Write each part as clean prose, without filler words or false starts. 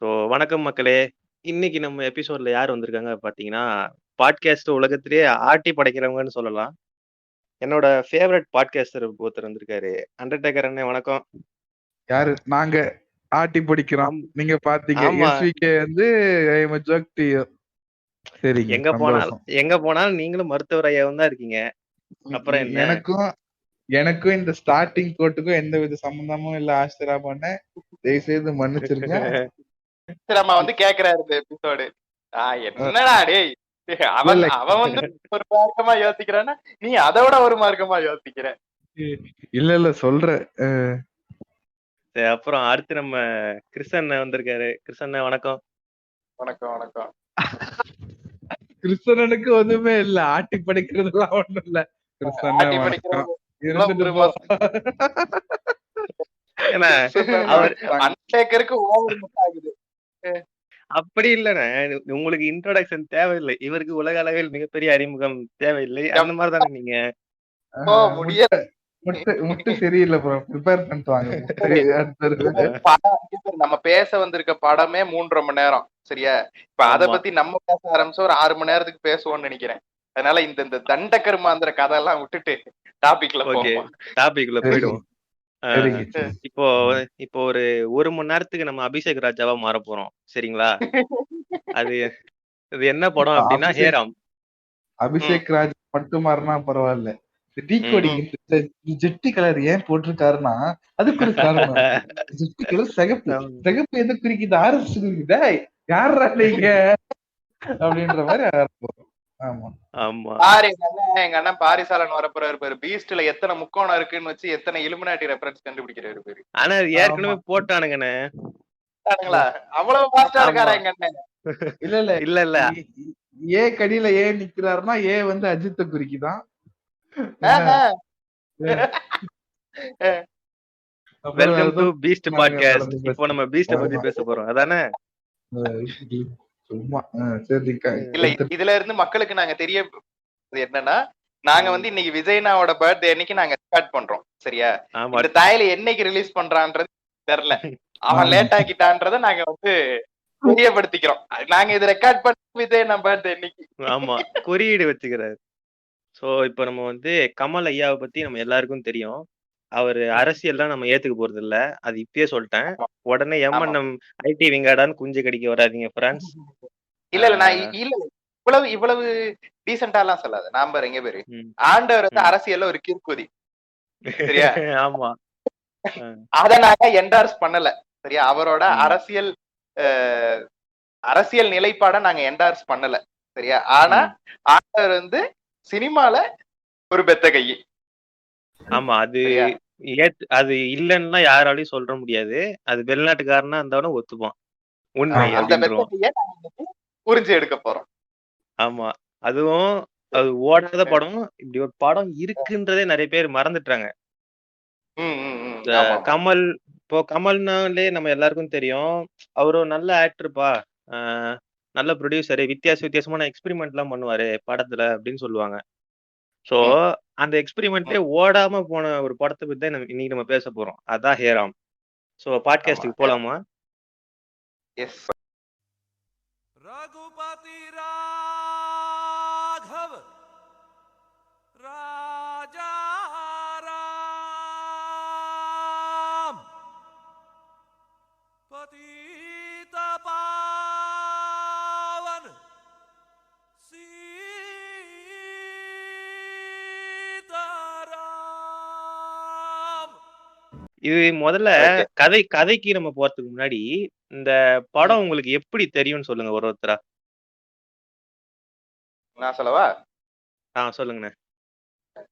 So வணக்கம் மக்களே. இன்னைக்கு நம்ம எபிசோட்ல யார் வந்திருக்காங்க பார்த்தீங்கன்னா, பாட்காஸ்ட் உலகத்திலேயே ஆட்டி படைக்கிறவங்கன்னு சொல்லலாம். என்னோட ஃபேவரைட் பாட்காஸ்டர் ஒருத்தர் வந்திருக்காரு. அண்டர்டேக்கர் அண்ணே வணக்கம். யாரு? நாங்க ஆட்டி பிடிக்கிறோம். நீங்க பாத்தீங்க. ஆமா. எஸ்விகே வந்து ஐ அம் a joke to you. சரிங்க, எங்க போனாலும் நீங்களும் மருத்துவர் ஐயாவும் தான் இருக்கீங்க. அப்புறம் என்ன? எனக்கும் இந்த ஸ்டார்டிங் கோட்டுக்கும் எந்த வித சம்பந்தமும் இல்ல. ஆஸ்திரா பண்ண தயவு செய்து மன்னிச்சிருங்க. நம்ம வந்து கேக்குறாரு இந்த எபிசோடு. என்னடா டேய், அவன் வந்து ஒரு மார்க்கமா யோசிக்கிறான்னா நீ அதோட ஒரு மார்க்கமா யோசிக்கிற. இல்ல சொல்றேன். அப்புறம் அடுத்து நம்ம கிருஷ்ணன் வந்திருக்காரு. கிருஷ்ணன் வணக்கம். வணக்கம் வணக்கம். கிருஷ்ணனுக்கு ஒண்ணுமே இல்ல, ஆட்டி படிக்கிறதுலாம் ஒண்ணும் இல்ல. அப்படி இல்லண்ணே, உங்களுக்கு இன்ட்ரோடக்ஷன் தேவையில்லை. இவருக்கு உலக அளவில் மிகப்பெரிய அறிமுகம் தேவையில்லை. அந்த மாதிரி தானே நீங்க முட்டு சரியில்லை ப்ரோ, ப்ரிப்பேர் பண்ணிட்டு வாங்க. நம்ம பேச வந்திருக்க படமே 3.5 மணி நேரம். சரியா? இப்ப அத பத்தி நம்ம பேச ஆரம்பிச்சா ஒரு 6 மணி நேரத்துக்கு பேசுவோம்னு நினைக்கிறேன். அதனால இந்த தண்ட கருமாந்திர கதை எல்லாம் விட்டுட்டு டாபிக்ல போயிடுவோம். இப்போ ஒரு மணி நேரத்துக்கு நம்ம அபிஷேக் ராஜாவா மாற போறோம். சரிங்களா? அது என்ன படம் அப்படின்னா ஹேராம். அபிஷேக் ராஜ் மட்டும் மாறினா பரவாயில்ல. ஜெட்டி கலர் ஏன் போட்டிருக்காருன்னா அதுக்கு ஒரு காரணம். ஜெட்டி கலர் சிகப்பு எது குறிக்குது? ஆர்எஸ் குறிக்குதா? யாரா நீங்க அப்படின்ற மாதிரி. எங்க அண்ணன் பாரிசாலன் வரப்போறாரு பாரு. பீஸ்ட்ல எத்தனை முக்கோணம் இருக்குன்னு வச்சு எத்தனை இலுமினாட்டி ரெஃபரன்ஸ் கண்டுபிடிக்கிறாரு பாரு. ஆனா ஏற்கனவே போட்டானுங்கண்ணே. அவ்வளவு ஃபாஸ்டா இருக்காரா எங்க அண்ணன்? இல்ல ஏ கடியில ஏன் நிக்கிறாருன்னா ஏ வந்து அஜித்தை குறிக்குதான். Welcome to Beast podcast. இப்போ நம்ம பீஸ்ட் பத்தி பேச போறோம், அதானே? இல்ல, இதுல இருந்து மக்களுக்கு நாங்க தெரிய என்னன்னா, நாங்க வந்து இன்னைக்கு விஜய்னாவோட பர்த்டே அன்னைக்கு நாங்க ஸ்டார்ட் பண்றோம். சரியா? இந்த தாயில என்னைக்கு ரிலீஸ் பண்றான்றது தெரியல. அவன் லேட் ஆக்கிட்டான்றத நாங்க வந்து தெரியப்படுத்திக்கிறோம். நாங்க இதை ரெக்கார்ட் பண்ணி விஜய்னா பர்த்டே அன்னைக்கு. ஆமா, குறியீடு வச்சுக்கிறாரு. சோ இப்ப நம்ம வந்து கமல் ஐயாவை பத்தி நம்ம எல்லாருக்கும் தெரியும். அவரு அரசியல்லாம் நம்ம ஏத்துக்க போறது இல்ல, அது இப்பயே சொல்லிட்டேன். உடனே எம்என்எம் ஐடி விங்காடான்னு குஞ்சு கடிக்க வராதீங்க ஃப்ரெண்ட்ஸ். இல்ல நான் இவ்வளவு டீசென்டா எல்லாம் சொல்லாத. நாம எங்க பேரு ஆண்டவர் வந்து அரசியல்ல ஒரு கிற்குதி. சரியா? ஆமா, அத நாங்க என்டார்ஸ் பண்ணல. சரியா? அவரோட அரசியல் நிலைப்பாட நாங்க என்டார்ஸ் பண்ணல. சரியா? ஆனா ஆண்டவர் வந்து சினிமால ஒரு பெத்த கை. ஆமா, அது இல்லன்னா யாராலையும் சொல்ற முடியாது. அது வெளிநாட்டுக்காரனா இருந்தாலும் ஒத்துப்பான். உண்மை புரிஞ்சு எடுக்க போறோம். ஆமா, அதுவும் அது ஓடாத படம். இப்படி ஒரு படம் இருக்குன்றதே நிறைய பேர் மறந்துட்டாங்க. கமல், இப்போ கமல்னாலே நம்ம எல்லாருக்கும் தெரியும், அவரும் நல்ல ஆக்டர்ப்பா, நல்ல ப்ரொடியூசரு, வித்தியாசமான எக்ஸ்பெரிமெண்ட் எல்லாம் பண்ணுவாரு படத்துல அப்படின்னு சொல்லுவாங்க. சோ அந்த எக்ஸ்பெரிமெண்ட்டே ஓடாம போன ஒரு படத்தை பத்தி தான் இன்னைக்கு நம்ம பேச போறோம். அதான் ஹேராம். சோ பாட்காஸ்டுக்கு போலாமா? எஸ். ரகுபதி ராகவ் ராஜா ராம் பதீத பாவன் இது முதல்ல கதைக்கு நம்ம போறதுக்கு முன்னாடி இந்த படம் உங்களுக்கு எப்படி தெரியும்னு சொல்லுங்க ஒருத்தரா. நான் சொல்லவா? சொல்லுங்கண்ணே.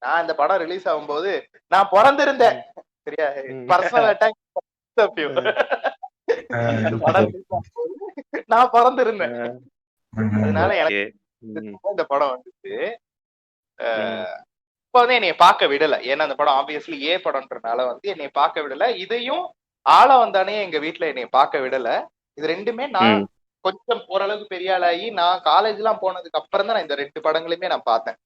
நான் இந்த படம் ரிலீஸ் ஆகும்போது நான் பிறந்திருந்தேன். சரியா? Personal attack. நான் பிறந்திருந்தேன். அதனால எனக்கு இந்த படம் வந்துச்சு. இப்ப வந்து என்னைய பார்க்க விடல. ஏன்னா அந்த படம் ஆப்வியஸ்லி ஏ படம்ன்றனால வந்து என்னைய பார்க்க விடல. இதையும் ஆள வந்தானே எங்க வீட்டுல என்னைய பார்க்க விடல. இது ரெண்டுமே நான் கொஞ்சம் ஓரளவுக்கு பெரிய ஆளாகி நான் காலேஜ் எல்லாம் போனதுக்கு அப்புறம் தான் நான் இந்த 2 படங்களுமே நான் பார்த்தேன்.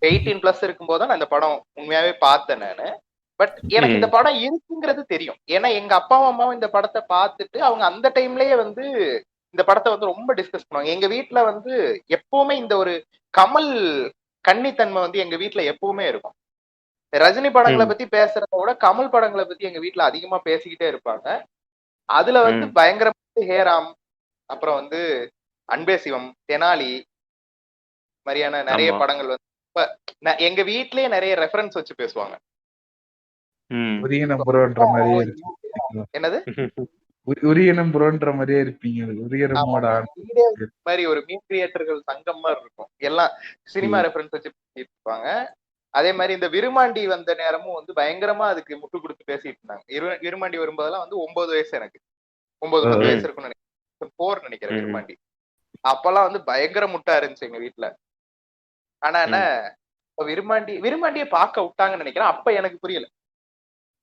18+ இருக்கும்போது நான் இந்த படம் உண்மையாவே பார்த்தேன் நானு. பட் எனக்கு இந்த படம் இருக்குங்கிறது தெரியும். ஏன்னா எங்க அப்பாவும் அம்மாவும் இந்த படத்தை பார்த்துட்டு அவங்க அந்த டைம்லயே வந்து இந்த படத்தை வந்து ரொம்ப டிஸ்கஸ் பண்ணுவாங்க. எங்க வீட்டுல வந்து எப்பவுமே இந்த ஒரு கமல் கன்னித்தன்மை வந்து எங்க வீட்டுல எப்பவுமே இருக்கும். ரஜினி படங்களை பத்தி பேசுறத விட கமல் படங்களை பத்தி எங்க வீட்டுல அதிகமா பேசிக்கிட்டே இருப்பாங்க. அதுல வந்து பயங்கரமா ஹேராம், அப்புறம் வந்து அன்பே சிவம், தெனாலி மாதிரியான நிறைய படங்கள் வந்து எங்க வீட்லயே நிறைய ரெஃபரன்ஸ் வச்சு பேசுவாங்க. என்னது உரியனம் புரோன்ற மாதிரியே இருப்பீங்க. மாதிரி ஒரு மீன் கிரியேட்டர்கள் சங்கம் மாதிரி இருக்கும். எல்லாம் சினிமா ரெஃபரன்ஸ் வச்சு பேசிட்டு இருப்பாங்க. அதே மாதிரி இந்த விருமாண்டி வந்த நேரமும் வந்து பயங்கரமா அதுக்கு முட்டு கொடுத்து பேசிட்டு இருந்தாங்க. விருமாண்டி வரும்போதெல்லாம் வந்து 9 வயசு, எனக்கு 9-10 வயசு இருக்கும்னு நினைக்கிறேன் விருமாண்டி. அப்பெல்லாம் வந்து பயங்கர முட்டா இருந்துச்சு எங்க வீட்டுல. ஆனா என்ன விருமாண்டியை பார்க்க விட்டாங்கன்னு நினைக்கிறேன். அப்ப எனக்கு புரியல.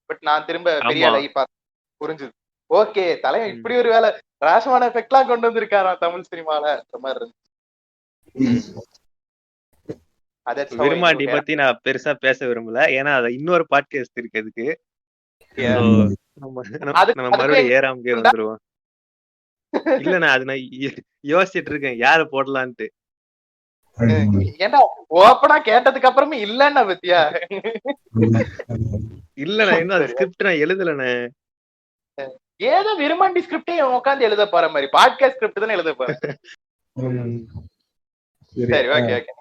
பட் நான் திரும்ப பெரிய அழகி பார்த்து புரிஞ்சுது. ஓகே, தலைவன் இப்படி ஒரு வேலை ராசமான எஃபெக்ட் எல்லாம் கொண்டு வந்திருக்காரா தமிழ் சினிமால, அந்த மாதிரி இருந்துச்சு. விருமாண்டி பத்தி நான் பெருசா பேச விரும்பல. ஏன்னா அது இன்னொரு பாட்காஸ்ட் இருக்கு. அதுக்கு நம்ம மறுபடியும் ஏறாமக்கே வந்துருவோம். இல்லண்ணா, அது நான் யோசிச்சுட்டு இருக்கேன் யாரு போடலான்ட்டு. ஏன்னா ஓப்பனா கேட்டதுக்கு அப்புறமே இல்லன்னா பத்தியா இல்லண்ணா, இன்னும் அது ஸ்கிரிப்ட் நான் எழுதலண்ணே. ஏதோ விருமாண்டி ஸ்கிரிப்டே உட்காந்து எழுத போற மாதிரி பாட்காஸ்ட் ஸ்கிரிப்ட் தானே எழுத போறேன். சரி, ஓகே ஓகே.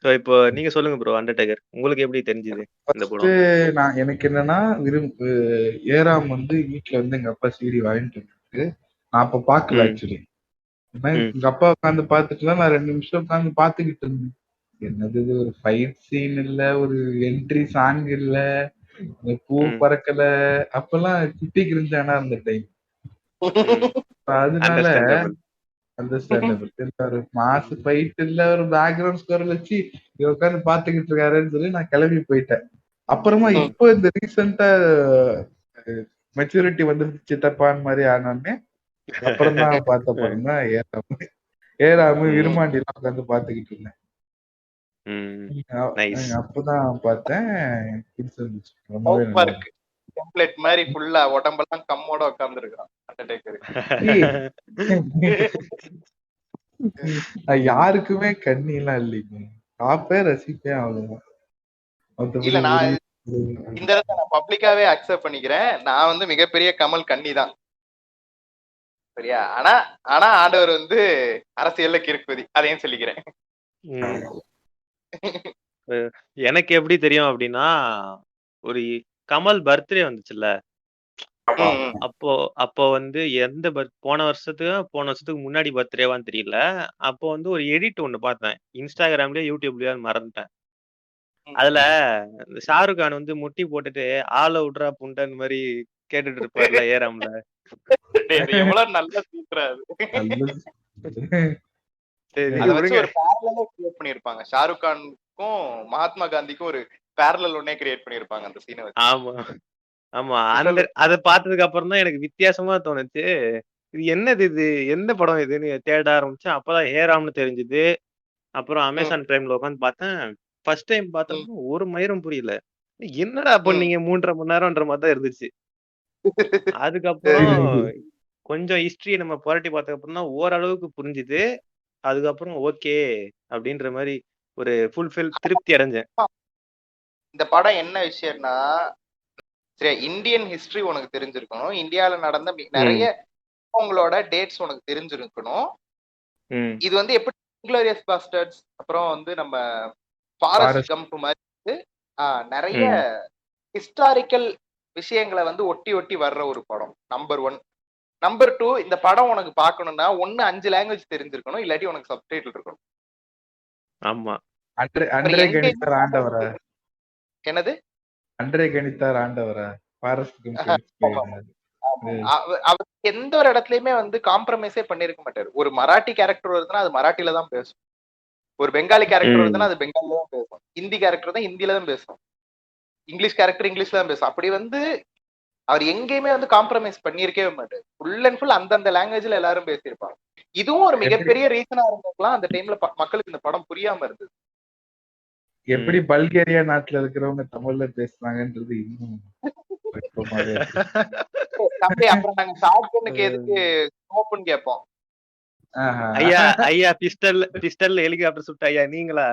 சோ இப்போ நீங்க சொல்லுங்க ப்ரோ, அண்டர்டேக்கர் உங்களுக்கு எப்படி தெரிஞ்சது இந்த படம்? நான் எனக்கு என்னன்னா ஏராம் வந்து வீட்டுல வந்து எங்க அப்பா சீடி வாங்கிட்டு இருக்கு. நான் அப்ப பாக்கல ஆக்சுவலி. எங்க அப்பா உட்காந்து பாத்துட்டுலாம் நான் 2 நிமிஷம் உட்காந்து பாத்துக்கிட்டு இருந்தேன். என்னது இது, ஒரு ஃபைட் சீன் இல்ல, ஒரு என்ட்ரி சாங் இல்ல, பூ பறக்கல. அப்பெல்லாம் குட்டி கிரிஞ்சானா அந்த டைம். அதனால ஒரு மாசு ஃபைட் இல்ல, ஒரு பேக்ரவுண்ட் ஸ்கோர் வச்சு உட்காந்து பாத்துக்கிட்டு இருக்காருன்னு சொல்லி நான் கிளம்பி போயிட்டேன். அப்புறமா இப்போ இந்த ரீசெண்டா மெச்சூரிட்டி வந்துருச்சு சித்தப்பான் மாதிரி ஆனோடனே அப்புறம் தான் பார்த்த படம் தான் ஏறாம விருமாண்டி எல்லாம் உட்காந்து பாத்துக்கிட்டு இருந்தேன். அப்பதான் பார்த்தேன். மாதிரி ஃபுல்லா உடம்பெல்லாம் கம்மோட உட்கார்ந்து இருக்கான். யாருக்குமே கண்ணி எல்லாம் இல்லைங்க, பாப்பே ரசிப்பேன் அவ்வளவுதான். இல்ல, நான் இந்த இடத்த நான் பப்ளிக்காவே அக்செப்ட் பண்ணிக்கிறேன். நான் வந்து மிகப்பெரிய கமல் கண்ணி தான், சரியா? ஆனா ஆண்டவர் வந்து அரசியல்ல கிறுக்குதி, அதையும் சொல்லிக்கிறேன். எனக்கு எப்படி தெரியும் அப்படின்னா, ஒரு கமல் பர்த்டே வந்துச்சுல்ல, அப்போ வந்து எந்த போன வருஷத்துக்கு முன்னாடி பர்த்டேவான்னு தெரியல. அப்போ வந்து ஒரு எடிட் ஒண்ணு பார்த்தேன் இன்ஸ்டாகிராம்லயே யூடியூப்லயே, மறந்துட்டேன். அதுல ஷாருக் கான் வந்து முட்டி போட்டுட்டு ஆள விட்றா புண்டன் மாதிரி கேட்டுட்டு இருப்பார்ல ஏறாம்ல. எவ்வளவு நல்ல சீக்கிரம் பண்ணிருப்பாங்க. ஷாருக் கானுக்கும் மகாத்மா காந்திக்கும் ஒரு பேரலல் ஒன்னே கிரியேட் பண்ணிருப்பாங்க அந்த சீனை. ஆமா ஆமா, அந்த அத பார்த்ததுக்கு அப்புறம் தான் எனக்கு வித்தியாசமா தோணுச்சு. இது என்னது, இது எந்த படம் இதுன்னு தேட ஆரம்பிச்சேன். அப்பதான் ஹேராம்னு தெரிஞ்சது. அப்புறம் அமேசான் பிரைம்ல உட்காந்து பார்த்தேன். ஃபர்ஸ்ட் டைம் பார்த்தப்போ ஒரு மயிரும் புரியல. என்னடா பண்ணீங்க 3.5 மணி நேரம்ன்ற மாதிரி தான் இருந்துச்சு. அதுக்கப்புறம் கொஞ்சம் ஹிஸ்டரியை நம்ம புரட்டி பார்த்ததுக்கு அப்புறம் தான் ஓரளவுக்கு புரிஞ்சுது. அதுக்கப்புறம் ஓகே அப்படின்ற மாதிரி ஒரு ஃபுல்ஃபில் திருப்தி அடைஞ்சேன். இந்த படம் என்ன விஷயம்னா, சரி, இந்தியன் ஹிஸ்டரி உனக்கு தெரிஞ்சிருக்கணும், இந்தியால நடந்த நிறைய உங்களோட டேட்ஸ் உனக்கு தெரிஞ்சிருக்கணும். இது வந்து எப்படி இன்கிளோரியஸ் பாஸ்டர்ட்ஸ், அப்புறம் வந்து நம்ம ஃபாரஸ்ட் கம்ப் மாதிரி நிறைய ஹிஸ்டாரிக்கல் விஷயங்களை வந்து ஒட்டி ஒட்டி வர்ற ஒரு படம். நம்பர் 1. நம்பர் 2, இந்த படம் உனக்கு பார்க்கணும்னா 5 லாங்குவேஜ் தெரிஞ்சிருக்கணும், இல்லாட்டி உனக்கு சப்டைட்டில் இருக்கணும். ஆமா, என்னது அன்றே கணித்தார் ஆண்டவரா, அவர் எந்த ஒரு இடத்துலயுமே வந்து காம்ப்ரமைஸே பண்ணிருக்க மாட்டாரு. ஒரு மராட்டி கேரக்டர் வருதுன்னா அது மராட்டில தான் பேசும், ஒரு பெங்காலி கேரக்டர் வருதுன்னா அது பெங்காலில தான் பேசும், ஹிந்தி கேரக்டர் தான் ஹிந்தில தான் பேசும், இங்கிலீஷ் கேரக்டர் இங்கிலீஷ்ல தான் பேசும். அப்படி வந்து அவர் எங்கேயுமே வந்து காம்ப்ரமைஸ் பண்ணிருக்கவே மாட்டாரு. ஃபுல் அண்ட் ஃபுல் அந்தந்த லாங்குவேஜ்ல எல்லாரும் பேசியிருப்பாங்க. இதுவும் ஒரு மிகப்பெரிய ரீசனா இருந்திருக்கலாம் அந்த டைம்ல மக்களுக்கு இந்த படம் புரியாம இருந்தது. எப்படி பல்கேரியா நாட்டுல இருக்கிறவங்க தமிழ்ல பேசுறாங்கன்றது இன்னும் வெட்கமாவே இருக்கு. தம்பி அப்புறம் நாங்க ஷார்ட்கனுக்கு எதுக்கு ஓப்பன் கேட்போம். ஆஹா. ஐயா பிஸ்டல் ஹெலிகாப்டர் சுட்ட ஐயா நீங்களா?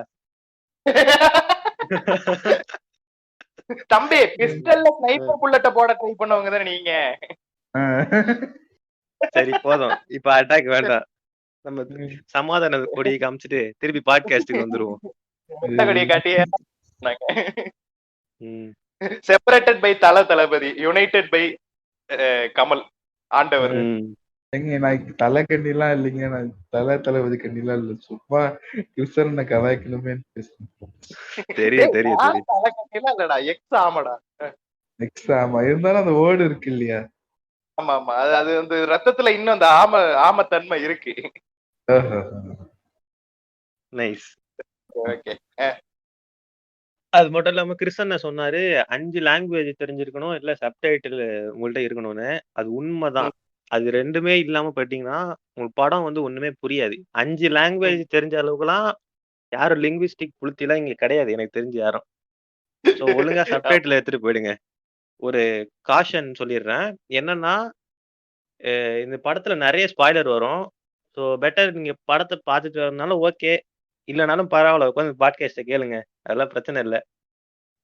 தம்பி பிஸ்டல்ல ஸ்னைப்பர் புல்லட்ட போட ட்ரை பண்ணவங்க தானே நீங்க. சரி போதும், இப்ப அட்டாக் வேண்டாம். நம்ம சமாதான கொடியை காமிச்சிட்டு திருப்பி பாட்காஸ்டுக்கு வந்துருவோம். கொடியை காட்டியே separated by Thalapathy, united by Kamal Aandavar. நான் தலை கண்ணிலாம் இல்லைங்க, நான் தளபதி கண்ணிலாம் இல்ல, சும்மா கிருஷ்ணனை கலாய்க்கணுமே பேசுறேன். தலை கண்ணிலாம் இல்லடா, எக்ஸ் ஆமாடா, எக்ஸ் ஆமா. இருந்தாலும் அந்த வேர்டு இருக்கு இல்லையா? ஆமா ஆமா, அது வந்து ரத்தத்துல இன்னும் அந்த ஆமத்தன்மை இருக்கு. நைஸ். ஓகே. அது மட்டும் இல்லாம கிருஷ்ணன் சொன்னாரு 5 லாங்குவேஜ் தெரிஞ்சிருக்கணும், இல்ல சப்டைட்டில் உங்கள்ட்ட இருக்கணும்னு. அது உண்மைதான். அது ரெண்டுமே இல்லாம போயிட்டீங்கன்னா உங்களுக்கு படம் வந்து ஒண்ணுமே புரியாது. 5 லாங்குவேஜ் தெரிஞ்ச அளவுக்குலாம் யாரும் லிங்குவிஸ்டிக் புளுத்திலாம் இங்க கிடையாது எனக்கு தெரிஞ்சு யாரும். ஸோ ஒழுங்கா சப்டைட்டில் எடுத்துட்டு போயிடுங்க. ஒரு காஷன் சொல்லிடுறேன் என்னன்னா, இந்த படத்துல நிறைய ஸ்பாய்லர் வரும். ஸோ பெட்டர் நீங்க படத்தை பார்த்துட்டு வரனாலும் ஓகே, இல்லைனாலும் பரவாயில்ல, உட்காந்து பாட்காஸ்ட்டை கேளுங்க, அதெல்லாம் பிரச்சனை இல்லை.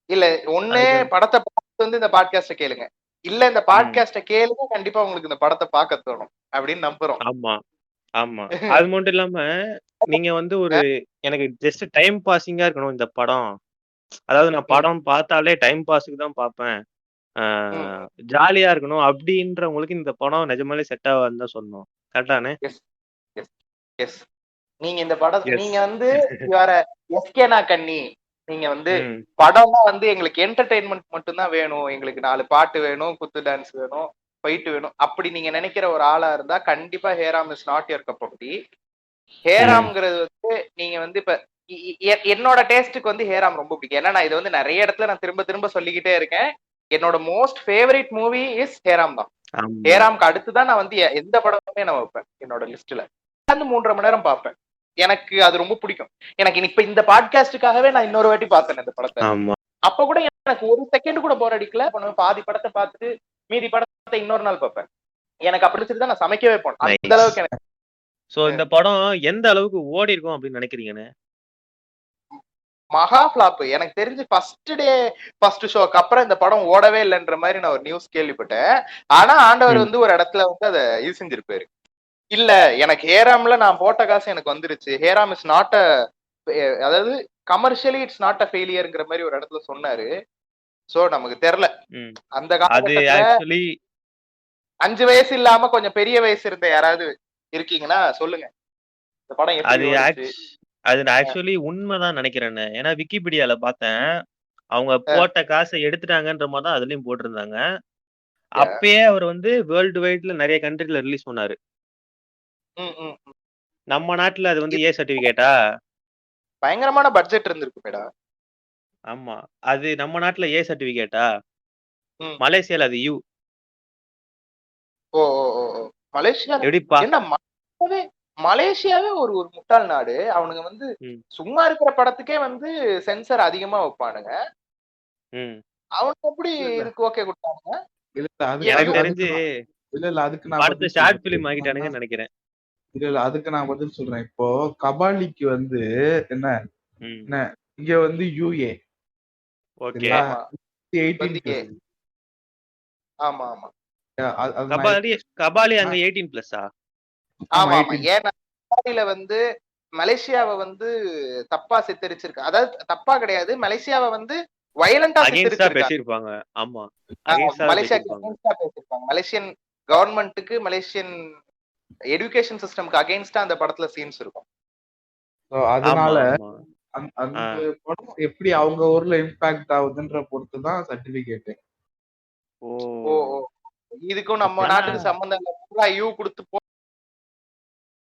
இல்ல ஒண்ணு படத்தை பார்த்து வந்து இந்த பாட்காஸ்ட கேளுங்க, இல்ல இந்த பாட்காஸ்ட கேளுங்க, கண்டிப்பா உங்களுக்கு இந்த படத்தை பார்க்க தோணும் அப்படின்னு நம்புறோம். ஆமா ஆமா. அது மட்டும் இல்லாம நீங்க வந்து ஒரு எனக்கு ஜஸ்ட் டைம் பாசிங்கா இருக்கணும் இந்த படம், அதாவது நான் படம் பார்த்தாலே டைம் பாஸுக்கு தான் பார்ப்பேன், ஜாலியா இருக்கணும் அப்படின்றவங்களுக்கு இந்த படம் நிஜமாலே செட் ஆகாதுன்னு தான் சொல்லணும். கரெக்டானே? நீங்க இந்த படத்தை நீங்க வந்து எஸ்கேனா கண்ணி, நீங்க வந்து படம்னா வந்து எங்களுக்கு என்டர்டெயின்மெண்ட் மட்டும்தான் வேணும், எங்களுக்கு 4 பாட்டு வேணும், குத்து டான்ஸ் வேணும், ஃபைட் வேணும், அப்படி நீங்க நினைக்கிற ஒரு ஆளா இருந்தா கண்டிப்பா Hey Ram is not your cup of tea. ஹேராம்ங்கிறது வந்து நீங்க வந்து இப்ப என்னோட டேஸ்டுக்கு வந்து ஹேராம் ரொம்ப பிடிக்கும். ஏன்னா நான் இது வந்து நிறைய இடத்துல நான் திரும்ப திரும்ப சொல்லிக்கிட்டே இருக்கேன், என்னோட most favourite movie is Hey Ram தான். ஹேராம்க்கு அடுத்துதான் நான் வந்து எந்த படமுமே நான் வைப்பேன் என்னோட லிஸ்ட்ல. 3.5 மணி நேரம் பார்ப்பேன், எனக்கு அது ரொம்ப பிடிக்கும். எனக்கு இப்ப இந்த பாட்காஸ்டுக்காகவே நான் இன்னொரு வாட்டி பார்த்தேன் இந்த படத்தை. அப்ப கூட எனக்கு ஒரு செகண்ட் கூட போர் அடிக்கல. பாதி படத்தை பார்த்துட்டு மீதி படத்தை இன்னொரு நாள் பார்ப்பேன். எனக்கு அப்படி தான் நான் சமைக்கவே போனேன், அந்த அளவுக்கு எனக்கு. சோ இந்த படம் எந்த அளவுக்கு ஓடி இருக்கும் அப்படின்னு நினைக்கிறீங்கன்னு? மகா ஃபிளாப். எனக்கு தெரிஞ்சு ஃபர்ஸ்ட் ஷோக்கு அப்புறம் இந்த படம் ஓடவே இல்லைன்ற மாதிரி நான் ஒரு நியூஸ் கேள்விப்பட்டேன். ஆனா ஆண்டவர் வந்து ஒரு இடத்துல வந்து அதை இது செஞ்சிருப்பாரு. இல்ல எனக்கு ஹேராம்ல நான் போட்ட காசு எனக்கு வந்துருச்சு, ஹேராம் இஸ் நாட் அ, அதாவது கமர்ஷியலி இட்ஸ் நாட் அ ஃபெயிலியர்ங்கிற மாதிரி ஒரு இடத்துல சொன்னாரு. சோ நமக்கு தெரியல அந்த காலத்துல 5 வயசு இல்லாம கொஞ்சம் பெரிய வயசு இருந்த யாராவது இருக்கீங்கன்னா சொல்லுங்க, இந்த படம் எப்படி? அது ஆக்சுவலி உண்மைதான் நினைக்கிறேன். ஏன்னா விக்கிபீடியால பார்த்தேன், அவங்க போட்ட காசை எடுத்துட்டாங்கன்ற மாதிரி தான் அதுலயும் போட்டிருந்தாங்க. அப்பயே அவர் வந்து வேர்ல்டு வைட்ல நிறைய கண்ட்ரில ரிலீஸ் பண்ணாரு. நம்ம நாட்டுல அது வந்து ஏ சர்டிபிகேட்டா, பயங்கரமான பட்ஜெட் இருந்திருக்கு மேடா. ஆமா, அது நம்ம நாட்டுல ஏ சர்டிபிகேட்டா, மலேசியால அது யூ. ஓ மலேசியா என்ன? மலேசியாவே ஒரு முட்டாள் நாடு. அவனுங்க வந்து சும்மா இருக்கிற படத்துக்கே வந்து சென்சர் அதிகமா வைப்பானுங்க. அவனுக்கு எப்படி இதுக்கு ஓகே கொடுத்தாங்க? எனக்கு தெரிஞ்சு அதுக்கு நான் அடுத்த ஷார்ட் ஃபிலிம் ஆகிட்டானுங்கன்னு நினைக்கிறேன். இல்ல அதுக்கு நான் பதில் சொல்றேன். இப்போ கபாலிக்கு வந்து என்ன இங்க வந்து யூஏ. ஓகே. 18. ஆமா ஆமா. கபாலி அங்க 18+ஆ? ஆமா ஆமா. ஏன்னா கபாலில வந்து மலேசியாவை வந்து தப்பா சித்தரிச்சிருக்காங்க. அதாவது தப்பா கிடையாது, மலேசியாவை வந்து வயலண்டா பேசிருப்பாங்க. ஆமா, மலேசியாக்கு அகைன்ஸ்டா பேசிருப்பாங்க. மலேசியன் கவர்மெண்ட்டுக்கு, மலேசியன் எஜுகேஷன் சிஸ்டம்க்கு அகைன்ஸ்டா அந்த படத்துல சீன்ஸ் இருக்கும். அதனால அந்த படம் எப்படி அவங்க ஊர்ல இம்பாக்ட் ஆகுதுன்ற பொறுத்து தான் சர்டிபிகேட். இதுக்கும் நம்ம நாட்டுக்கு சம்பந்தம் இல்ல, யூ கொடுத்து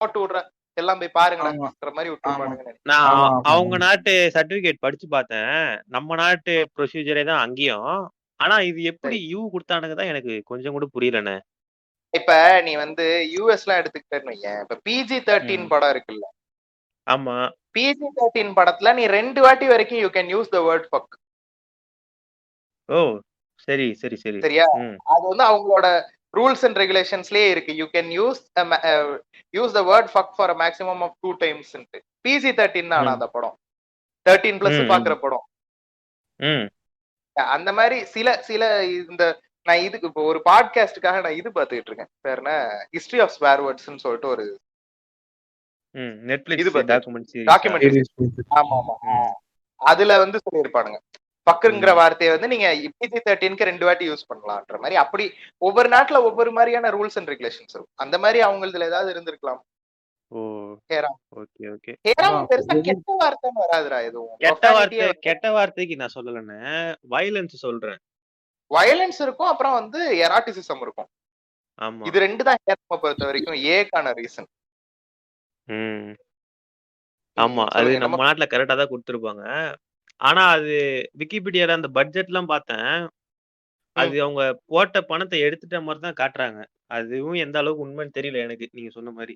போட்டு விடுற எல்லாம் போய் பாருங்கன்ற மாதிரி விட்டுருப்பானுங்க. நான் அவங்க நாட்டு சர்டிபிகேட் படிச்சு பார்த்தேன், நம்ம நாட்டு ப்ரொசீஜரே தான் அங்கேயும். ஆனா இது எப்படி யூ கொடுத்தானுங்க தான் எனக்கு கொஞ்சம் கூட புரியலண்ணே. இப்ப நீ வந்து யூஎஸ்லாம் எடுத்துக்கிட்டேன்னு வையேன், இப்ப PG-13 படம் இருக்குல்ல, ஆமா, PG-13 படத்துல நீ 2 வாட்டி வரைக்கும் you can use the word fuck. ஓ சரி சரி சரி. சரியா? அது வந்து அவங்களோட ரூல்ஸ் அண்ட் ரெகுலேஷன்ஸ்லயே இருக்கு. You can use the word fuck for a maximum of 2 times. PG-13 தான் அந்த படம் 13+ பாக்குற படம். அந்த மாதிரி சில சில இந்த நான் இதுக்கு இப்போ ஒரு பாட்காஸ்டுக்காக நான் இது பாத்துக்கிட்டு இருக்கேன். பேர் என்ன, ஹிஸ்டரி ஆஃப் ஸ்வேர் வேர்ட்ஸ்னு சொல்லிட்டு ஒரு நெட்ஃபிளிக்ஸ் டாக்குமெண்ட்ரி. ஆமா ஆமா. அதுல வந்து சொல்லியிருப்பானுங்க பக்குங்கிற வார்த்தையை வந்து நீங்க PG-13க்கு 2 வாட்டி யூஸ் பண்ணலாம்ன்ற மாதிரி. அப்படி ஒவ்வொரு நாட்டுல ஒவ்வொரு மாதிரியான ரூல்ஸ் அண்ட் ரெகுலேஷன்ஸ் இருக்கும். அந்த மாதிரி அவங்களதுல ஏதாவது இருந்திருக்கலாம். கெட்ட வார்த்தைன்னு வராதுடா எதுவும். கெட்ட வார்த்தைக்கு நான் சொல்லலன்னு வயலன்ஸ் சொல்றேன். வயலன்ஸ் இருக்கும், அப்புறம் வந்து எராட்டிசிசம் இருக்கும். இது 2 தான் ஹேராமை பொறுத்த வரைக்கும் ஏக்கான ரீசன். ஆமா, அது நம்ம நாட்டுல கரெக்டா தான் கொடுத்திருப்பாங்க. ஆனா அது விக்கிபீடியால அந்த பட்ஜெட் எல்லாம் பார்த்தேன், அது அவங்க போட்ட பணத்தை எடுத்துட்ட மாதிரி தான் காட்டுறாங்க. அதுவும் எந்த அளவுக்கு உண்மைன்னு தெரியல எனக்கு, நீங்க சொன்ன மாதிரி.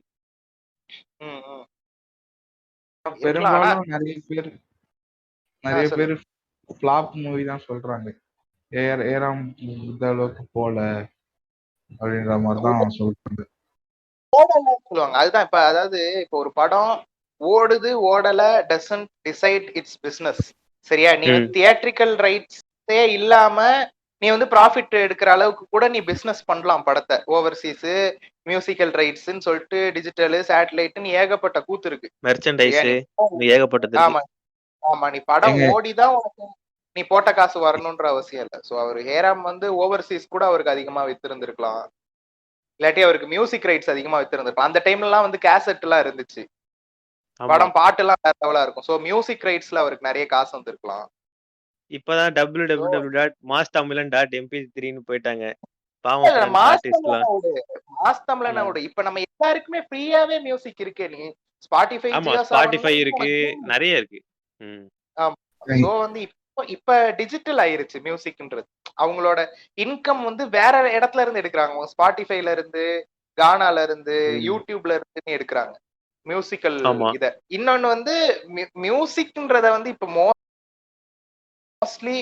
பெரும்பாலும் நிறைய பேர் ஃபிளாப் மூவி தான் சொல்றாங்க. ஏறாம் இந்த அளவுக்கு போல அப்படின்ற மாதிரி தான் சொல்றாங்க. சொல்லுவாங்க. அதுதான் இப்ப, அதாவது இப்ப ஒரு படம் ஓடுது ஓடல டசன்ட் டிசைட் இட்ஸ் பிசினஸ். சரியா? நீ வந்து தியேட்ரிக்கல் ரைட்ஸே இல்லாம நீ வந்து ப்ராஃபிட் எடுக்கிற அளவுக்கு கூட நீ பிசினஸ் பண்ணலாம் படத்தை. ஓவர்சீஸ் மியூசிக்கல் ரைட்ஸ்ன்னு சொல்லிட்டு டிஜிட்டல் சேட்டலைட்னு ஏகப்பட்ட கூத்து இருக்கு. மெர்ச்சன்டைஸ் ஏகப்பட்டது. ஆமா ஆமா. நீ படம் ஓடிதான் உனக்கு நீ போட்ட காசு வரணும்ன்ற அவசியம் இல்லை. சோ அவர் ஹேராம் வந்து ஓவர்சீஸ் கூட அவருக்கு அதிகமா வித்திருந்திருக்கலாம், இல்லாட்டி அவருக்கு மியூசிக் ரைட்ஸ் அதிகமா வித்திருந்திருக்கலாம். அந்த டைம்ல எல்லாம் வந்து கேசட் எல்லாம் இருந்துச்சு, படம் பாட்டு எல்லாம் வேற லெவலா இருக்கும். சோ மியூசிக் ரைட்ஸ்ல அவருக்கு நிறைய காசு வந்திருக்கலாம். இப்பதான் www.maastamlan.mp3ன்னு போயிட்டாங்க. இப்ப நம்ம எல்லாருக்குமே ஃப்ரீயாவே மியூசிக் இருக்கு. நீ ஸ்பாட்டிஃபை இருக்கு, நிறைய இருக்கு. சோ வந்து இப்ப டிஜிட்டல் ஆயிருச்சு மியூசிக்ன்றது. அவங்களோட இன்கம் வந்து வேற இடத்துல இருந்து எடுக்கிறாங்க. ஸ்பாட்டிஃபைல இருந்து, கானால இருந்து, யூடியூப்ல இருந்து எடுக்கிறாங்க மியூசிக்கல் இத. இன்னொன்னு வந்து மியூசிக்ன்றத வந்து இப்ப மோஸ்ட்லி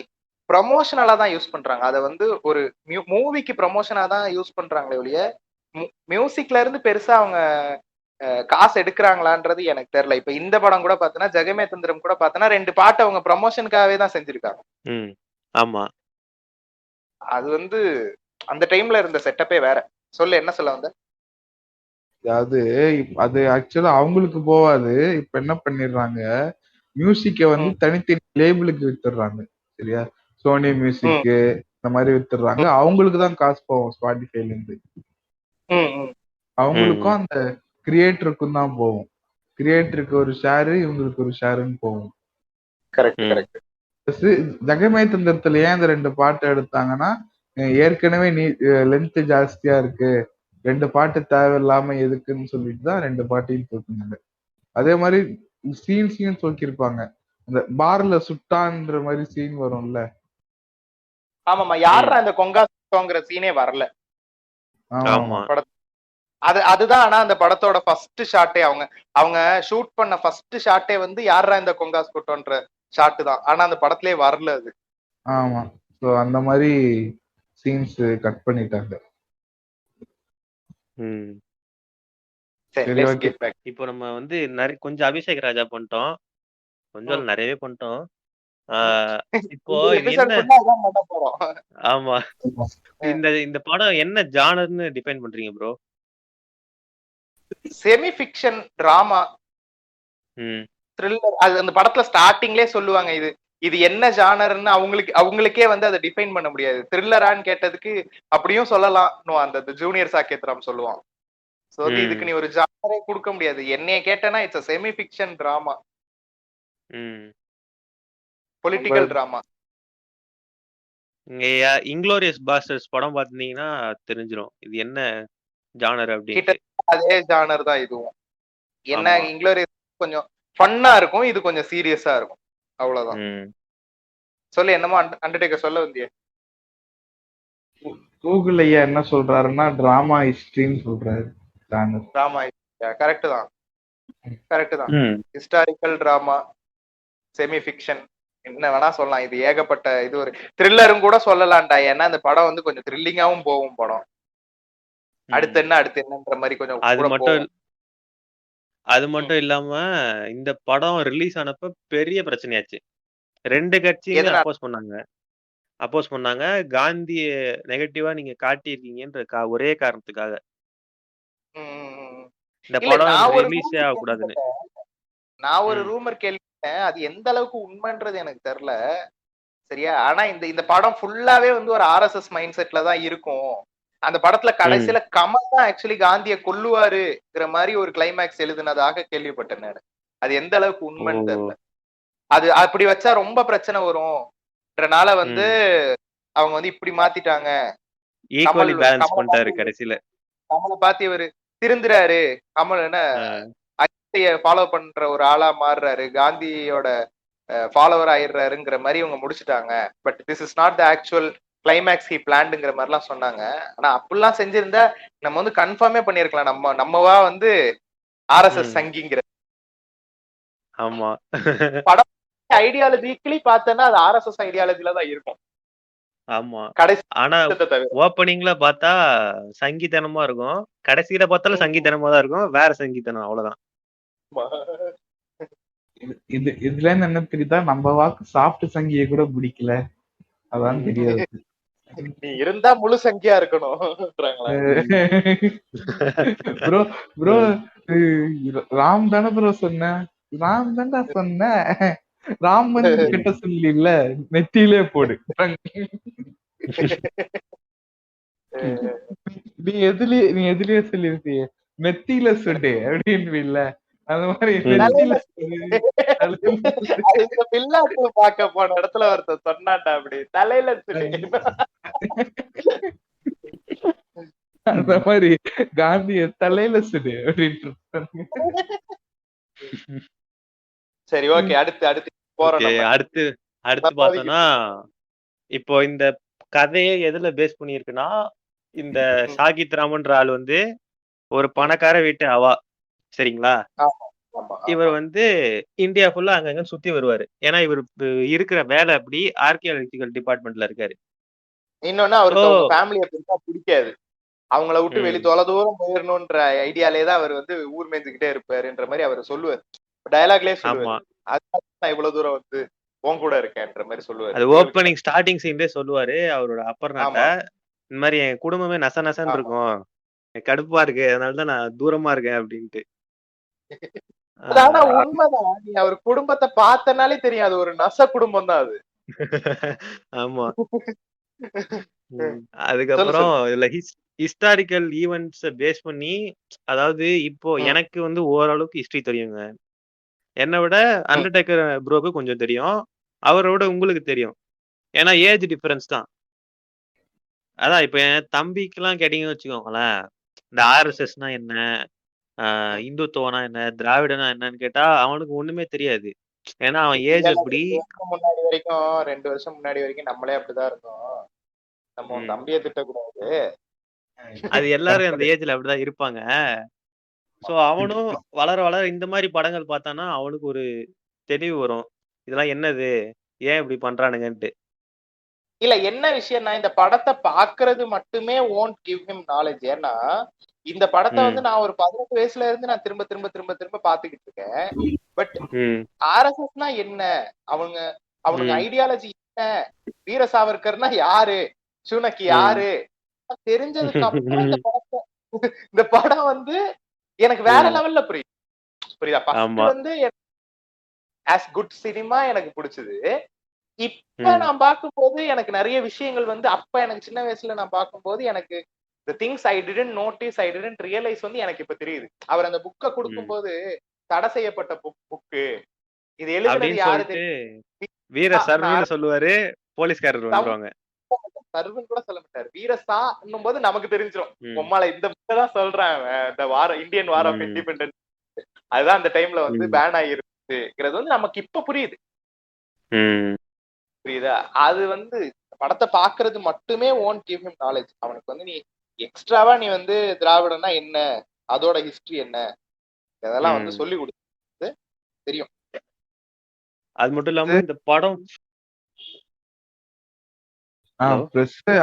ப்ரமோஷனலா தான் யூஸ் பண்றாங்க. அதை வந்து ஒரு மூவிக்கு ப்ரமோஷனா தான் யூஸ் பண்றாங்களே ஒழிய மியூசிக்ல இருந்து பெருசா அவங்க காசு எடுக்கிறாங்களான்றது எனக்கு தெரியல. இப்ப இந்த படம் கூட பார்த்தனா, ஜெகமே தந்திரம் கூட பார்த்தனா, 2 பாட்டு அவங்க ப்ரமோஷனுக்காகவே தான் செஞ்சிருக்காங்க. ஆமா, அது வந்து அந்த டைம்ல இருந்த செட்டப்பே வேற. சொல்லு, என்ன சொல்ல வந்த? அதாவது அது ஆக்சுவலா அவங்களுக்கு போவாது. இப்ப என்ன பண்ணிடுறாங்க, மியூசிக்கை வந்து தனித்தனி லேபிளுக்கு வித்துடுறாங்க. சரியா? சோனி மியூசிக் இந்த மாதிரி வித்துடுறாங்க. அவங்களுக்கு தான் காசு போகும் ஸ்பாட்டிஃபைல இருந்து. அவங்களுக்கும் அந்த கிரியேட்டருக்கும் தான் போகும். கிரியேட்டருக்கு ஒரு ஷேரு, இவங்களுக்கு ஒரு ஷேருன்னு போகும். ஜெகமே தந்திரத்துல ஏன் இந்த 2 பாட்டு எடுத்தாங்கன்னா, ஏற்கனவே லென்த் ஜாஸ்தியா இருக்கு, 2 பாட்டு தேவையில்லாம எதுக்குன்னு சொல்லிட்டு தான் 2 பாட்டையும் தூக்குனாங்க. அதே மாதிரி சீன் தூக்கிருப்பாங்க. அந்த பார்ல சுட்டான்ற மாதிரி சீன் வரும்ல. ஆமாமா, யாரா அந்த கொங்கா சுட்டோங்கிற சீனே வரல. ஆமா, அதுதான். ஆனா அந்த படத்தோட ஃபர்ஸ்ட் ஷாட்டே, அவங்க ஷூட் பண்ண ஃபர்ஸ்ட் ஷாட்டே வந்து யாரா இந்த கொங்கா சுட்டோன்ற ஷாட் தான். ஆனா அந்த படத்திலே வரல அது. ஆமா, சோ அந்த மாதிரி சீன்ஸ் கட் பண்ணிட்டாங்க. இப்போ நம்ம வந்து கொஞ்சம் அபிஷேக் ராஜா பண்ணிட்டோம், கொஞ்சம் நிறையவே பண்ணிட்டோம். இப்போ ஆமா, இந்த படம் என்ன ஜானர்னு டிஃபைன் பண்றீங்க bro? Semi fiction drama thriller. அது அந்த படத்துல ஸ்டார்டிங்லயே சொல்லுவாங்க இது என்ன ஜானர்னு. அவங்களுக்கே வந்து அதை டிஃபைன் பண்ண முடியாது. த்ரில்லரான்னு கேட்டதுக்கு அப்படியும் சொல்லலாம், அந்த ஜூனியர் சாகேத்ராம் சொல்லுவான். சோ இதுக்கு நீ ஒரு ஜானரே கொடுக்க முடியாது. என்னைய கேட்டனா it's a semi fiction drama, political drama. நீங்க இன்க்ளோரியஸ் பாஸ்டர்ஸ் படம் பாத்தீங்கன்னா தெரிஞ்சிரும் இது என்ன ஜானர் அப்படின்னு. அதே ஜானர் தான் இதுவும். என்ன, இன்க்ளோரியஸ் கொஞ்சம் ஃபன்னா இருக்கும், இது கொஞ்சம் சீரியஸா இருக்கும், அவ்வளவுதான். சொல்லு, என்னமோ அண்டர்டேக்கர் சொல்ல வந்தியே. கூகுள் ஐயா என்ன சொல்றாருன்னா டிராமா ஹிஸ்டரின்னு சொல்றாரு. டிராமா ஹிஸ்டரி கரெக்ட் தான். கரெக்ட் தான். ம் ஹிஸ்டாரிக்கல் டிராமா, செமி ஃபிக்ஷன், என்ன வேணா சொல்லலாம். இது ஏகப்பட்ட இது ஒரு த்ரில்லரும் கூட சொல்லலாம்டா. ஏன்னா இந்த படம் வந்து கொஞ்சம் த்ரில்லிங்காவும் போகும் படம். அடுத்து என்னன்ற மாதிரி கொஞ்சம் அது கூட மட்டும் போகும். அது மட்டும் இல்லாம இந்த படம் ரிலீஸ் ஆனப்ப பெரிய பிரச்சனையாச்சு. 2 கட்சியுமே எதனால? அப்போஸ் பண்ணாங்க. காந்திய நெகட்டிவா நீங்க காட்டியிருக்கீங்கன்ற ஒரே காரணத்துக்காக. ம், ம், ம். இந்த இல்ல படம் நான் ஒரு ரிலீஸே ஆகக்கூடாதுன்னு. ரூமர் ம் கேள்விப்பட்டேன். அது எந்த அளவுக்கு உண்மைன்றது எனக்கு தெரியல. சரியா? ஆனா இந்த படம் ஃபுல்லாவே வந்து ஒரு ஆர்எஸ்எஸ் மைண்ட் செட்ல தான் இருக்கும். அந்த படத்துல ம் கடைசியில கமல் தான் ஆக்சுவலி காந்திய கொல்லுவாருங்கிற மாதிரி ஒரு கிளைமேக்ஸ் எழுதுனதாக கேள்விப்பட்டேன் நானு. அது எந்த அளவுக்கு ஓ உண்மைன்னு தெரியல. அது அப்படி வச்சா ரொம்ப பிரச்சனை வரும்ன்றனால வந்து ம் அவங்க வந்து இப்படி மாத்திட்டாங்க. ஈக்குவலி பேலன்ஸ் கமலை பண்ணிட்டாரு பார்த்து கடைசியில. கமலை பார்த்து இவரு திருந்துறாரு. கமல் என்ன அஹ் அகிம்சைய ஃபாலோ பண்ற ஒரு ஆளா மாறுறாரு, காந்தியோட ஃபாலோவர் ஆயிடுறாருங்கிற மாதிரி இவங்க முடிச்சுட்டாங்க. But this is not the actual climax he பிளான்டுங்கிற மாதிரிலாம் சொன்னாங்க. ஆனா அப்படிலாம் செஞ்சிருந்தா நம்ம வந்து கன்ஃபார்மே பண்ணிருக்கலாம். நம்மவா வந்து ஆர்எஸ்எஸ் ம் சங்கிங்கிற ஆமா படம் ஐடியாலஜிக்கலி பார்த்தேன்னா அது ஆர்எஸ்எஸ் ஐடியாலஜில தான் இருக்கும் ஆமா. கடைசி ஆனா தவிர. ஓப்பனிங்ல பார்த்தா சங்கித்தனமா இருக்கும். கடைசியில பார்த்தாலும் சங்கித்தனமா தான் இருக்கும். வேற சங்கித்தனம் அவ்வளவுதான். இதுல இருந்து என்ன தெரியுதா, நம்ம வாக்கு சாப்பிட்டு சங்கியை கூட பிடிக்கல, அதான் தெரியாது. நீ இருந்தா முழு சங்கியா இருக்கணும். ப்ரோ ப்ரோ ராம் தானே ப்ரோ சொன்ன, ராம் தான்டா சொன்ன, ராம் வந்து கிட்ட சொல்லி இல்ல நெத்தியிலே போடு. நீ எதுலயே சொல்லிருப்பிய நெத்தியில சுடு அப்படின்னு இல்ல, அந்த மாதிரி பில்லாட்டு பார்க்க போன இடத்துல ஒருத்தர் சொன்னாட்டா அப்படி தலையில சுடு. அந்த மாதிரி காந்திய தலையில சுடு அப்படின்ட்டு. சரி ஓகே, அடுத்து போறோம். அடுத்து பார்த்தோம்னா இப்போ இந்த கதையே எதுல பேஸ் பண்ணிருக்குன்னா, இந்த சாகித் ராமன்ற ஆள் வந்து ஒரு பணக்கார வீட்டு அவா, சரிங்களா? இவர் வந்து இந்தியா ஃபுல்லா அங்கங்க சுத்தி வருவாரு. ஏன்னா இவர் இருக்கிற வேலை அப்படி ஆர்கியாலஜிக்கல் டிபார்ட்மெண்ட்ல இருக்காரு. இன்னொன்னு அவருக்கு ஃபேமிலியை பெருசா பிடிக்காது. அவங்கள விட்டு வெளி தொலை தூரம் போயிடணும்ன்ற ஐடியாலே தான் அவர் வந்து ஊர் மேய்ஞ்சுக்கிட்டே இருப்பாருன்ற மாதிரி அவர் சொல்லுவார். டயலாக்லயே சொல்லுவார். அதனால நான் இவ்வளவு தூரம் வந்து உன் கூட இருக்கேன்ற மாதிரி சொல்லுவாரு. அது ஓப்பனிங் ஸ்டார்டிங் சீன்லயே சொல்லுவாரு அவரோட அப்பர்னாட்ட. இந்த மாதிரி என் குடும்பமே நச நசன்னு இருக்கும், கடுப்பா இருக்கு, அதனாலதான் நான் தூரமா இருக்கேன் அப்படின்ட்டு. ஆனா உண்மைதான். நீ அவர் குடும்பத்தை பார்த்தனாலே தெரியும் அது ஒரு நச குடும்பம் தான் அது. ஆமா. அதுக்கப்புறம் இதுல ஹிஸ்டாரிக்கல் ஈவெண்ட்ஸ் பேஸ் பண்ணி, அதாவது இப்போ எனக்கு வந்து ஓரளவுக்கு ஹிஸ்டரி தெரியுங்க. என்னை விட அண்டர்டேக்கர் ப்ரோக்கு கொஞ்சம் தெரியும், அவரோட உங்களுக்கு தெரியும். ஏன்னா ஏஜ் டிஃபரன்ஸ் தான். அதான் இப்ப என் தம்பிக்கெல்லாம் கேட்டீங்கன்னு வச்சுக்கோங்களேன், இந்த ஆர்எஸ்எஸ்னா என்ன, இந்துத்துவனா என்ன, திராவிடனா என்னன்னு கேட்டா அவனுக்கு ஒண்ணுமே தெரியாது. ஏன்னா அவன் ஏஜ் அப்படி. முன்னாடி வரைக்கும் 2 வருஷம் முன்னாடி வரைக்கும் நம்மளே அப்படிதான் இருந்தோம். நம்ம தம்பியை திட்டக்கூடாது. அது எல்லாரும் அந்த ஏஜ்ல அப்படிதான் இருப்பாங்க. சோ அவனும் வளர வளர இந்த மாதிரி படங்கள் பார்த்தானா அவனுக்கு ஒரு தெளிவு வரும், இதெல்லாம் என்னது, ஏன் இப்படி பண்றானுங்கன்ட்டு. இல்ல என்ன விஷயம்னா, இந்த படத்தை பாக்குறது மட்டுமே won't give him knowledge. ஏன்னா இந்த படத்தை வந்து நான் ஒரு 18 வயசுல இருந்து நான் திரும்ப திரும்ப திரும்ப திரும்ப பாத்துக்கிட்டு இருக்கேன். பட் ஆர்எஸ்எஸ்னா என்ன, அவனுக்கு ஐடியாலஜி என்ன, வீர சாவர்கர்னா யாரு, சுனக்கி யாரு தெரிஞ்சதுக்கு அப்புறம் இந்த படம் வந்து எனக்கு வேற லெவல்ல புரியுதா. ஃபர்ஸ்ட் வந்து ஆஸ் குட் சினிமா எனக்கு பிடிச்சது. இப்ப நான் பார்க்கும்போது எனக்கு நிறைய விஷயங்கள் வந்து அப்ப எனக்கு சின்ன வயசுல நான் பார்க்கும்போது எனக்கு the things I didn't notice, I didn't realize வந்து எனக்கு இப்ப தெரியுது. அவர் அந்த புக்கை கொடுக்கும்போது தடை செய்யப்பட்ட புக்கு, இது எழுதுனது யாரு தெரியும், வீர சர்வன்னு சொல்லுவாரு, போலீஸ்காரர் வந்துருவாங்க. சர்வன் கூட சொல்ல மாட்டாரு, வீரசா என்னும் போது நமக்கு தெரிஞ்சிடும் உம்மால இந்த புக்கை தான் சொல்றேன், இந்த இந்தியன் வார் ஆஃப் இண்டிபெண்டன்ஸ் அதுதான் அந்த டைம்ல வந்து பேன் ஆகிருக்குங்கிறது வந்து நமக்கு இப்ப புரியுது. புரியுதா? அது வந்து படத்தை பாக்குறது மட்டுமே won't give him knowledge. அவனுக்கு வந்து நீ எக்ஸ்ட்ராவா நீ வந்து திராவிடம்னா என்ன, அதோட ஹிஸ்டரி என்ன, அதெல்லாம் வந்து சொல்லி கொடுத்து தெரியும். அது மட்டும் இல்லாம இந்த படம்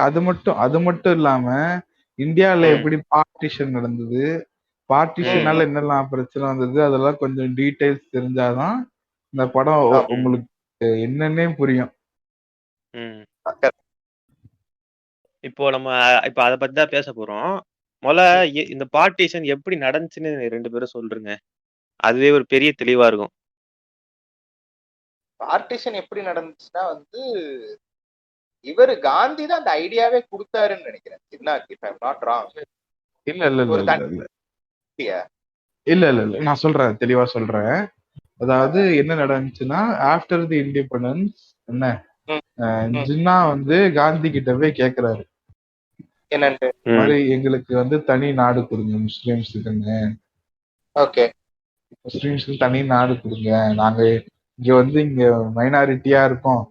அது மட்டும் இல்லாம இந்தியால எப்படி பார்ட்டிஷன் நடந்தது, பார்ட்டிஷனால என்னெல்லாம் பிரச்சனை வந்தது, அதெல்லாம் கொஞ்சம் டீடைல்ஸ் தெரிஞ்சாதான் இந்த படம் உங்களுக்கு என்னன்னே புரியும். இப்போ நம்ம இப்ப அத பத்தி தான் பேச போறோம். இந்த பார்ட்டிஷன் எப்படி நடந்துச்சுன்னு 2 பேரும் சொல்றீங்க. அதுவே ஒரு பெரிய தெளிவா இருக்கும். பார்ட்டிஷன் எப்படி நடந்துச்சுன்னா வந்து இவரு காந்தி தான் அந்த ஐடியாவே கொடுத்தாருன்னு நினைக்கிறேன். இல்ல நான் சொல்றேன், தெளிவா சொல்றேன். அதாவது என்ன நடந்துச்சுன்னா, ஆஃப்டர் தி இண்டிபெண்டன்ஸ் என்ன ஜின்னா வந்து காந்தி கிட்ட போய் கேக்குறாரு, என்னன்னு மாதிரி எங்களுக்கு வந்து தனி நாடு கொடுங்க முஸ்லிம்ஸுக்குன்னு. ஓகே, முஸ்லிம்ஸ்க்கு தனி நாடு கொடுங்க, நாங்க இங்க வந்து இங்க மைனாரிட்டியா இருக்கோம்,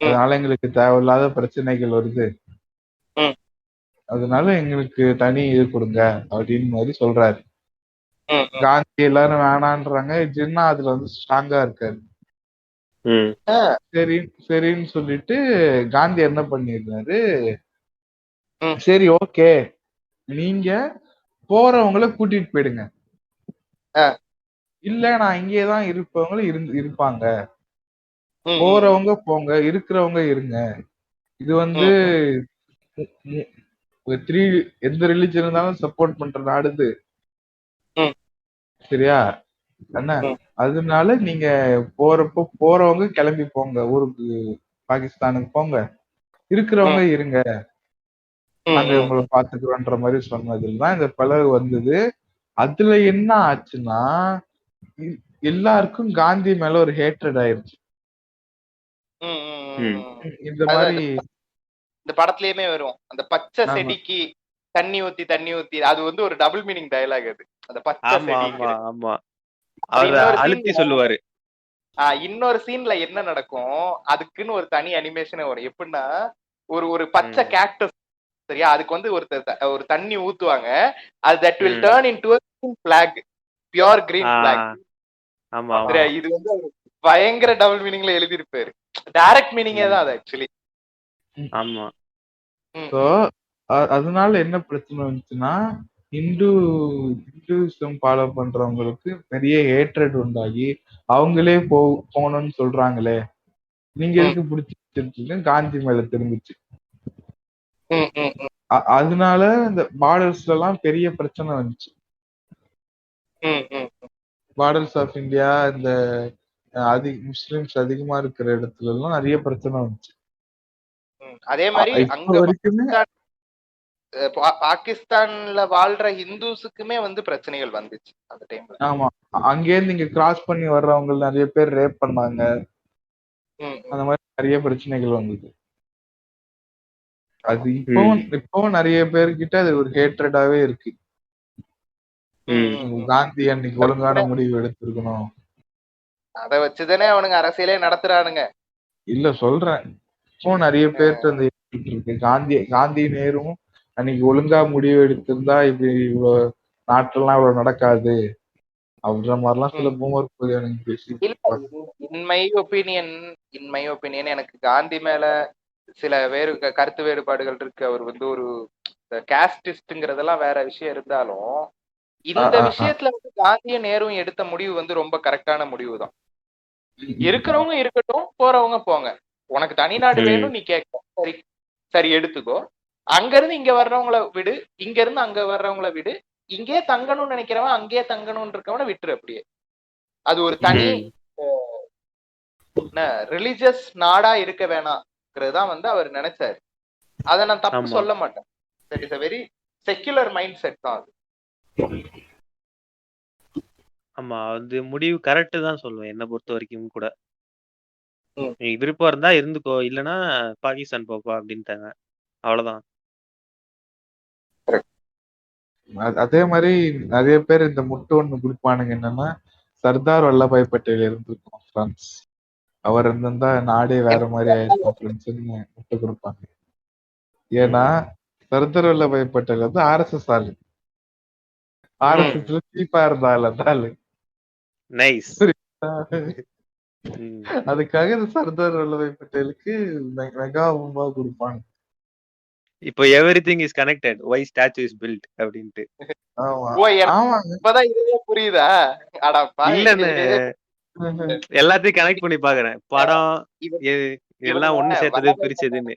அதனால எங்களுக்கு தேவையில்லாத பிரச்சனைகள் வருது, அதனால எங்களுக்கு தனி இது கொடுங்க அப்படின்னு மாதிரி சொல்றாரு. காந்தி எல்லாரும் வேணான்றாங்க, ஜின்னா அதுல வந்து ஸ்ட்ராங்கா இருக்காரு. சரின்னு சொல்லிட்டு காந்தி என்ன பண்ணிருந்தாரு, சரி ஓகே நீங்க போறவங்கள கூட்டிட்டு போயிடுங்க, இல்ல நான் இங்கேதான் இருப்பவங்களும் இருப்பாங்க, போறவங்க போங்க, இருக்கிறவங்க இருங்க. இது வந்து எந்த ரிலிஜன் இருந்தாலும் சப்போர்ட் பண்ற நாடுது, சரியா என்ன? அதனால நீங்க போறவங்க கிளம்பி போங்க, ஊருக்கு பாகிஸ்தானுக்கு போங்க, இருக்கிறவங்க இருங்க, நாங்க உங்களை பாத்துக்கிறோன்ற மாதிரி சொன்னதுதான் இந்த பிளவு வந்தது. அதுல என்ன ஆச்சுன்னா எல்லாருக்கும் காந்தி மேல ஒரு ஹேட்ரட் ஆயிருச்சு. இந்த மாதிரி இந்த படத்துலயுமே வரும், அந்த பச்சை செடிக்கு தண்ணி ஊத்தி அது வந்து ஒரு டபுள் மீனிங் டயலாக். அது அந்த பச்சை அழுத்தி சொல்லுவாரு. இன்னொரு சீன்ல என்ன நடக்கும், அதுக்குன்னு ஒரு தனி அனிமேஷன் வரும். எப்படின்னா ஒரு பச்சை கேக்டஸ், சரியா, அதுக்கு வந்து ஒரு தண்ணி ஊத்துவாங்க, அது that will turn into a green flag, pure green flag. சரியா, இது வந்து பயங்கர டபுள் மீனிங்ல எழுதி இருப்பாரு. டைரக்ட் மீனிங்கே தான் அது ஆக்சுவலி. ஆமா. சோ அதனால என்ன பிரச்சனை வந்துச்சுன்னா, இந்துவிசம் ஃபாலோ பண்றவங்களுக்கு பெரிய ஹேட்ரட் உண்டாகி அவங்களே போகணும்னு சொல்றாங்களே, நீங்க எதுக்கு பிடிச்சிருக்கீங்க, காந்தி மேல திரும்பிச்சு. அதனால இந்த பார்டர்ஸ்ல எல்லாம் பெரிய பிரச்சனை வந்துச்சு. பார்டர்ஸ் ஆஃப் இந்தியா, இந்த முஸ்லிம்ஸ் அதிகமா இருக்கிற இடத்துல எல்லாம் நிறைய பிரச்சனை வந்துச்சு. அதே மாதிரி அங்க வரைக்குமே பாகிஸ்தான்ல வாழ்ற ஹிந்துஸுக்குமே வந்து பிரச்சனைகள் வந்துச்சு அந்த டைம்ல. ஆமா, அங்கேருந்து இங்க கிராஸ் பண்ணி வர்றவங்க நிறைய பேர் ரேப் பண்ணாங்க, அந்த மாதிரி நிறைய பிரச்சனைகள் வந்தது. அது இப்பவும் நிறைய பேர்கிட்ட அது ஒரு ஹேட்ரடாவே இருக்கு. காந்தி அன்னைக்கு ஒழுங்கான முடிவு எடுத்திருக்கணும், அத வச்சுதானே அவனுங்க அரசியலே நடத்துறானுங்க. இல்ல சொல்றேன், இப்போ நிறைய பேர்கிட்ட அந்த இருக்கு. காந்தி நேரும் அன்னைக்கு ஒழுங்கா முடிவு எடுத்திருந்தா இப்படி இவ்வளவு நாட்டெல்லாம் இவ்வளவு நடக்காது அப்படின்ற மாதிரிலாம் சில பூமர் எனக்கு பேசி. இன் மை ஒப்பீனியன் எனக்கு காந்தி மேல சில கருத்து வேறுபாடுகள் இருக்கு. அவர் வந்து ஒரு கேஸ்டிஸ்ட்ங்கிறதெல்லாம் வேற விஷயம் இருந்தாலும், இந்த விஷயத்துல வந்து காந்தியும் நேரும் எடுத்த முடிவு வந்து ரொம்ப கரெக்டான முடிவு தான். இருக்கிறவங்க இருக்கட்டும், போறவங்க போங்க, உனக்கு தனிநாடு வேணும் நீ கேட்க, சரி சரி எடுத்துக்கோ, அங்க இருந்து இங்க வர்றவங்கள விடு, இங்க இருந்து அங்க வர்றவங்கள விடு, இங்கே தங்கணும்னு நினைக்கிறவன் அங்கேயே தங்கணும்னு இருக்கவன விட்டுரு அப்படியே. அது ஒரு தனி ரிலிஜியஸ் நாடா இருக்க வேணாம்ங்கிறதுதான் வந்து அவர் நினைச்சாரு. அதை நான் தப்பு சொல்ல மாட்டேன். That is a very secular mindset தான் அது. ஆமா, அது முடிவு கரெக்ட் தான் சொல்லுவேன் என்ன பொறுத்த வரைக்கும் கூட. விருப்பம் இருந்தா இருந்துக்கோ, இல்லைன்னா பாகிஸ்தான் போப்பா அப்படின்ட்டாங்க, அவ்வளவுதான். அதே மாதிரி நிறைய பேர் இந்த முட்டு ஒண்ணு கொடுப்பானுங்க, என்னன்னா சர்தார் வல்லபாய் பட்டேல் இருந்திருக்கும் பிரான்ஸ், அவர் இருந்திருந்தா நாடே வேற மாதிரி ஆயிருக்கும் ஃப்ரெண்ட்ஸ்ன்னு முட்டு கொடுப்பாங்க. ஏன்னா சர்தார் வல்லபாய் பட்டேல் வந்து RSS ஆளு, ஆர்எஸ்எஸ்ல சீப்பா இருந்தால தாலு. நைஸ். அதுக்காக இந்த சர்தார் வல்லபாய் பட்டேலுக்கு மெகா பூம்பா கொடுப்பாங்க. இப்போ everything is connected, why statue is built அப்படின்ட்டு. இப்பதான் இதுவே புரியுதா? இல்லன்னு எல்லாத்தையும் கனெக்ட் பண்ணி பாக்குறேன். படம் எல்லாம் ஒண்ணு சேர்த்தது பிரிச்சதுன்னு.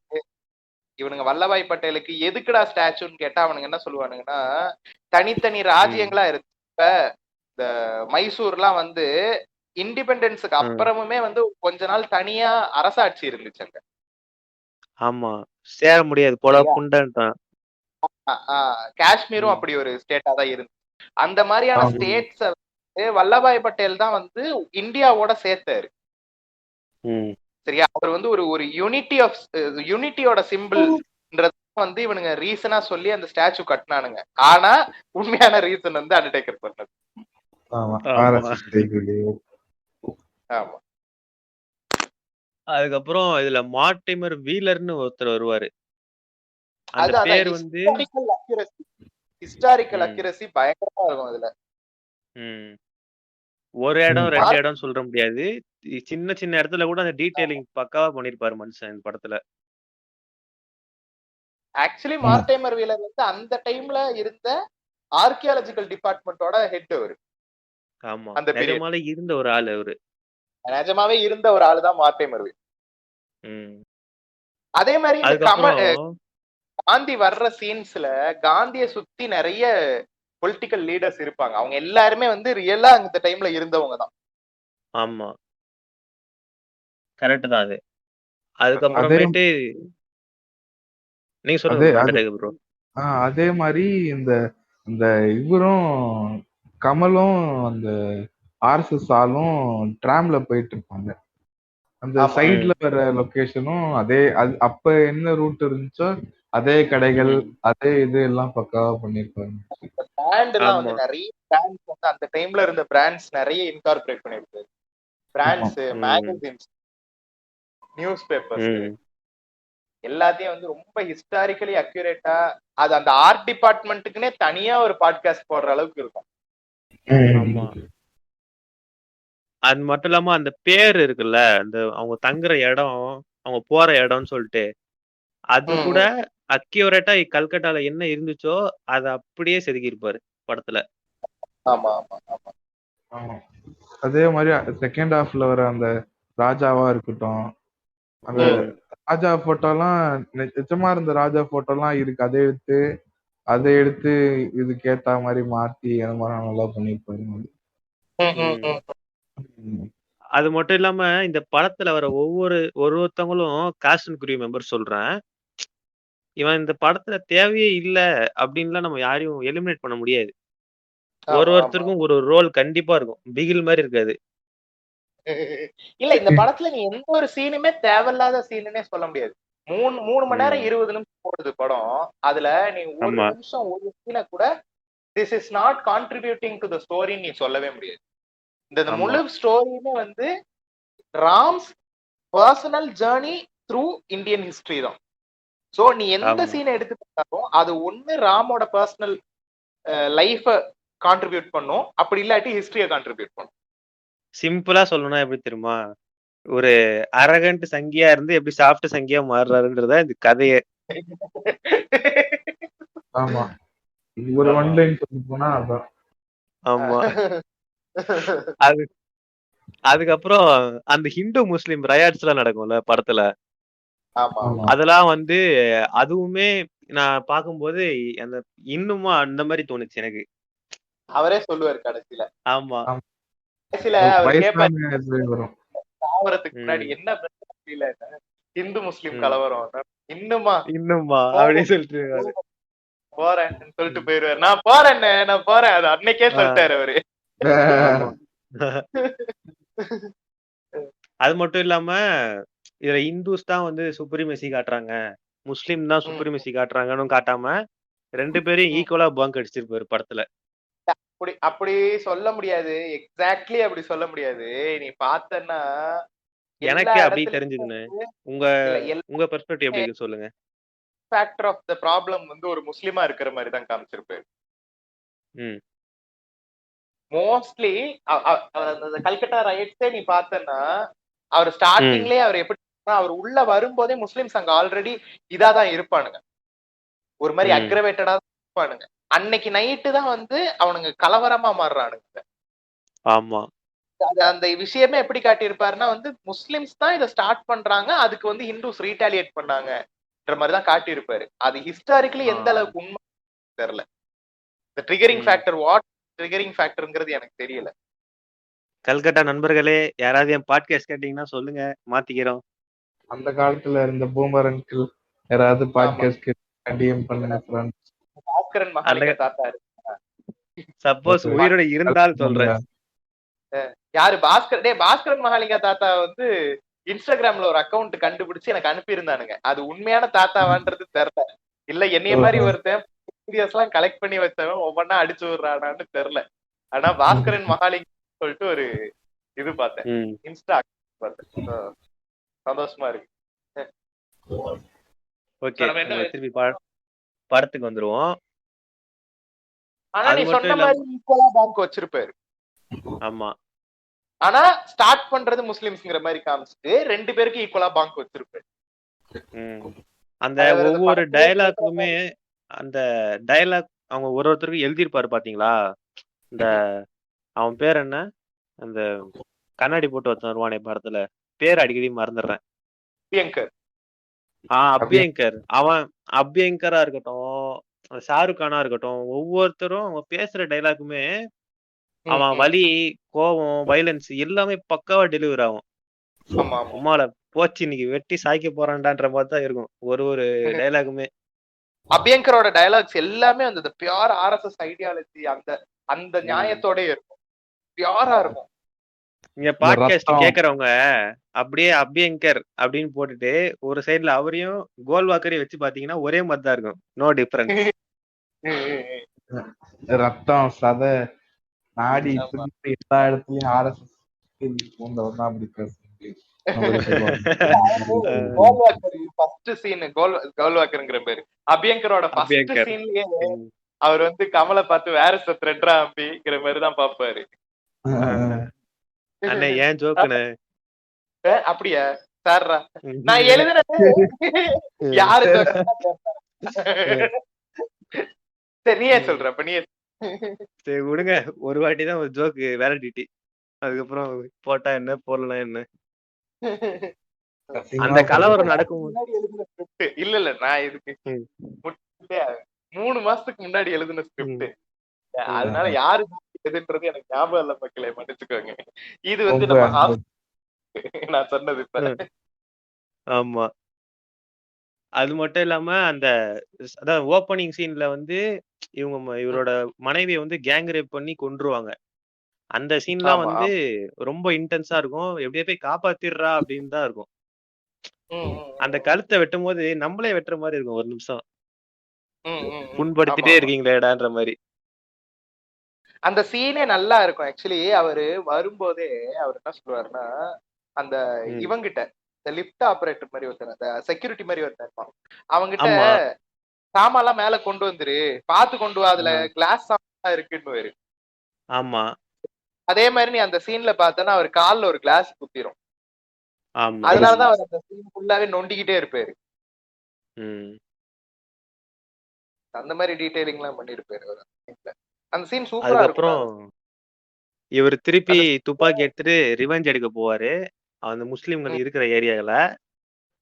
இவனுங்க வல்லபாய் பட்டேலுக்கு எதுக்குடா ஸ்டாச்சுன்னு கேட்டா அவனுங்க என்ன சொல்லுவானுங்கன்னா, தனித்தனி ராஜ்யங்களா இருக்கு. இப்ப இந்த மைசூர்லாம் வந்து இண்டிபெண்டன்ஸுக்கு அப்புறமுமே வந்து கொஞ்ச நாள் தனியா அரசாட்சி இருந்துச்சுங்க. ஆமா, சேர முடியாது போல புண்டன்ட்டான். காஷ்மீரும் அப்படி ஒரு ஸ்டேட்டா தான் இருந்துச்சு. அந்த மாதிரியான ஸ்டேட்ஸ வல்லபாய் பட்டேல் தான் வந்து இந்தியாவோட சேர்த்தாரு. சரியா? அவர் வந்து ஒரு யூனிட்டியோட சிம்பிள்ன்றது வந்து இவனுங்க ரீசனா சொல்லி அந்த ஸ்டாச்சு கட்டினானுங்க. ஆனா உண்மையான ரீசன் வந்து அண்டர்டேக்கர் பண்ணது. ஆமா. அதுக்கப்புறம் இதுல மார்டிமர் வீலர்னு ஒருத்தர் வருவாரு. அந்த பேர் வந்து ஹிஸ்டாரிக்கல் அக்யூரசி பயங்கரமா இருக்கும் அதுல. ஒரு இடம் 2 இடம் சொல்ற முடியாது. சின்ன சின்ன இடத்துல கூட அந்த டீடைலிங் பக்காவா பண்ணிருப்பாரு மனுஷன் இந்த படத்துல. ஆக்சுவலி மார்டிமர் வீலர் வந்து அந்த டைம்ல இருந்த ஆர்கியாலஜிக்கல் டிபார்ட்மெண்டோட ஹெட் அவரு. ஆமா, அந்த நிஜமாவே இருந்த ஒரு ஆளு அவரு. நிஜமாவே இருந்த ஒரு ஆளு தான் மார்டிமர் வீலர். அதே மாதிரி காந்தி வர்ற சீன்ஸ்ல காந்திய சுத்தி நிறைய பொலிட்டிக்கல் லீடர்ஸ் இருப்பாங்க. அவங்க எல்லாருமே வந்து ரியலா அந்த டைம்ல இருந்தவங்க தான். ஆமா, கரெக்ட் தான் அது. அதுக்கப்புறமேட்டு நீங்க சொல்லுங்க. அதே மாதிரி இந்த இவரும் கமலும் அந்த ஆர்எஸ்எஸ் ஆளும் டிராம்ல போயிட்டு இருப்பாங்க. அந்த சைட்ல வர லொகேஷனும் அதே அப்ப என்ன ரூட் இருந்துச்சோ அதே கடைகள் அதே இது எல்லாம் பக்காவா பண்ணிருப்பாங்க. பிராண்ட்லாம் வந்து நிறைய பிராண்ட்ஸ் வந்து அந்த டைம்ல இருந்த பிராண்ட்ஸ் நிறைய இன்கார்பரேட் பண்ணிருக்கு. பிராண்ட்ஸ், மேகசின்ஸ், நியூஸ் பேப்பர்ஸ் எல்லாத்தையும் வந்து ரொம்ப ஹிஸ்டாரிக்கலி அக்யூரேட்டா அது அந்த ஆர்ட் டிபார்ட்மெண்ட்டுக்குன்னே தனியா ஒரு பாட்காஸ்ட் போடுற அளவுக்கு இருக்கும். ஆமா, அது மட்டும் இல்லாம அந்த பேர் இருக்குல்ல, அந்த அவங்க தங்குற இடம், அவங்க போற இடம்னு சொல்லிட்டு அது கூட அக்யூரேட்டா கல்கட்டால என்ன இருந்துச்சோ அத அப்படியே செதுக்கி இருப்பாரு படத்துல. ஆமா ஆமா ஆமா. அதே மாதிரி செகண்ட் ஹாஃப்ல வர அந்த ராஜாவா இருக்கட்டும், அந்த ராஜா போட்டோலாம் நிஜமா இருந்த ராஜா போட்டோலாம் இருக்கு. அதை எடுத்து இதுக்கு ஏத்த மாதிரி மாத்தி அந்த மாதிரி நல்லா பண்ணிருப்பாரு. அது மட்டும் இல்லாம இந்த படத்துல வர ஒவ்வொருத்தவங்களும் காஸ்ட் அண்ட் க்ரூ மெம்பர் சொல்றேன். இவன் இந்த படத்துல தேவையே இல்ல அப்படின்லாம் நம்ம யாரையும் எலிமினேட் பண்ண முடியாது. ஒருத்தருக்கும் ஒரு ரோல் கண்டிப்பா இருக்கும். பிகில் மாதிரி இருக்காது. இல்ல இந்த படத்துல நீ எந்த ஒரு சீனுமே தேவையில்லாத சீனுன்னே சொல்ல முடியாது. 3 மணி நேரம் 20 நிமிஷம் போடுது படம். அதுல நீ ஒரு நிமிஷம் ஒரு சீனை கூட this is not contributing to the story நீ சொல்லவே முடியாது. இந்த முழு ஸ்டோரியுமே வந்து rams personal journey through Indian history தான். சோ நீ எந்த சீனை எடுத்துக்கிட்டாலும் அது ஒண்ணு ராமோட பர்சனல் லைஃப கான்ட்ரிபியூட் பண்ணும், அப்படி இல்லாட்டி ஹிஸ்டரிய கான்ட்ரிபியூட் பண்ணும். சிம்பிளா சொல்லணும்னா எப்படி தெரியுமா, ஒரு அரகண்ட் சங்கியா இருந்து எப்படி சாஃப்ட் சங்கியா மாறுறாருன்றதா இந்த கதையே. ஆமா, ஒரு ஒன் லைன் சொல்லி போனா அதான். ஆமா. அதுக்கப்புறம் அந்த ஹிந்து முஸ்லிம் ரயாட்ஸ் எல்லாம் நடக்கும்ல படத்துல, அதெல்லாம் வந்து அதுவுமே நான் பாக்கும்போது அந்த இன்னுமா அந்த மாதிரி தோணுச்சு எனக்கு. அவரே சொல்லுவாரு கடைசியில. ஆமா, கடைசியில தாவரத்துக்கு முன்னாடி என்ன பிரச்சனை, இந்து முஸ்லிம் கலவரம், இன்னுமா அப்படின்னு சொல்லிட்டு போறேன் சொல்லிட்டு போயிருவாரு. நான் போறேன் அது அன்னைக்கே சொல்லிட்டாரு அவரு. அது மட்டும் இல்லாம இதுல இந்துஸ் தான் வந்து சுப்ரீமசி காட்டுறாங்க, முஸ்லிம் தான் சுப்ரீமசி காட்டுறாங்கன்னு காட்டாம 2 பேரையும் ஈக்குவலா பங்க் அடிச்சிருப்பாரு படத்துல. அப்படி சொல்ல முடியாது, எக்ஸாக்ட்லி அப்படி சொல்ல முடியாது. நீ பார்த்தன்னா எனக்கு அப்படி தெரிஞ்சதுன்னு உங்க பெர்ஸ்பெக்டிவ் எப்படி இருக்கு சொல்லுங்க. ஃபேக்டர் ஆஃப் தி ப்ராப்ளம் வந்து ஒரு முஸ்லிமா இருக்கிற மாதிரி தான் காமிச்சிருப்பாரு. மோஸ்ட்லி அந்த கல்கட்டா ரைட்ஸே நீ பார்த்தன்னா அவர் ஸ்டார்டிங்லயே அவர் எப்படி அவர் உள்ள வரும்போதே முஸ்லிம்ஸ் அங்க ஆல்ரெடி இதாதான் இருப்பானுங்க, ஒரு மாதிரி அக்ரவேட்டடா இருப்பானுங்க. அன்னைக்கு நைட்டு தான் வந்து அவனுங்க கலவரமா மாறுறானுங்க. ஆமா, அந்த விஷயமே எப்படி காட்டியிருப்பாருன்னா வந்து முஸ்லிம்ஸ் தான் இதை ஸ்டார்ட் பண்றாங்க, அதுக்கு வந்து ஹிந்துஸ் ரீட்டாலியேட் பண்ணாங்கன்ற மாதிரி தான் காட்டியிருப்பாரு. அது ஹிஸ்டாரிக்கலி எந்த அளவுக்கு உண்மை தெரியல. இந்த ட்ரிகரிங் ஃபேக்டர் வாட் ட்ரிகரிங் ஃபேக்டர்ங்கிறது எனக்கு தெரியல. கல்கட்டா நண்பர்களே, யாராவது என் பாட்காஸ்ட் கேட்டீங்கன்னா சொல்லுங்க, மாத்திக்கிறோம். அந்த காலத்துல இருந்த பூமர் அங்கிள் யாராவது பாட்காஸ்ட் டிஎம் பண்ணுங்க ஃப்ரெண்ட்ஸ். பாஸ்கரன் மகாலிங்க தாத்தா சப்போஸ் உயிரோட இருந்தால் சொல்றேன். யாரு பாஸ்கரன் மகாலிங்க தாத்தா வந்து இன்ஸ்டாகிராம்ல ஒரு அக்கவுண்ட் கண்டுபிடிச்சு எனக்கு அனுப்பி இருந்தானுங்க. அது உண்மையான தாத்தாவான்றது தெரியல, இல்ல என்னைய மாதிரி ஒருத்தன் வீடியோஸ் எல்லாம் கலெக்ட் பண்ணி வச்சவன் ஒவ்வொன்னா அடிச்சு விடுறானான்னு தெரியல. ஆனா பாஸ்கரன் மகாலிங்க சொல்லிட்டு ஒரு இது பார்த்தேன், இன்ஸ்டா பார்த்தேன். சந்தோஷமா இருக்கு. ஓகே, திருப்பி படத்துக்கு வந்துருவோம். ஆனா நீ சொன்ன மாதிரி ஈக்குவலா பேங்க் வச்சிருப்பாரு. ஆமா, ஆனா ஸ்டார்ட் பண்றது முஸ்லிம்ஸ்ங்கிற மாதிரி காமிச்சிட்டு 2 பேருக்கு ஈக்குவலா பேங்க் வச்சிருப்பாரு. அந்த ஒவ்வொரு டயலாக்குமே அந்த டயலாக் அவங்க ஒருத்தருக்கு எழுதியிருப்பாரு பாத்தீங்களா? இந்த அவன் பேர் என்ன, அந்த கண்ணாடி போட்டு வச்சு வருவானே படத்துல, பேர் அடிக்கடி மறந்துடுறேன். அபியங்கர். அவன் அபியங்கரா இருக்கட்டும், ஷாருக் கானா இருக்கட்டும், ஒவ்வொருத்தரும் அவங்க பேசுற டைலாக்குமே அவன் வலி, கோபம், வைலன்ஸ் எல்லாமே பக்காவா டெலிவரி ஆகும். உமால போச்சு இன்னைக்கு வெட்டி சாய்க்க போறான்டான்ற மாதிரி தான் இருக்கும் ஒரு டைலாகுமே. அபியங்கரோட டயலாக்ஸ் எல்லாமே அந்த பியூர் ஆர்எஸ்எஸ் ஐடியாலஜி அந்த நியாயத்தோட இருக்கும், பியூரா இருக்கும். இங்க பாட்காஸ்ட் கேக்குறவங்க அப்படியே அபியங்கர் அப்படின்னு போட்டுட்டு ஒரு சைடுல அவரையும் கோல்வாக்கரையும் வச்சு பாத்தீங்கன்னா ஒரே மாதிரி தான் இருக்கும், நோ டிஃபரன்ஸ். ரத்தம் சத நாடி எல்லா இடத்துலயும் ஆர்எஸ்எஸ் அப்படி பேச கோல்வாக்கர்ங்கிற பேரு அபியங்கரோட ஃபர்ஸ்ட் சீன்லயே அவர் வந்து கமலை பார்த்து வேற த்ரெட்ரா அப்படிங்கிற மாதிரிதான் பாப்பாரு. அண்ணே ஏன் ஜோக்குனே? அப்படியா சார்ரா, நான் எழுதுனது யாரு சரி நீயே சொல்ற. அப்ப நீயே சரி விடுங்க, ஒரு வாட்டி தான் ஒரு ஜோக்கு வேலிடிட்டி, அதுக்கப்புறம் போட்டா என்ன போடலாம் என்ன. அந்த கலவரம் நடக்கும் இல்ல நான் இதுக்கு 3 மாசத்துக்கு முன்னாடி எழுதின ஸ்கிரிப்ட், அதனால யாரு எதுன்றது எனக்கு ஞாபகம் இல்ல மக்களே, மன்னிச்சுக்கோங்க. இது வந்து நம்ம நான் சொன்னது இப்ப. ஆமா, அது மட்டும் இல்லாம அந்த அதாவது ஓப்பனிங் சீன்ல வந்து இவரோட மனைவியை வந்து கேங் ரேப் பண்ணி கொன்றுவாங்க. அந்த சீன்லாம் வந்து ரொம்ப இன்டென்ஸா இருக்கும், எப்படியே போய் காப்பாத்திடுறா அப்படின்னு தான் இருக்கும். அந்த கழுத்தை வெட்டும் போது நம்மளே வெட்டுற மாதிரி இருக்கும், ஒரு நிமிஷம் புண்படுத்திட்டே இருக்கீங்களேடான்ற மாதிரி. அந்த சீனே நல்லா இருக்கும். ஆக்சுவலி அவரு வரும்போதே அவர் என்ன சொல்லுவாருன்னா, அந்த இவங்கிட்ட இந்த லிப்ட் ஆபரேட்டர் மாதிரி ஒருத்தர், அந்த செக்யூரிட்டி மாதிரி ஒருத்தர் இருப்பான், அவங்கிட்ட சாமான்லாம் மேல கொண்டு வந்துரு, பாத்து கொண்டு வா, அதுல கிளாஸ் சாமான் இருக்குன்னு. ஆமா, அதே மாதிரி நீ அந்த சீன்ல பார்த்தனா அவர் கால்ல ஒரு கிளாஸ் குத்திரும், அதனாலதான் அவர் அந்த சீன் ஃபுல்லாவே நொண்டிக்கிட்டே இருப்பாரு. அந்த மாதிரி டீடைலிங் எல்லாம் பண்ணிருப்பாரு அவர் அந்த சீன் சூப்பரா இருக்கும். அதுக்கப்புறம் இவர் திருப்பி துப்பாக்கி எடுத்துட்டு ரிவெஞ்ச் எடுக்க போவாரு அந்த முஸ்லிம்கள் இருக்கிற ஏரியால.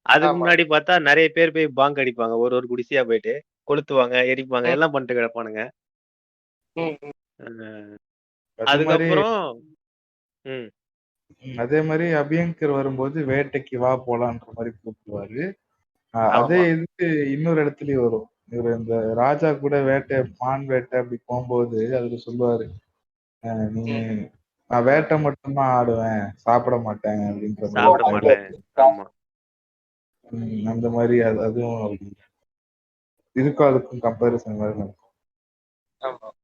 அதுக்கு முன்னாடி பார்த்தா நிறைய பேர் போய் பாங்க் அடிப்பாங்க, ஒரு குடிசையா போயிட்டு கொளுத்துவாங்க, எரிப்பாங்க, எல்லாம் பண்ணிட்டு கிடப்பானுங்க. அதுக்கப்புறம் அதே மாதிரி அபியங்கர் வரும்போது வேட்டைக்கு வா போலான்ற மாதிரி கூப்பிடுவாரு. அதே இதுக்கு இன்னொரு இடத்துலயும் வரும், இவர் இந்த ராஜா கூட வேட்டை மான் வேட்டை அப்படி போகும்போது அதுல சொல்லுவாரு, நீ நான் வேட்டை மட்டும்தான் ஆடுவேன், சாப்பிட மாட்டேன் அப்படின்ற அந்த மாதிரி. அதுவும் இதுக்கும் அதுக்கும் கம்பேரிசன் மாதிரி நடக்கும்.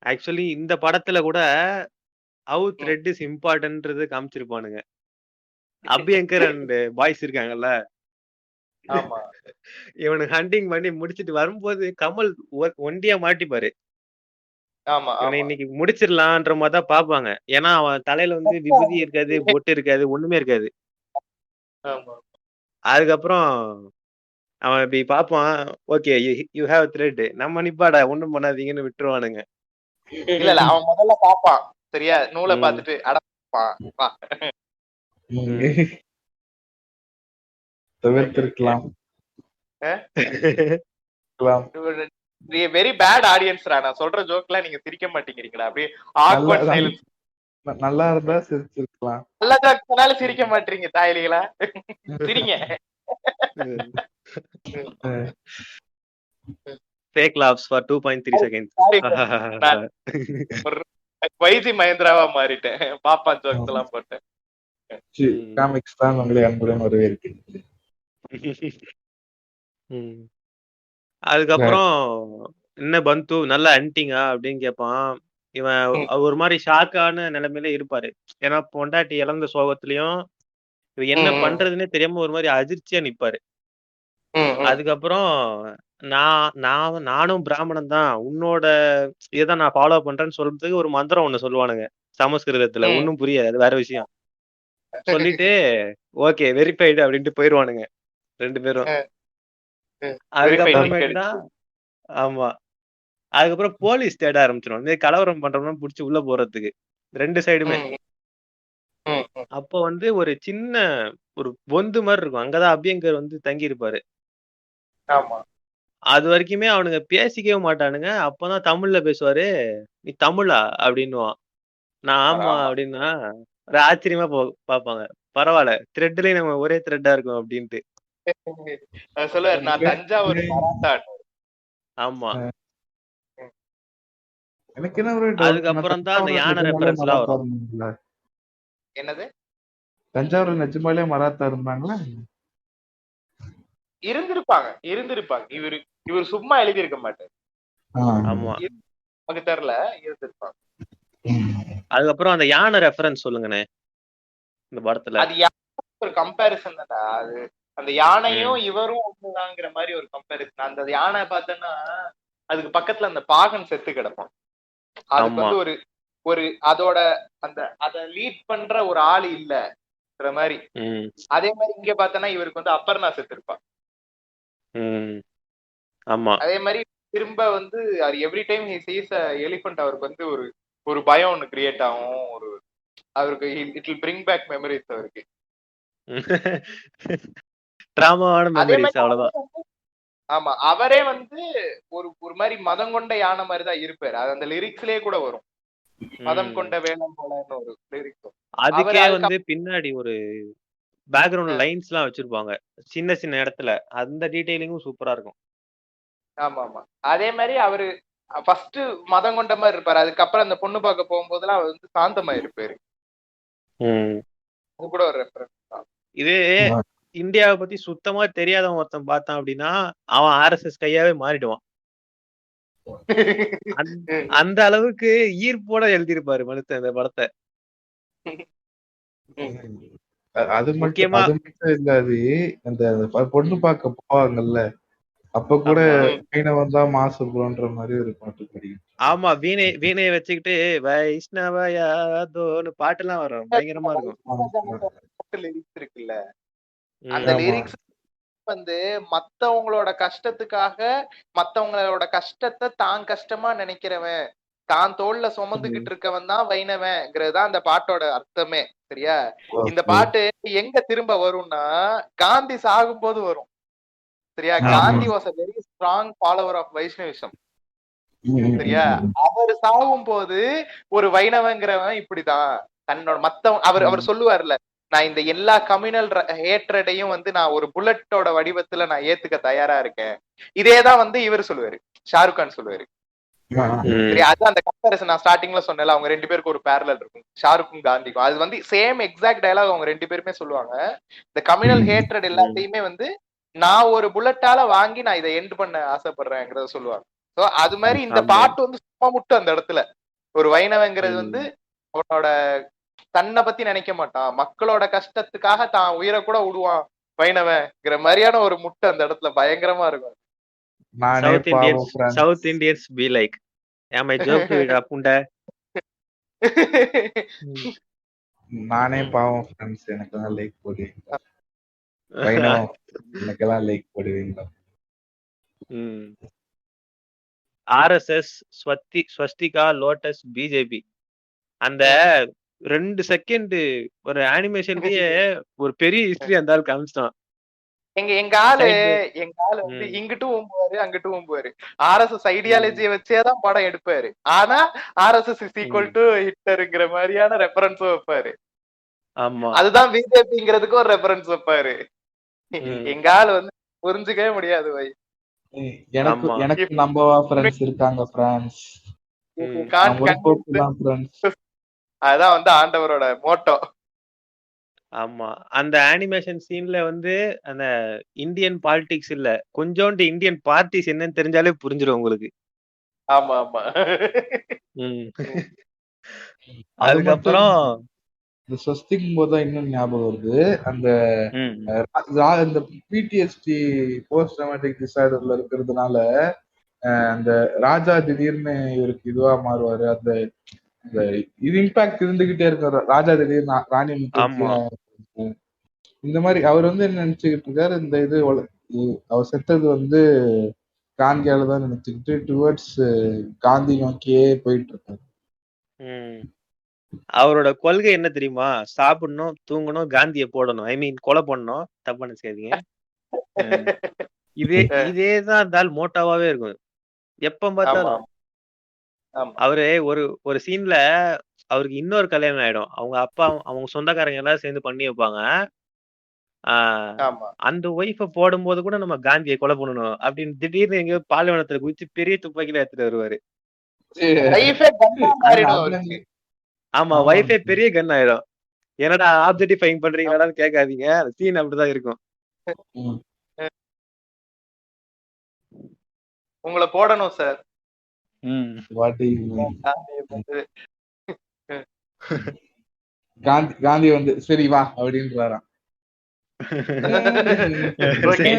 ஆக்சுவலி இந்த படத்துல கூட ஹவு த்ரெட் இஸ் இம்பார்ட்டன்ட்ன்றது காமிச்சிருப்பானுங்க. அபியங்கர் அண்ட் பாய்ஸ் இருக்காங்கல்ல, இவனுக்கு ஹண்டிங் பண்ணி முடிச்சிட்டு வரும்போது கமல் ஒண்டியா மாட்டிப்பாரு. ஆமா இவனை ஆமா இன்னைக்கு முடிச்சிடலான்ற மாதிரி தான் பாப்பாங்க. ஏன்னா அவன் தலையில வந்து விபூதி இருக்காது, பொட்டு இருக்காது, ஒண்ணுமே இருக்காது. ஆமா அதுக்கப்புறம் அவன் இப்படி பார்ப்பான். ஓகே, யூ ஹேவ் த்ரெட், நம்ம நிப்பாடா ஒண்ணும் பண்ணாதீங்கன்னு விட்டுருவானுங்க. இல்ல இல்ல அவன் முதல்ல பாப்பான் சரியா, நூலை ம், பார்த்துட்டு அடப்பான் வா. ம். தவிர்த்திருக்கலாம். வெரி பேட் ஆடியன்ஸ்ரா, நான் சொல்ற ஜோக்லாம் நீங்க சிரிக்க மாட்டேங்கிறீங்களா? அப்படியே நல்லா ஆக்வர்ட் சைலன்ஸ். நல்லா இருந்தா சிரிச்சிருக்கலாம். நல்ல ஜோக் சொன்னாலும் சிரிக்க மாட்டீங்க தாயலிகளா, சிரிங்க. Fake laughs for 2.3 seconds. நான் ஒரு வைஜி மகேந்திராவா மாறிட்டேன், பாப்பா ஜோக்ஸ் எல்லாம் போட்டேன். காமிக்ஸ் தான் உங்களை அன்புடன் வரவேற்கிறது. அதுக்கப்புறம் என்ன பந்து நல்ல அன்டிங்கா அப்படின்னு கேட்பான். இவன் ஒரு மாதிரி ஷாக்கான நிலைமையில இருப்பாரு. ஏன்னா பொண்டாட்டி இழந்த சோகத்திலயும் இவன் என்ன பண்றதுன்னே தெரியாம ஒரு மாதிரி அதிர்ச்சியா நிப்பாரு. அதுக்கப்புறம் நானும் பிராமணன் தான், உன்னோட இதான் நான் ஃபாலோ பண்றேன்னு சொல்றதுக்கு ஒரு மந்திரம் ஒண்ணு சொல்லுவானுங்க சமஸ்கிருதத்துல. ஒன்னும் புரியாது, அது வேற விஷயம். சொல்லிட்டு ஓகே வெரிஃபைடு அப்படின்ட்டு போயிருவானுங்க 2 பேரும். அதுக்கப்புறமேட்டு தான் ஆமா, அதுக்கப்புறம் போலீஸ் தேட ஆரம்பிச்சிடும் இந்த கலவரம் பண்றோம்னா புடிச்சு உள்ள போறதுக்கு 2 சைடுமே. அப்போ வந்து ஒரு சின்ன ஒரு பொந்து மாதிரி இருக்கும், அங்கதான் அபியங்கர் வந்து தங்கி இருப்பாரு. அது வரைக்குமே அவனுங்க பேசிக்கவே மாட்டானுங்க. அப்பதான் தமிழ்ல பேசுவாரு. நீ தமிழா அப்படின்னுவான். நான் ஆமா அப்படின்னா ஒரு ஆச்சரியமா பாப்பாங்க. பரவாயில்ல, த்ரெட்லயும் நம்ம ஒரே த்ரெட்டா இருக்கும் அப்படின்ட்டு சொல்லுவாரு, நான் தஞ்சாவூர் மராத்தான். ஆமா, எனக்கு என்ன ஒரு அதுக்கப்புறம் தான் அந்த யானை ரெஃபரன்ஸ் எல்லாம் வரும். என்னது? தஞ்சாவூர் நிஜமாலே மராத்தா இருந்தாங்களா? இருந்திருப்பாங்க. இவரு சும்மா எழுதி இருக்க மாட்டாரு. ஆமா, நமக்கு தெரியல, இருந்திருப்பாங்க. அதுக்கப்புறம் அந்த யானை ரெஃபரன்ஸ் சொல்லுங்கண்ணே இந்த படத்துல. அது ஒரு கம்பேரிசன் தான்டா. அது அந்த யானையும் இவரும் ஒண்ணுதாங்கிற மாதிரி ஒரு கம்பேரிசன். அந்த யானை பார்த்தோன்னா அதுக்கு பக்கத்துல அந்த பாகன் செத்து கிடப்பான். அதுக்கு வந்து ஒரு அதோட அந்த அத லீட் பண்ற ஒரு ஆள் இல்ல மாதிரி. அதே மாதிரி இங்க பார்த்தோன்னா இவருக்கு வந்து அப்பர்ணா செத்து இருப்பான். ஆமா, அதே மாதிரி திரும்ப வந்து every time he sees elephant அவருக்கு வந்து ஒரு பயம் ஒண்ணு கிரியேட் ஆகும். அவருக்கு it will bring back memories அவருக்கு. டிராமாவான மெமரிஸ் அவ்வளவுதான். ஆமா, அவரே வந்து ஒரு மாதிரி மதம் கொண்ட யானை மாதிரி தான் இருப்பாரு. அது அந்த லிரிக்ஸ்லயே கூட வரும், மதம் கொண்ட வேலம் போலன்னு ஒரு லிரிக்ஸ். அதுக்கே வந்து பின்னாடி ஒரு பேக்ரவுண்ட் லைன்ஸ் எல்லாம் வச்சிருப்பாங்க சின்ன சின்ன இடத்துல. அந்த டீடைலிங்கும் சூப்பரா இருக்கும். ஆமா ஆமா, அதே மாதிரி அவரு ஃபர்ஸ்ட் மதம் கொண்ட மாதிரி இருப்பாரு. அதுக்கப்புறம் அந்த பொண்ணு பார்க்க போகும்போதெல்லாம் அவர் வந்து சாந்தமா இருப்பாரு. அது கூட ஒரு ரெஃபரன்ஸ் தான். இது இந்தியாவை பத்தி சுத்தமா தெரியாதவன் ஒருத்தன் பார்த்தான் அப்படின்னா அவன் ஆர்எஸ்எஸ் கையாவே மாறிடுவான். அந்த அளவுக்கு ஈர்ப்போட எழுதியிருப்பாரு மனுஷன் இந்த படத்தை. அது முக்கியமா இல்ல, அது அந்த பொண்ணு பார்க்க போவாங்கல்ல, அப்ப கூட வைணவம் தான் மாசுபுறன்ற மாதிரி ஒரு பாட்டு படிக்கும். ஆமா, வீணையை வச்சுக்கிட்டு வைஷ்ணவயாதோன்னு பாட்டு எல்லாம் வரும், பயங்கரமா இருக்கும். லிரிக்ஸ் இருக்குல்ல, அந்த லிரிக்ஸ் வந்து மத்தவங்களோட கஷ்டத்துக்காக மத்தவங்களோட கஷ்டத்தை தான் கஷ்டமா நினைக்கிறவன், தான் தோல்ல சுமந்துகிட்டு இருக்கவன் தான் வைணவன்ங்கிறதுதான் அந்த பாட்டோட அர்த்தமே. சரியா? இந்த பாட்டு எங்க திரும்ப வரும்னா காந்தி சாகும் போது வரும். சரியா? Gandhi was a very strong follower of வைஷ்ணவிசம். சரியா? அவர் சாகும் போது ஒரு வைணவங்கிறவன் இப்படிதான் தன்னோட அவர் சொல்லுவார்ல, நான் இந்த எல்லா கம்யூனல் ஹேட்ரடையும் வந்து நான் ஒரு புல்லட்டோட வடிவத்துல நான் ஏத்துக்க தயாரா இருக்கேன். இதேதான் வந்து இவர் சொல்லுவாரு, ஷாருக் கான் சொல்லுவாரு. அது அந்த கம்பேரிசன் நான் ஸ்டார்டிங்ல சொன்னேன்ல, அவங்க 2 பேருக்கு ஒரு பேரலல் இருக்கும், ஷாருக்கும் காந்திக்கும். அது வந்து சேம் எக்ஸாக்ட் டயலாக் அவங்க 2 பேருமே சொல்லுவாங்க. இந்த கம்யூனல் ஹேட்ரட் எல்லாத்தையுமே வந்து நான் ஒரு புல்லட்டால வாங்கி நான் இதை எண்ட் பண்ண ஆசைப்படுறேங்கிறத சொல்லுவாங்க. சோ அது மாதிரி இந்த பாட்டு வந்து சும்மா முட்டு அந்த இடத்துல ஒரு வைணவங்கிறது வந்து அவனோட தன்னை பத்தி நினைக்க மாட்டான், மக்களோட கஷ்டத்துக்காக தான் உயிரை கூட விடுவான் வைணவங்கிற மாதிரியான ஒரு முட்டை அந்த இடத்துல பயங்கரமா இருக்கும். சவுத் இந்தியன்ஸ் பி லைக் ஏன் மை ஜோக் புண்டை. நானே பாவம் ஃப்ரெண்ட்ஸ், எனக்கெல்லாம் லைக் போடுவீங்களா? வைணவம் எனக்கெல்லாம் லைக் போடுவீங்களா? ஆர்எஸ்எஸ், ஸ்வஸ்திகா, லோட்டஸ், பிஜேபி, அந்த 2 செகண்ட் ஒரு அனிமேஷன்லயே ஒரு பெரிய ஹிஸ்டரி அந்த ஆள் காமிச்சிட்டான். எங்க ஆளு வந்து இங்கிட்டும் ஓம்புவாரு அங்கிட்டும் ஓம்புவாரு. ஆர்எஸ்எஸ் ஐடியாலஜியை வச்சேதான் படம் எடுப்பாரு. ஆனா ஆர்எஸ்எஸ் இஸ் ஈக்குவல் டு ஹிட்லருங்கிற மாதிரியான ரெஃபரன்ஸும் வைப்பாரு. ஆமா, அதுதான் பிஜேபிங்கிறதுக்கு ஒரு ரெஃபரன்ஸ் வைப்பாரு. எங்க ஆளு வந்து புரிஞ்சுக்கவே முடியாது வை. எனக்கு நம்பவா ஃப்ரெண்ட்ஸ் இருக்காங்க ஃப்ரெண்ட்ஸ். அதான் வந்து ஆண்டவரோட மோட்டோ. ஆமா, அந்த அனிமேஷன் சீன்ல வந்து அந்த இந்தியன் பாலிடிக்ஸ் இல்ல, கொஞ்சோண்டு இந்தியன் பார்ட்டிஸ் என்னன்னு தெரிஞ்சாலே புரிஞ்சிடும் உங்களுக்கு. ஆமா ஆமா. அதுக்கப்புறம் இந்த ஸ்வஸ்திக்கும் போதுதான் இன்னும் ஞாபகம் வருது, அந்த இந்த பிடிஎஸ்டி போஸ்ட் ட்ராமேட்டிக் டிசார்டர்ல இருக்கிறதுனால அந்த ராஜா திடீர்னு இவருக்கு இதுவா மாறுவாரு. அந்த இது இம்பாக்ட் இருந்துகிட்டே இருக்காரு. ராஜா திடீர்னு ராணி இந்த மாதிரி அவர் வந்து என்ன நினைச்சுக்கிட்டு இருக்காரு, இந்த இது அவர் செத்தது வந்து காந்தியால தான் நினைச்சுக்கிட்டு டுவர்ட்ஸ் காந்தி நோக்கியே போயிட்டு இருக்காரு. அவரோட கொள்கை என்ன தெரியுமா? சாப்பிடணும், தூங்கணும், காந்திய போடணும், ஐ மீன் கொலை பண்ணணும். தப்பா நினைச்சுக்காதீங்க. இதேதான் இருந்தால் மோட்டாவாவே இருக்கும் எப்ப பார்த்தாலும். அவரு ஒரு சீன்ல அவருக்கு இன்னொரு கல்யாணம் ஆயிடும். அவங்க அப்பா அவங்க சொந்தக்காரங்க எல்லாரும் சேர்ந்து பண்ணி வைப்பாங்க. அந்த ஒய்ஃப போடும்போது கூட நம்ம காந்தியை கொலை பண்ணணும் அப்படின்னு திடீர்னு எங்க பாலைவனத்துல குதிச்சு பெரிய துப்பாக்கில எடுத்துட்டு வருவாரு. ஆமா, வைஃபே பெரிய கன் ஆயிடும். என்னடா ஆப்ஜெக்டிஃபைங் பண்றீங்களான்னு கேட்காதீங்க, சீன் அப்படிதான் இருக்கும். உங்களை போடணும் சார். காந்தி வந்து சரி வா அப்படின்றாராம். Okay,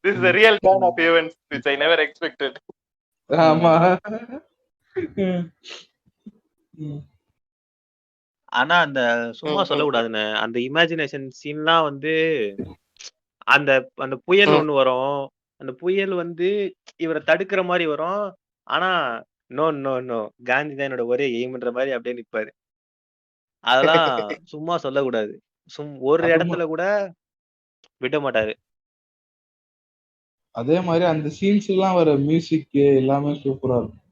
this is a real turn of events which I never expected. ஆமா. ஆனா அந்த சும்மா சொல்லக்கூடாதுன்னு, அந்த இமேஜினேஷன் சீன்லாம் வந்து அந்த அந்த புயல் ஒண்ணு வரும். அந்த புயல் வந்து இவரை தடுக்கிற மாதிரி வரும். ஆனா நோ நோ நோ காந்தி தான் என்னோட ஒரே எய்ம்ன்ற மாதிரி அப்படியே நிப்பாரு. அதெல்லாம் சும்மா சொல்லக்கூடாது. ஒரு இடத்துல கூட விட மாட்டாரு. அதே மாதிரி அந்த சீன்ஸ் எல்லாம் வர மியூசிக் எல்லாமே சூப்பரா இருக்கும்.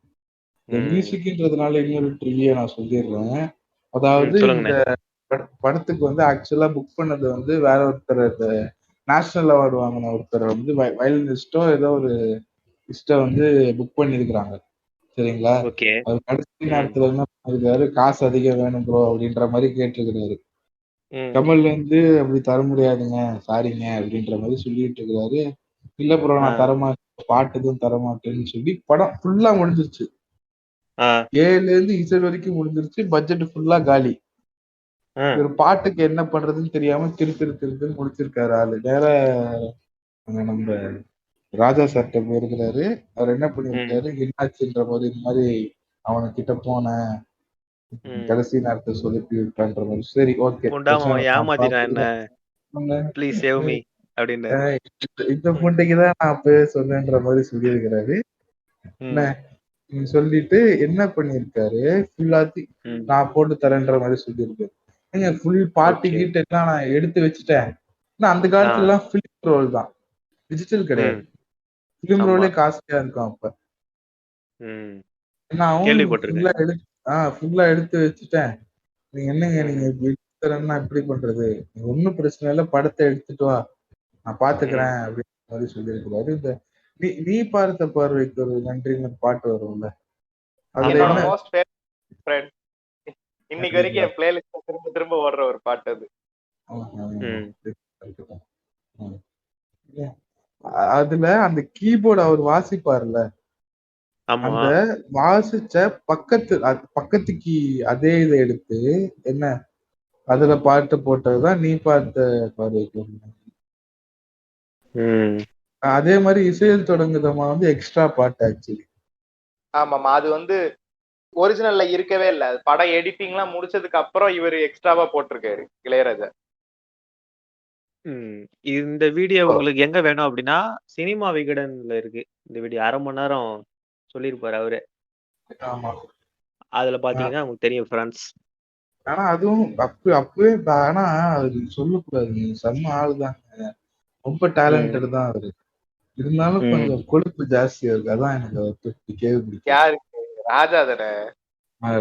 இந்த மியூசிக்ன்றதுனால இன்னொரு ட்ரிவியா நான் சொல்லிடுறேன். அதாவது இந்த படத்துக்கு வந்து ஆக்சுவலா புக் பண்ணது வந்து வேற ஒருத்தர், இந்த நேஷனல் அவார்டு வாங்கின ஒருத்தர் வந்து வயலினிஸ்டோ ஏதோ ஒரு இஸ்ட வந்து புக் பண்ணிருக்கிறாங்க. சரிங்களா? அவர் கடைசி நேரத்துல என்ன பண்ணிருக்காரு, காசு அதிகம் வேணும் ப்ரோ அப்படின்ற மாதிரி கேட்டிருக்கிறாரு. கமல்ல இருந்து அப்படி தர முடியாதுங்க, சாரிங்க அப்படின்ற மாதிரி சொல்லிட்டு இருக்கிறாரு. இல்ல ப்ரோ நான் தரமாட்டேன், பாட்டுதும் தரமாட்டேன்னு சொல்லி படம் ஃபுல்லா முடிஞ்சிருச்சு. 7ல இருந்து இசை வரைக்கும் முடிஞ்சிருச்சு. பட்ஜெட் ஃபுல்லா காலி. ஒரு பாட்டுக்கு என்ன பண்றதுன்னு தெரியாம திருத்து முடிச்சிருக்காரு ஆளு. வேற நம்ம ராஜா சார்ட்ட போயிருக்கிறாரு. அவர் என்ன பண்ணிருக்காரு, என்னாச்சுன்ற போது இந்த மாதிரி அவனுக்கிட்ட போன கடைசி நேரத்தை சொலுப்பி விட்டான்ற மாதிரி. சரி ஓகே, இந்த புண்டைக்குதான் நான் அப்பவே சொன்னேன்ற மாதிரி சொல்லியிருக்கிறாரு. சொல்லிட்டு என்ன பண்ணிருக்காரு, ஃபுல்லாத்தையும் நான் போட்டு தரேன்ற மாதிரி சொல்லியிருக்காரு. ஃபுல் பார்ட்டி கீட் எல்லாம் நான் எடுத்து வச்சுட்டேன். அந்த காலத்துல எல்லாம் பிலிம் ரோல் தான், டிஜிட்டல் கிடையாது. பிலிம் ரோலே காஸ்ட்லியா இருக்கும் அப்ப. ஃபுல்லா எடுத்து வச்சுட்டேன். நீங்க என்னங்க நீங்க இப்படி பண்றது, ஒன்னும் பிரச்சனை இல்ல, படத்தை எடுத்துட்டு வா, நான் பாத்துக்கிறேன் அப்படின்னு மாதிரி சொல்லியிருக்கிறாரு. இந்த நீ பார்த்த பார்வைக்கு ஒரு நன்றின்னு பாட்டு வரும்ல, அதுல என்ன இன்னைக்கு வரைக்கும் என் பிளேலிஸ்ட்ல திரும்ப திரும்ப ஓடுற ஒரு பாட்டு அது. அதுல அந்த கீபோர்டு அவர் வாசிப்பார்ல, அந்த வாசிச்ச பக்கத்துக்கு அதே இதை எடுத்து என்ன அதுல பாட்டு போட்டதுதான் நீ பார்த்த பார்வைக்கு. அதே மாதிரி இசையில் தொடங்குதமா வந்து எக்ஸ்ட்ரா பாட்டு ஆக்சுவலி. ஆமாமா, அது வந்து ஒரிஜினல்ல இருக்கவே இல்ல. படம் எடிட்டிங் எல்லாம் முடிச்சதுக்கு அப்புறம் இவரு எக்ஸ்ட்ராவா போட்டிருக்காரு இளையராஜா. இந்த வீடியோ உங்களுக்கு எங்க வேணும் அப்படின்னா சினிமா விகடன்ல இருக்கு. இந்த வீடியோ 1/2 மணி நேரம் சொல்லியிருப்பாரு அவரு. ஆமா. அதுல பாத்தீங்கன்னா உங்களுக்கு தெரியும் ஃப்ரெண்ட்ஸ். ஆனா அதுவும் அப்பவே ஆனா அவரு சொல்லக்கூடாது, செம்ம ஆளுதாங்க, ரொம்ப டேலண்டட் தான் அவரு. இருந்தாலும் கொஞ்சம் கொழுப்பு ஜாஸ்தியா இருக்கு. அதான் எனக்கு அவர் பிடிக்கவே பிடிக்காது. யாருக்கு? ராஜா தானே.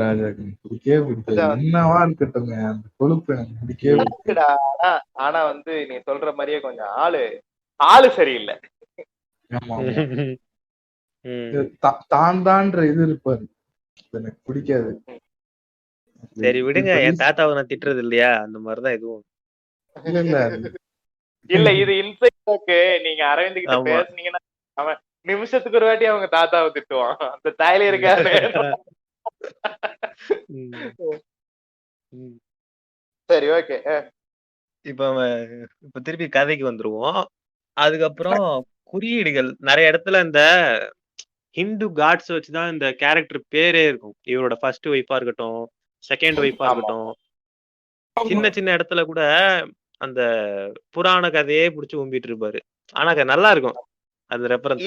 ராஜாக்கு பிடிக்கவே பிடிக்காது. என்னவா இருக்கட்டுங்க, அந்த கொழுப்பு எனக்கு பிடிக்கவே பிடிக்காது. ஆனா வந்து நீ சொல்ற மாதிரியே கொஞ்சம் ஆளு சரியில்லை. ஆமா ஆமா. தான்தான்ற இது இருப்பாரு, எனக்கு பிடிக்காது. சரி விடுங்க, என் தாத்தாவை நான் திட்டுறது இல்லையா, அந்த மாதிரிதான் இதுவும். இல்ல இது இன்சைட். நீங்க அரவிந்த் கிட்ட பேசுனீங்கன்னா அவன் நிமிஷத்துக்கு ஒரு வாட்டி அவங்க தாத்தாவை திட்டுவான். அந்த தாயில இருக்காரு. சரி ஓகே. இப்ப திருப்பி கதைக்கு வந்துருவோம். அதுக்கப்புறம் குறியீடுகள் நிறைய இடத்துல இந்த ஹிந்து காட்ஸ் வச்சுதான் இந்த கேரக்டர் பேரே இருக்கும். இவரோட ஃபர்ஸ்ட் ஒய்ஃபா இருக்கட்டும், செகண்ட் ஒய்ஃபா இருக்கட்டும், சின்ன சின்ன இடத்துல கூட அந்த புராண கதையே புடிச்சு ஊம்பிட்டு இருப்பாரு. ஆனா நல்லா இருக்கும் அந்த ரெஃபரன்ஸ்.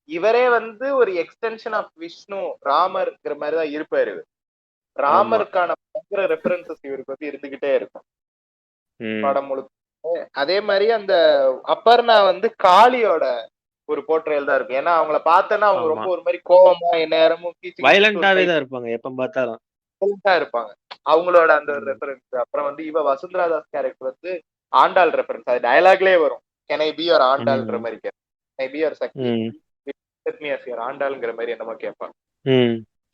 இவரே வந்து ஒரு எக்ஸ்டென்ஷன் ஆஃப் விஷ்ணு, ராமர்ங்கிற மாதிரிதான் இருப்பாரு. ராமருக்கான ரெஃபரன்சஸ் இவருக்கு வந்து இருந்துகிட்டே இருக்கும் படம் முழுக்க. அதே மாதிரி அந்த அப்பர்ணா வந்து காளியோட ஒரு போர்ட்ரேல் தான் இருக்கும். ஏன்னா அவங்கள பார்த்தோன்னா அவங்க ரொம்ப ஒரு மாதிரி கோவமா நேரமும் வயலண்டாவே தான் இருப்பாங்க, எப்ப பார்த்தாலும் இருப்பாங்க. அவங்களோட அந்த ஒரு ரெஃபரன்ஸ். அப்புறம் வந்து இவ வசுந்தரா தாஸ் கேரக்டர் வந்து ஆண்டாள் ரெஃபரன்ஸ். அது டயலாக்லயே வரும், can I be your ஆண்டாள்ன்ற மாதிரி கேட்பான். can I be your Sakthi, let me as your ஆண்டாள்ங்கிற மாதிரி என்னமோ கேட்பான்.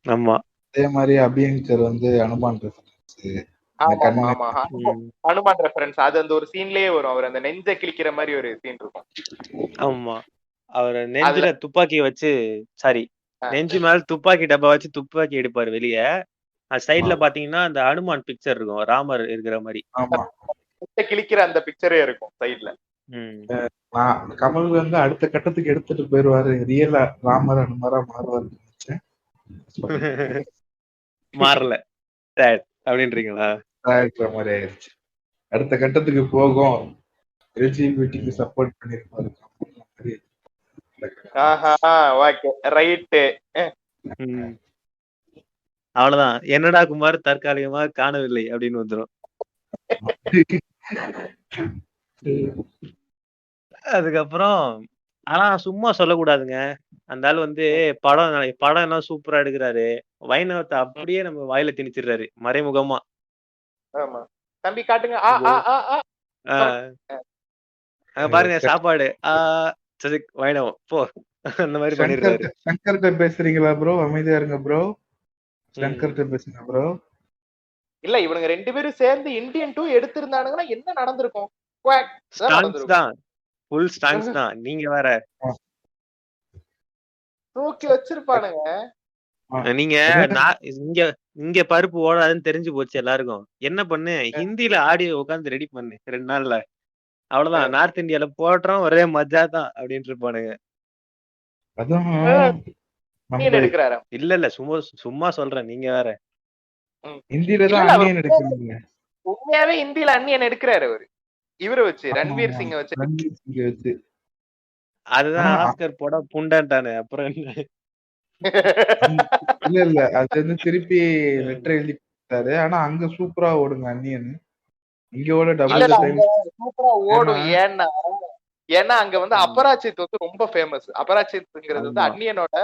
ஆமா. அதே மாதிரி அபியங்கர் வந்து அனுமான் ரெஃபரன்ஸ். ஆமா அனுமான் ரெஃபரன்ஸ். அது அந்த ஒரு சீன்லயே வரும். அவர் அந்த நெஞ்ச கிழிக்கிற மாதிரி ஒரு சீன் இருக்கும். ஆமா, அவர் நெஞ்சில துப்பாக்கி வச்சு, சாரி நெஞ்சு மேல துப்பாக்கி டப்பா வச்சு துப்பாக்கி எடுப்பாரு வெளியே. சைடுல பாத்தீங்கன்னா அந்த அனுமான் பிக்சர் இருக்கும், ராமர் இருக்கிற மாதிரி. கிழிக்கிற அந்த பிக்சரே இருக்கும் சைடுல. கமல் வந்து அடுத்த கட்டத்துக்கு எடுத்துட்டு போயிருவாரு, ரியலா ராமர் அனுமாரா மாறுவாரு. மாறல அப்படின்றீங்களா? மாதிரி ஆயிடுச்சு. அடுத்த கட்டத்துக்கு போகும், எல்ஜிபிடிக்கு சப்போர்ட் பண்ணிருப்பாரு. அவ்வளவுதான், என்னடா குமார் தற்காலிகமா காணவில்லை அப்படின்னு வந்துடும். அதுக்கப்புறம் ஆனா சும்மா சொல்லக்கூடாதுங்க, அந்த ஆள் வந்து படம் எல்லாம் சூப்பரா எடுக்கிறாரு, வைணவத்தை அப்படியே நம்ம வாயில திணிச்சிடுறாரு மறைமுகமா. தம்பி காட்டுங்க, பாருங்க சாப்பாடு வைணவம் போ, அந்த மாதிரி பண்ணிடுறாரு. சங்கர்கிட்ட பேசுறீங்களா ப்ரோ? அமைதியா இருங்க ப்ரோ. சங்கர்கிட்ட பேசுங்க ப்ரோ. இல்ல இவனுங்க 2 பேரும் சேர்ந்து இந்தியன் 2 எடுத்திருந்தானுங்கன்னா என்ன நடந்திருக்கும்? ஸ்டாண்ட்ஸ் தான், ஃபுல் ஸ்டாண்ட்ஸ் தான். நீங்க வேற தூக்கி வச்சிருப்பானுங்க. நீங்க இங்க பருப்பு ஓடாதுன்னு தெரிஞ்சு போச்சு எல்லாருக்கும். என்ன பண்ணு, ஹிந்தில ஆடியோ உட்காந்து ரெடி பண்ணு 2 நாள்ல, அவ்வளவுதான். நார்த் இந்தியால போடுறோம், ஒரே மஜா தான் அப்படின்னு இருப்பானுங்க. இல்ல சும்மா சொல்றேன், நீங்க வேற. உண்மையாவே ஹிந்தில அந்நியன் எடுக்கிறாரு அவரு, இவரை வச்சு, ரன்வீர் சிங்க வச்சு. அதுதான் ஆஸ்கர் போட புண்டான்டானே, அப்புறம் என்ன? இல்ல அது வந்து திருப்பி லெட்டர் எழுதி கொடுத்தாரு. ஆனா அங்க சூப்பரா ஓடுங்க அந்நியன், இங்க ஓட டபுள் டைம் சூப்பரா ஓடும். ஏன்னா அங்க வந்து அபராஜித் வந்து ரொம்ப ஃபேமஸ். அபராஜித்ங்கிறது வந்து அந்நியனோட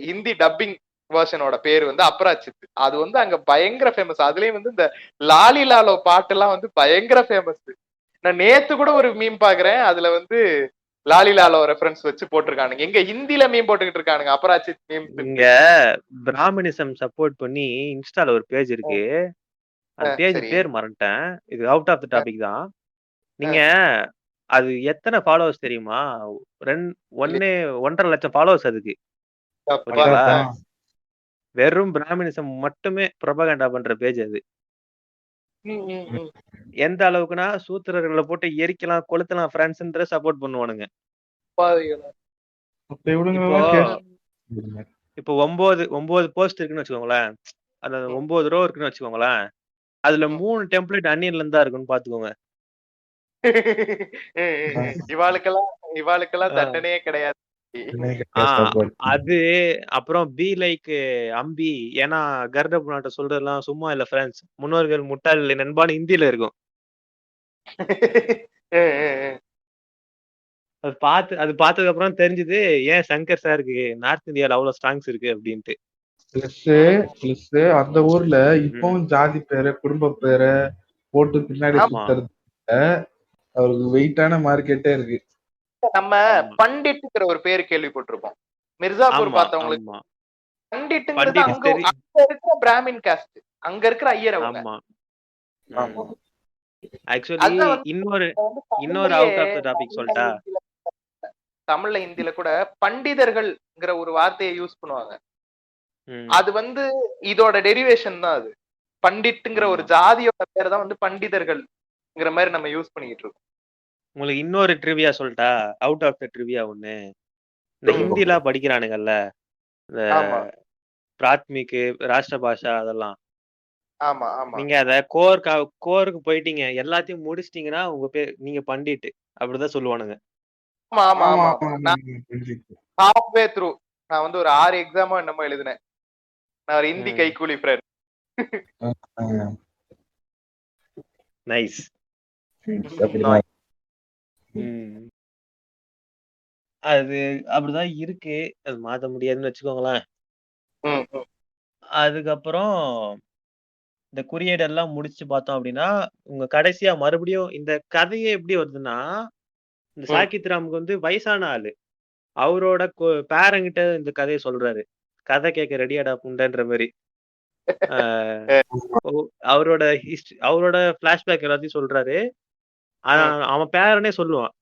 ஹிந்தி டப்பிங் வெர்ஷனோட பேர் வந்து அபராஜித். அது வந்து அங்க பயங்கர ஃபேமஸ். அதுலயும் வந்து இந்த லாலி லாலோ பாட்டு எல்லாம் வந்து பயங்கர ஃபேமஸ். நான் நேத்து கூட ஒரு மீம் பாக்குறேன், அதுல வந்து லாலி லாலோ ரெஃபரன்ஸ் வச்சு போட்டிருக்கானுங்க. எங்க ஹிந்தில மீம் போட்டுக்கிட்டு இருக்கானுங்க அபராஜித் மீம். இங்க பிராமணிசம் சப்போர்ட் பண்ணி இன்ஸ்டால ஒரு பேஜ் இருக்கு, அந்த பேஜ் பேர் மறந்துட்டேன், இது அவுட் ஆஃப் தி டாபிக் தான். நீங்க அது எத்தனை ஃபாலோவர்ஸ் தெரியுமா? 1.5 லட்சம் ஃபாலோவர்ஸ் அதுக்கு. வெறும் பிராமணிசம் மட்டுமே ப்ரொபகண்டா பண்ற பேஜ் அது. எந்த அளவுக்குன்னா சூத்திரர்களை போட்டு எரிக்கலாம், கொளுத்தலாம், பிரான்ஸ்ன்ற சப்போர்ட் பண்ணுவானுங்க. இப்போ 9 போஸ்ட் இருக்குன்னு வச்சுக்கோங்களேன். அந்த 9 ரோ இருக்குன்னு வச்சுக்கோங்களேன். அதுல 3 டெம்ப்ளேட் அன்னியன்ல இருந்தா இருக்குன்னு பாத்துக்கோங்க. இவாளுக்கெல்லாம் தண்டனையே கிடையாது. அது அப்புறம் பி லைக் அம்பி. ஏன்னா கருட புராணத்தை சொல்றதெல்லாம் சும்மா இல்ல ஃப்ரெண்ட்ஸ். முன்னோர்கள் முட்டாள் இல்லை நண்பான்னு ஹிந்தியில இருக்கும். அது பார்த்ததுக்கு அப்புறம் தெரிஞ்சது ஏன் சங்கர் சாருக்கு நார்த் இந்தியால அவ்வளவு ஸ்ட்ராங்ஸ் இருக்கு அப்படின்ட்டு. பிளஸ் அந்த ஊர்ல இப்பவும் ஜாதி பேரை குடும்ப பேரை போட்டு பின்னாடி சுத்துறது அவருக்கு வெயிட்டான மார்க்கெட்டே இருக்கு. நம்ம பண்டிட்ங்கிற ஒரு பேர் கேள்விப்பட்டிருப்போம். மிர்சாபூர் பார்த்தவங்களுக்கு பண்டிட்ங்கிறது அங்க இருக்கிற பிராமின் காஸ்ட், அங்க இருக்கிற ஐயர் அவங்க. ஆக்சுவலி இன்னொரு அவுட் ஆஃப் தி டாபிக் சொல்லிட்டா, தமிழ்ல ஹிந்தில கூட பண்டிதர்கள்ங்கிற ஒரு வார்த்தையை யூஸ் பண்ணுவாங்க. அது வந்து இதோட டெரிவேஷன் தான். அது பண்டிட்ங்கிற ஒரு ஜாதியோட பேர் தான் வந்து பண்டிதர்கள்ங்கிற மாதிரி நம்ம யூஸ் பண்ணிட்டு இருக்கோம். உங்களுக்கு இன்னொரு ட்ரிவியா சொல்லிட்டா, அவுட் ஆஃப் த ட்ரிவியா ஒண்ணு. இந்த ஹிந்திலாம் படிக்கிறானுங்கல்ல, இந்த பிராத்மிக், ராஷ்டிர பாஷா அதெல்லாம். ஆமா ஆமா. நீங்க அத கோருக்கு போயிட்டீங்க, எல்லாத்தையும் முடிச்சிட்டீங்கன்னா உங்க பேர் நீங்க பண்டிட் அப்படிதான் சொல்லுவானுங்க. ஆமா ஆமா ஆமா. ஹாஃப்வே த்ரூ நான் வந்து ஒரு 6 எக்ஸாமோ என்னமோ எழுதினேன். நான் ஒரு ஹிந்தி கைக்கூலி ஃப்ரெண்ட். நைஸ். அது அப்படிதான் இருக்கு. அது மாத்த முடியாதுன்னு வச்சுக்கோங்களேன். அதுக்கப்புறம் இந்த குறியீடு எல்லாம் முடிச்சு பார்த்தோம் அப்படின்னா, உங்க கடைசியா மறுபடியும் இந்த கதையே எப்படி வருதுன்னா, இந்த சாகித் ராமுக்கு வந்து வயசான ஆளு. அவரோட பேரங்கிட்ட இந்த கதையை சொல்றாரு. கதை கேட்க ரெடியாடா புண்டன்ற மாதிரி. அவரோட அவரோட பிளாஷ்பேக் எல்லாத்தையும் சொல்றாரு. அவன் பேரனே சொல்லுவான்,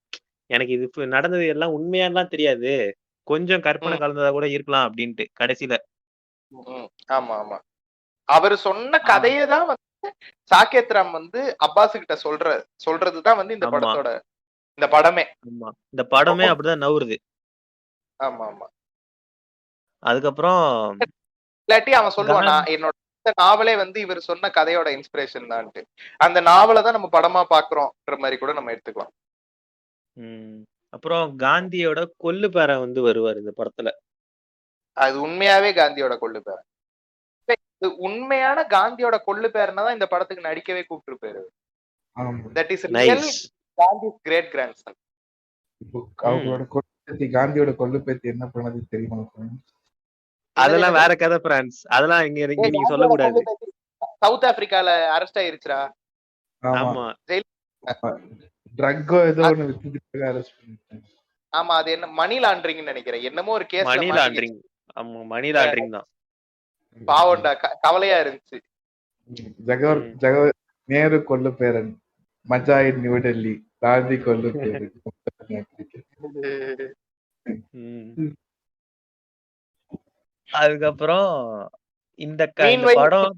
எனக்கு இது நடந்தது எல்லாம் உண்மையாலாம் தெரியாது, கொஞ்சம் கற்பனை கலந்ததா கூட இருக்கலாம் அப்படின்ட்டு கடைசியில. ஆமா ஆமா. அவரு சொன்ன கதையை தான் வந்து சாகேத் ராம் வந்து அப்பாஸ் கிட்ட சொல்றதுதான் வந்து இந்த படத்தோட இந்த படமே. ஆமா, இந்த படமே அப்படிதான் நவுறுது. ஆமா ஆமா. அதுக்கப்புறம் இல்லாட்டி அவன் சொல்லுவான், என்னோட நாவலே வந்து இவர் சொன்ன கதையோட இன்ஸ்பிரேஷன் தான்ட்டு. அந்த நாவலை தான் நம்ம படமா பாக்குறோம்ன்ற மாதிரி கூட நம்ம எடுத்துக்கலாம். அப்புறம் காந்தியோட கொள்ளு பேரன் வந்து வருவார் இந்த படத்துல. அது உண்மையாவே காந்தியோட கொள்ளு பேரன். உண்மையான காந்தியோட கொள்ளு பேரனை தான் இந்த படத்துக்கு நடிக்கவே கூப்பிட்டு. That is Gandhi's great grandson. அவங்களோட கொள்ளு காந்தியோட கொள்ளு பேத்தி என்ன பண்ணது தெரியுமா? அதெல்லாம் வேற கதை ஃப்ரெண்ட்ஸ். அதெல்லாம் இங்க நீங்க சொல்ல கூடாது. சவுத் ஆப்பிரிக்கால அரெஸ்ட் ஆயிருச்சுடா. ஆமா, ட்ரக்கோ ஏதோ ஒன்னு வித்துட்டு அரெஸ்ட் பண்ணிட்டாங்க. ஆமா, அது என்ன மணி லாண்டரிங்னு நினைக்கிறேன். என்னமோ ஒரு கேஸ். Money laundering. ஆமா, மணி லாண்டரிங் தான். பாவம்டா, கவலையா இருந்துச்சு. நேரு கொள்ளு பேரன், மஜாயிட் நியூ டெல்லி, காந்தி கொள்ளு பேரன். அதுக்கப்புறம் இந்த படம்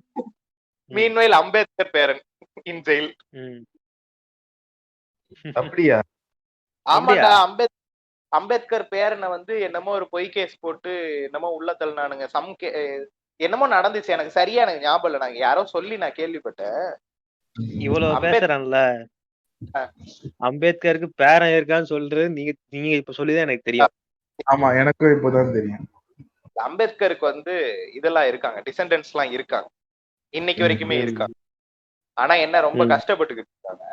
மீன்வைல் அம்பேத்கர் பேரன் இன் ஜெயில். அப்படியா? ஆமாடா, அம்பேத்கர் பேரனை வந்து என்னமோ ஒரு பொய் கேஸ் போட்டு என்னமோ உள்ள தள்ளினானுங்க. என்னமோ நடந்துச்சு, எனக்கு சரியா எனக்கு ஞாபகம் இல்லை. நாங்க யாரோ சொல்லி நான் கேள்விப்பட்டேன். இவ்வளவு பேசுறான்ல, அம்பேத்கருக்கு பேரன் இருக்கான்னு சொல்றது நீங்க இப்ப சொல்லிதான் எனக்கு தெரியும். ஆமா, எனக்கும் இப்பதான் தெரியும். அம்பேத்கருக்கு வந்து இதெல்லாம் இருக்காங்க, டிசெண்டன்ஸ் எல்லாம் இருக்காங்க, இன்னைக்கு வரைக்குமே இருக்காங்க. ஆனா என்ன ரொம்ப கஷ்டப்பட்டுக்கிட்டு இருக்காங்க.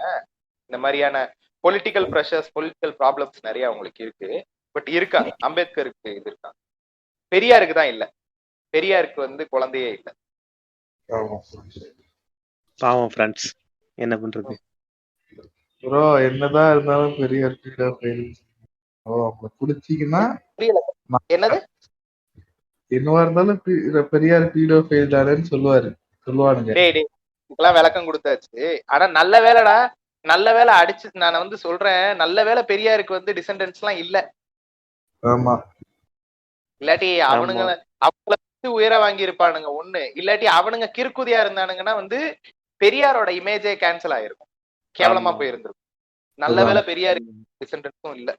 இந்த மாதிரியான பொலிட்டிக்கல் ப்ரெஷர்ஸ், பொலிட்டிக்கல் ப்ராப்ளம்ஸ் நிறைய அவங்களுக்கு இருக்கு. பட் இருக்காங்க. அம்பேத்கருக்கு இது இருக்காங்க. பெரியாருக்கு தான் இல்ல. பெரியாருக்கு வந்து குழந்தையே இல்ல. பாவம் ஃப்ரெண்ட்ஸ், என்ன பண்றது ப்ரோ? என்னதான் இருந்தாலும் பெரியார் பீடோ ஃபெயில். அவங்க குடிச்சிங்கன்னா என்னது என்னவா இருந்தாலும் பெரியார் பீடோ ஃபெயில் தானேன்னு சொல்லுவானுங்க. இதுக்கெல்லாம் விளக்கம் கொடுத்தாச்சு. ஆனா நல்ல வேலைடா, நல்ல வேலை அடிச்சு. நான் வந்து சொல்றேன், நல்ல வேலை பெரியாருக்கு வந்து டிசெண்டன்ஸ் எல்லாம் இல்ல. ஆமா, இல்லாட்டி அவனுங்க உயர வாங்கி இருப்பானுங்க ஒண்ணு. இல்லாட்டி அவனுங்க கிறுக்குதியா இருந்தானுங்கன்னா வந்து பெரியாரோட இமேஜே கேன்சல் ஆயிருக்கும், கேவலமா போயிருந்திருக்கும். நல்ல வேலை பெரியாருக்கு டிசெண்டன்ஸும் இல்ல.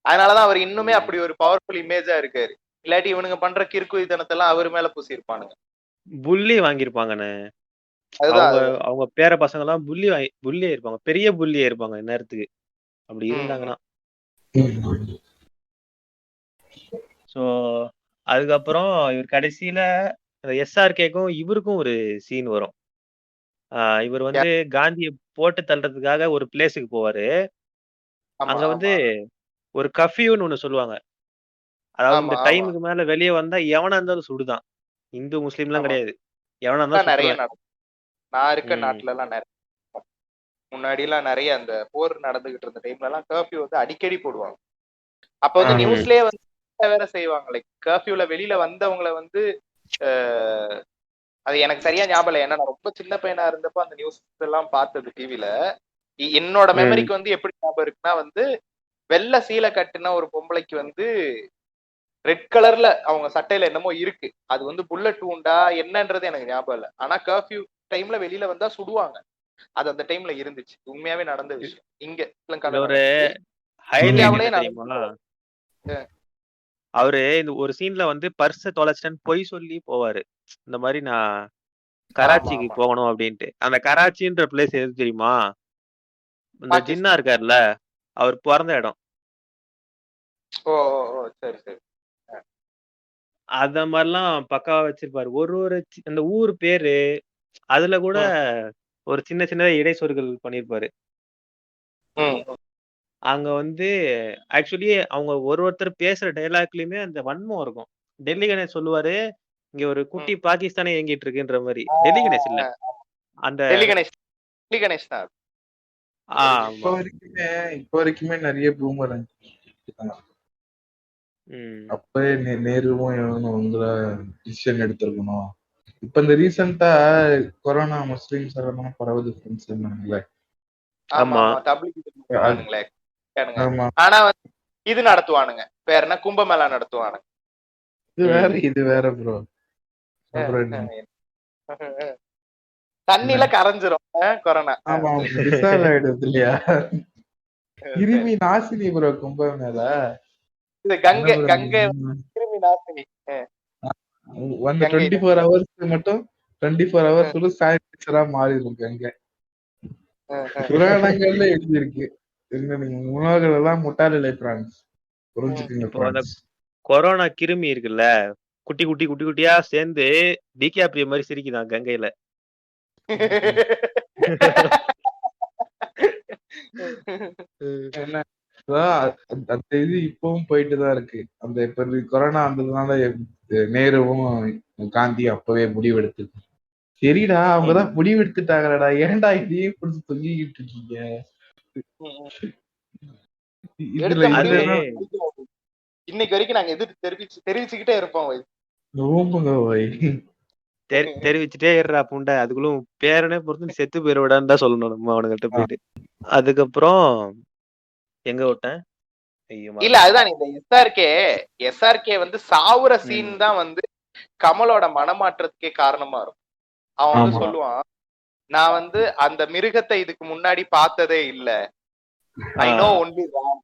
அதனாலதான் அவர் இன்னுமே அப்படி ஒரு பவர்ஃபுல் இமேஜா இருக்காரு. இல்லாட்டி இவனுங்க பண்ற கிறுக்குத்தனத்தெல்லாம் அவர் மேல பூசி இருப்பானுங்க. புள்ளி வாங்கியிருப்பாங்கண்ணே. அதுதான் அவங்க அதுதான். அவங்க பேர பசங்க எல்லாம் புள்ளியா இருப்பாங்க, பெரிய புள்ளியா இருப்பாங்க இந்நேரத்துக்கு அப்படி இருந்தாங்கன்னா. ஸோ அதுக்கப்புறம் இவர் கடைசியில எஸ்ஆர்கேக்கும் இவருக்கும் ஒரு சீன் வரும். இவர் வந்து காந்தியை போட்டு தள்ளுறதுக்காக ஒரு பிளேஸுக்கு போவாரு. ஆமா அங்க வந்து ஆமா ஒரு கஃப்யூன்னு ஒண்ணு சொல்லுவாங்க. அதாவது இந்த ஆமா ஆமா டைமுக்கு மேல வெளியே வந்தா எவனா இருந்தாலும் சுடுதான். இந்து முஸ்லீம்லாம் ஆமா. கிடையாது. எவனா இருந்தாலும் அதான் நிறைய சுட்டுருவேன். நடக்கும். நான் இருக்க ம். நாட்டுல எல்லாம் நிறைய முன்னாடி எல்லாம் நிறைய அந்த போர் நடந்துகிட்டு இருந்த டைம்ல எல்லாம் கர்ஃபியூ வந்து அடிக்கடி போடுவாங்க. அப்ப வந்து ம். நியூஸ்லயே வந்து வேற செய்வாங்க. லைக் கர்ஃபியூல வெளியில வந்தவங்கள வந்து அஹ், அது எனக்கு சரியா ஞாபகம் இல்லை. ஏன்னா நான் ரொம்ப சின்ன பையனா இருந்தப்ப அந்த நியூஸ் எல்லாம் பார்த்தது டிவில. என்னோட ம். மெமரிக்கு வந்து எப்படி ஞாபகம் இருக்குன்னா வந்து வெள்ளை சீலை கட்டுன ஒரு பொம்பளைக்கு வந்து ரெட் கலர்ல அவங்க சட்டையில என்னமோ இருக்கு. அது வந்து புல்லட் உண்டா என்னன்றது எனக்கு ஞாபகம் இல்லை. ஆனா கர்ஃபியூ டைம்ல வெளியில வந்தா சுடுவாங்க. அது அந்த டைம்ல இருந்துச்சு. உண்மையாவே நடந்த விஷயம். இங்க இதுல ஒரு நடந்துச்சு. ஹைலைட் இந்தியாவிலேயே என்ன நடந்துச்சு. தெரியுமா? அவரு இந்த ஒரு சீன்ல வந்து பர்ஸ தொலைச்சிட்டேன்னு பொய் சொல்லி போவாரு. இந்த மாதிரி நான் ஆமா கராச்சிக்கு ஆமா போகணும் அப்படின்ட்டு. அந்த கராச்சின்ற பிளேஸ் எது தெரியுமா? இந்த ஜின்னா பாகிஸ்தான். இருக்காருல்ல, அவர் பிறந்த இடம். ஓ ஓ ஓ சரி சரி. அத மாதிரிலாம் பக்காவா வச்சிருப்பாரு. ஒரு ஒரு அந்த ஊர் பேரு அதுல கூட ஒரு சின்ன சின்னதா இடைச்சொற்கள் பண்ணியிருப்பாரு. அங்க வந்து ஆக்சுவலி அவங்க ஒருத்தர் பேசுற டயலாக்லயுமே அந்த வன்மம் இருக்கும். டெல்லி கணேஷ் சொல்லுவாரு, இங்க ஒரு குட்டி பாகிஸ்தானே இயங்கிட்டு இருக்குன்ற மாதிரி. டெல்லி கணேஷ் இல்ல, அந்த டெல்லி கணேஷ். டெல்லி கணேஷ் தான். இப்போ ஆமா. வரைக்குமே நிறைய பூமர் அப்பவே நேருவும் இவனும் வந்து டிசிஷன் எடுத்திருக்கணும். இப்ப இந்த ரீசெண்டா கொரோனா முஸ்லிம்ஸ் எல்லாம் பரவுது ஃப்ரெண்ட்ஸ் சொன்னாங்கல்ல. ஆமா ஆமா. ஆமா தப்லீக். ஆமா, ஆனா வந்து இது நடத்துவானுங்க. பேர் என்ன கும்பமேளா நடத்துவானுங்க. இது வேற ப்ரோ. தண்ணில கரைஞ்சிரும் கொரோனா. ஆமா, டிசால்வ் ஆயிடுது இல்லையா? கிருமி நாசினி ப்ரோ கும்பமேளா. இது கங்கை கங்கை கிருமி நாசினி. அந்த 24 hours மட்டும் 24 hours சானிடைசரா மாறிடும் கங்கை. புராணங்கள்ல எழுதியிருக்கு. என்ன நீங்க உணவுகள் எல்லாம் முட்டாள் இல்லை பிரான்ஸ். புரிஞ்சுக்கங்க இப்போ அந்த பிரான்ஸ். கொரோனா கிருமி இருக்குல்ல, குட்டி குட்டி குட்டி குட்டியா சேர்ந்து டிகாப்ரியோ மாதிரி சிரிக்குதான் கங்கையில. என்ன அந்த இது இப்பவும் போயிட்டுதான் இருக்கு. அந்த இப்ப கொரோனா வந்ததுனால நேருவும் காந்தி அப்பவே முடிவெடுத்து சரிடா அவங்கதான் முடிவெடுத்துட்டாங்கடா, ஏன்டா இதையே புடிச்சு தொங்கிக்கிட்டு இருக்கீங்க. இதுல இன்னைக்கு வரைக்கும் நாங்க எதிர்த்து தெரிவிச்சுக்கிட்டே இருப்போம். தெரிவிச்சுட்டே இருறா புண்டை, அதுக்குள்ள பேரனே பொறுத்து செத்து போயிடுவிடான்னு தான் சொல்லணும் நம்ம அவனுங்கிட்ட போயிட்டு. அதுக்கப்புறம் எங்க விட்டேன்? இல்ல அதுதான் இந்த எஸ்ஆர்கே வந்து சாவுற சீன் தான் வந்து கமலோட மனமாற்றத்துக்கே காரணமா இருக்கும். அவன் வந்து சொல்லுவான், நான் வந்து அந்த மிருகத்தை இதுக்கு முன்னாடி பார்த்ததே இல்ல, ஐ நோ ஒன்லி ராம்.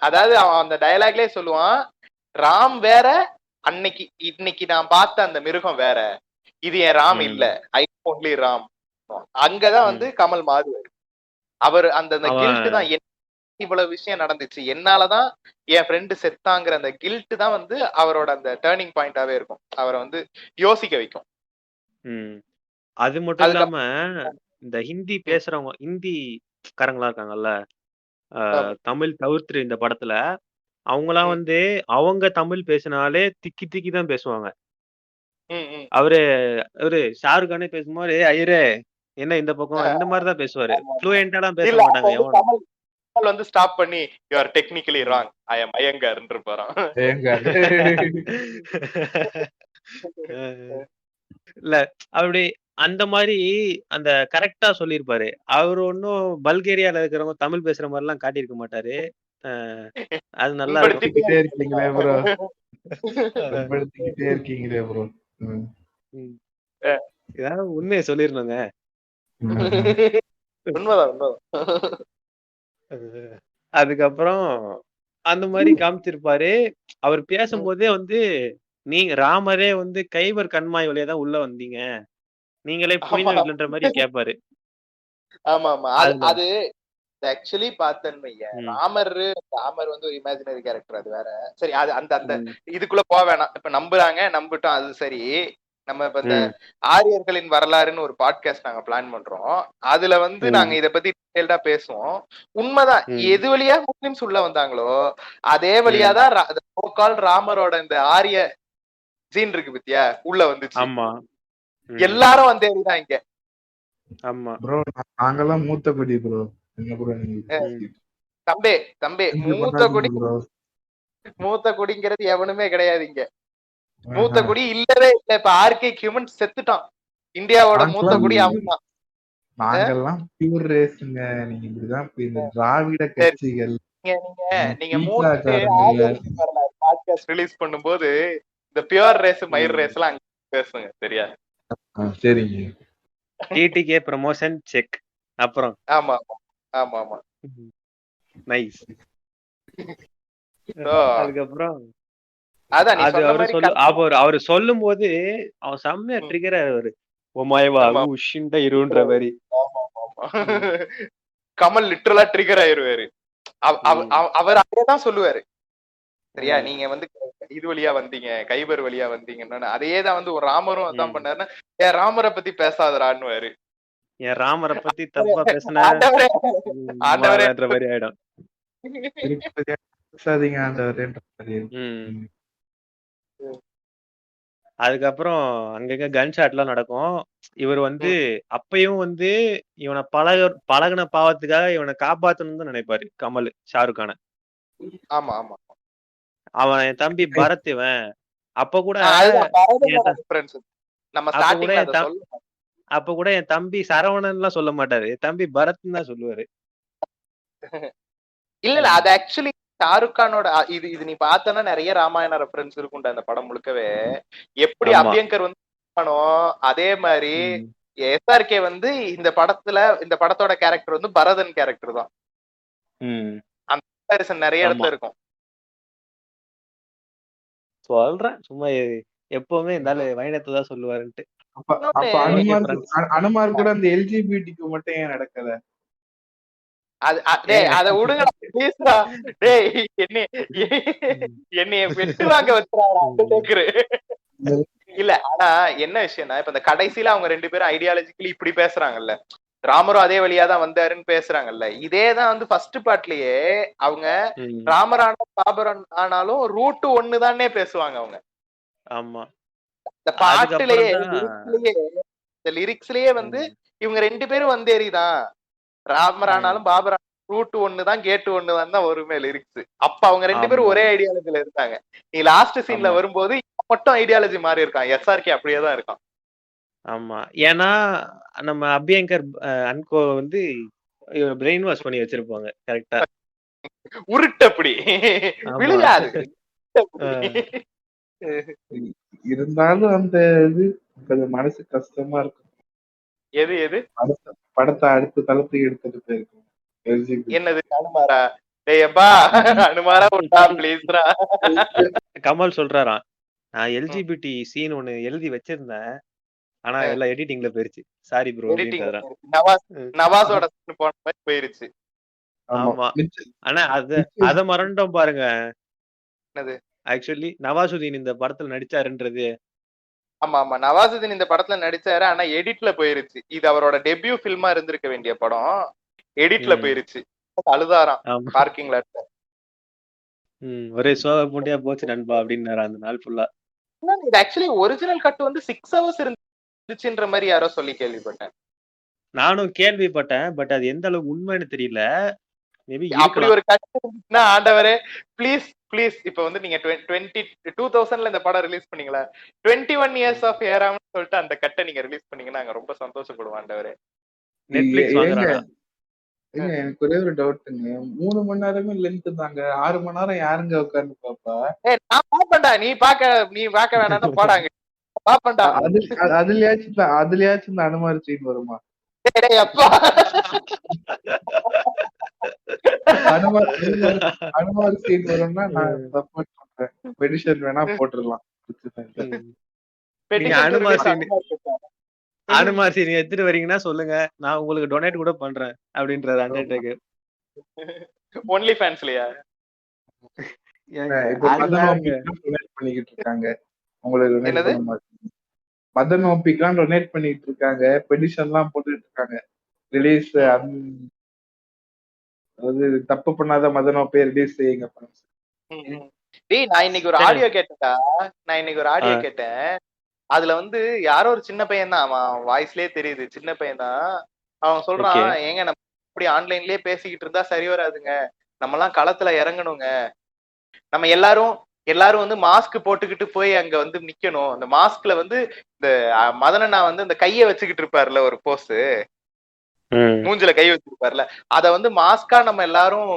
அதாவது அவன் அந்த டயலாக்லயே சொல்லுவான், ராம் வேற, இன்னைக்கு நான் பார்த்த அந்த மிருகம் வேற, இது என் ராம் இல்ல, ஐ நோ ஒன்லி ராம். அங்கதான் வந்து கமல் மாறுவாரு. அவர் அந்த கில்ட் தான், இவ்வளவு விஷயம் நடந்துச்சு, என்னாலதான் என் ஃப்ரெண்டு செத்தாங்கிற அந்த கில்ட் தான் வந்து அவரோட அந்த டேர்னிங் பாயிண்டாவே இருக்கும். அவரை வந்து யோசிக்க வைக்கும். அது மட்டும் இல்லாம இந்த ஹிந்தி பேசுறவங்க, ஹிந்தி காரங்களா இருக்காங்கல்ல, தமிழ் தவிர்த்து இந்த படத்துல அவங்கலாம் வந்து அவங்க தமிழ் பேசினாலே திக்கி திக்கி தான் பேசுவாங்க. அவரு ஷாருக் கானே பேசும்போது ஐயரே என்ன இந்த பக்கம் இந்த மாதிரி தான் பேசுவாரு. ஃப்ளூயன்ட்டாலாம் பேச மாட்டாங்க. கமல் வந்து ஸ்டாப் பண்ணி யூ ஆர் டெக்னிக்கலி ராங், ஐ அம் அயங்கார்ன்ற போறான். இல்ல அப்படி அந்த மாதிரி அந்த கரெக்டா சொல்லியிருப்பாரு. அவர் ஒன்னும் பல்கேரியால இருக்கிறவங்க தமிழ் பேசுற மாதிரி எல்லாம் காட்டியிருக்க மாட்டாரு. அது நல்லா இருக்கீங்களே ப்ரோ. இருக்கீங்களே ப்ரோ. ஏதாவது உண்மையை சொல்லிடணுங்க. உண்மைதான். அதுக்கப்புறம் அந்த மாதிரி காமிச்சிருப்பாரு. அவர் பேசும்போதே வந்து நீங்க ராமரே வந்து கைவர் கண்மாய் வழியா தான் உள்ள வந்தீங்க, நீங்களே புரிந்து இல்லைன்ற மாதிரி கேட்பாரு. ஆமா ஆமா அது ஆக்சுவலி பார்த்தேன்னு ராமர் வந்து ஒரு இமேஜினரி கேரக்டர், அது வேற. சரி, அது அந்த அந்த இதுக்குள்ள போக வேணாம். இப்ப நம்பிட்டோம், அது சரி. நம்ம இப்ப இந்த ஆரியர்களின் வரலாறுன்னு ஒரு பாட்காஸ்ட் நாங்க பிளான் பண்றோம். அதுல வந்து நாங்க இத பத்தி டீடைல்டா பேசுவோம். உண்மைதான், எது வழியா முஸ்லிம்ஸ் உள்ள வந்தாங்களோ அதே வழியாதான் ராமரோட இந்த ஆரிய சீன் இருக்கு பத்தியா உள்ள வந்துச்சு. எல்லாரும் வந்தேறிதான் இங்க. ஆமா ப்ரோ, நாங்கெல்லாம் மூத்த குடி ப்ரோ. தம்பி மூத்த குடிங்கிறது எவனுமே கிடையாது இங்க. மூத்த குடி இல்லவே இல்ல. இப்ப ஆர்கே ஹியூமன் செத்துட்டான். இந்தியாவோட மூத்த குடி அவன்தான். நாங்கெல்லாம் பியூர் ரேஸ்ங்க. நீங்க இப்படிதான் திராவிட கட்சிகள். நீங்க பாட்காஸ்ட் ரிலீஸ் பண்ணும்போது இந்த பியூர் ரேஸ் மயிர் ரேஸ் எல்லாம் அங்க பேசுங்க, சரியா? சரிங்க. TTK promotion check. அப்புறம் ஆமா ஆமா ஆமா நைஸ். அதுக்கப்புறம் அதான் அது அவரு சொல்லும் போது அவன் செம்மையா ட்ரிகர் ஆவாரு. ஒமாயவா உஷிண்ட இருன்ற மாதிரி. கமல் லிட்டரலா ட்ரிகர் ஆயிருவாரு. அவர் அப்படியேதான் சொல்லுவாரு, சரியா? நீங்க வந்து இது வழியா வந்தீங்க, கைபர் வழியா வந்தீங்கன்னு. அதையேதான் வந்து ஒரு ராமரும் அதான் பண்ணாருன்னா, ஏன் ராமரை பத்தி பேசாதரான்னுவாரு. என் ராமரை பத்தி தப்பா பேசின மாதிரி ஆயிடும். அதுக்கப்புறம் அங்கங்க கன் ஷாட் எல்லாம் நடக்கும். இவர் வந்து அப்பயும் வந்து இவனை பழகின பாவத்துக்காக இவனை காப்பாத்தணும்னு தான் நினைப்பாரு கமல் ஷாருக் கான. ஆமா ஆமா, அவன் என் தம்பி பரத். இவன் அப்ப கூட என் தம்பி சரவணன் எல்லாம் சொல்ல மாட்டாரு, என் தம்பி பரத் தான் சொல்லுவாரு. இல்ல அது ஆக்சுவலி ஷாருக் கானோட இது நீ பார்த்தனா நிறைய ராமாயண ரெஃபரன்ஸ் இருக்கும்டா அந்த படம் முழுக்கவே. எப்படி அபியங்கர் வந்து அதே மாதிரி எஸ்ஆர்கே வந்து இந்த படத்தோட கேரக்டர் வந்து பரதன் கேரக்டர் தான். அந்த கம்பேரிசன் நிறைய இடத்துல இருக்கும். சொல்றேன் சும்மா, எப்பவுமே இருந்தாலும் வைணத்தை தான் சொல்லுவாருன்ட்டு. அனுமார் கூட அந்த எல்ஜிபிடிக்கு மட்டும் ஏன் நடக்கல? அத விடுங்க. என்னைய வெட்டுவாங்க வச்சுறாங்க. இல்ல, ஆனா என்ன விஷயம்னா, இப்ப இந்த கடைசியில அவங்க 2 பேரும் ஐடியாலஜிக்கலி இப்படி பேசுறாங்கல்ல, ராமரும் அதே வழியாதான் வந்தாருன்னு பேசுறாங்கல்ல. இதேதான் வந்து ஃபர்ஸ்ட் பார்ட்லயே அவங்க ராமரான பாபரன் ஆனாலும் ரூட் ஒண்ணுதானே பேசுவாங்க அவங்க. ஆமா, இந்த பாட்டுலயே இந்த லிரிக்ஸ்லயே வந்து இவங்க 2 பேரும் வந்தேறிதான், ராமரானாலும் பாபரான ரூட் ஒண்ணுதான் கேட்டு ஒண்ணுதான் தான் வருமே லிரிக்ஸ். அப்ப அவங்க 2 பேரும் ஒரே ஐடியாலஜில இருந்தாங்க. நீ லாஸ்ட் சீன்ல வரும்போது மட்டும் ஐடியாலஜி மாறி இருக்கான். எஸ்ஆர்கே அப்படியேதான் இருக்கான். ஆமா, ஏன்னா நம்ம அபியங்கர் அன்கோ வந்து பிரெயின் வாஷ் பண்ணி வச்சிருப்பாங்க கரெக்டா. உருட்டு அப்படி விழுகாது. இருந்தாலும் அந்த இது கொஞ்சம் மனசு கஷ்டமா இருக்கும். எது படத்தை அடுத்த தளத்துக்கு எடுத்துட்டு போயிருக்கும். என்னது அனுமாரா? டேய்ப்பா அனுமாரா விட்டா ப்ளீஸ்ரா. கமல் சொல்றாராம், நான் எல்ஜிபிடி சீன் ஒன்னு எழுதி வச்சிருந்தேன், ஆனா எல்லாம் எடிட்டிங்ல போயிருச்சு, சாரி ப்ரோ. நவாஸோட சீன் போன மாதிரி போயிருச்சு. ஆமா, ஆனா அத மறந்துட்டோம் பாருங்க. என்னது ஆக்சுவலி நவாசுதீன் இந்த படத்துல நடிச்சாருன்றது. ஆமா ஆமா, நவாசுதீன் இந்த படத்துல நடிச்சாரு, ஆனா எடிட்ல போயிருச்சு. இது அவரோட டெபியூ ஃபில்மா இருந்திருக்க வேண்டிய படம், எடிட்ல போயிருச்சு. அழுதாராம் பார்க்கிங்ல. ஒரே சோக பூண்டியா போச்சு நண்பா அப்படின்னாரு அந்த நாள் ஃபுல்லா. இது ஆக்சுவலி ஒரிஜினல் கட் வந்து 6 hours இருந்துச்சுன்ற மாதிரி யாரோ சொல்லி கேள்விப்பட்டேன். நானும் கேள்விப்பட்டேன், பட் அது எந்த அளவுக்கு உண்மைன்னு தெரியல. அப்படி ஒரு கட் இருந்துச்சுன்னா ஆண்டவரே ப்ளீஸ் ப்ளீஸ். இப்ப வந்து நீங்க 2000ல இந்த படம் ரிலீஸ் பண்ணீங்களா, 21 years of ஏராம்னு சொல்லிட்டு அந்த கட்டை நீங்க ரிலீஸ் பண்ணீங்கன்னா நாங்க ரொம்ப சந்தோஷப்படுவோம் ஆண்டவரே. நெட்ஃபிளிக்ஸ் வாங்குறாங்க. எனக்கு ஒரே ஒரு டவுட்டுங்க, 3 மணி நேரமே லென்த் தாங்க, 6 மணி நேரம் யாருங்க உட்கார்ந்து பாப்பா? நான் பாப்பேன்டா, நீ பாக்க வேணாம்னு போடாங்க. பாப்பேன்டா. அதுலயாச்சும் இந்த அனுமார் சீன் வருமா? அனுமார் அனுமார் அனுமார் சீன் வரும்னா நான் சப்போர்ட் பண்றேன். பெடிஷன் வேணா போட்டுடலாம். நீங்க petition to Anumar release scene Anumar scene எடுத்துட்டு வரீங்கன்னா சொல்லுங்க, நான் உங்களுக்கு டொனேட் கூட பண்றேன் அப்படின்றாரு அண்டர்டேக்கர். ஒன்லி ஃபேன்ஸ்லயா? இப்ப மதன் ஓபிக்கெல்லாம் டொனேட் பண்ணிக்கிட்டு இருக்காங்க. உங்களுக்கு டொனேட் என்னது? பண்ண மாட்டேங்க. மதன் ஓபிக்கெல்லாம் டொனேட் பண்ணிட்டு இருக்காங்க. பெடிஷன் எல்லாம் போட்டுட்டு இருக்காங்க. ரிலீஸ் அதாவது தப்பு பண்ணாத மதன் ஓபியை ரிலீஸ் செய்யுங்க. டேய் நான் இன்னைக்கு ஒரு ஆடியோ கேட்டேன்டா. நான் இன்னைக்கு ஒரு ஆடியோ கேட்டேன். அதுல வந்து யாரோ ஒரு சின்ன பையன் தான், அவன் வாய்ஸ்லயே தெரியுது சின்ன பையன் தான். அவன் சொல்றான், ஏங்க நம்ம இப்படி ஆன்லைன்லயே பேசிக்கிட்டு இருந்தா சரி வராதுங்க, நம்ம எல்லாம் களத்துல இறங்கணுங்க, நம்ம எல்லாரும் வந்து மாஸ்க் போட்டுக்கிட்டு போய் அங்க வந்து நிக்கணும். அந்த மாஸ்க்ல வந்து இந்த மதனண்ணா வந்து இந்த கைய வச்சுக்கிட்டு இருப்பாருல ஒரு போஸ், மூஞ்சில கை வச்சிருப்பாருல, அத வந்து மாஸ்கா நம்ம எல்லாரும்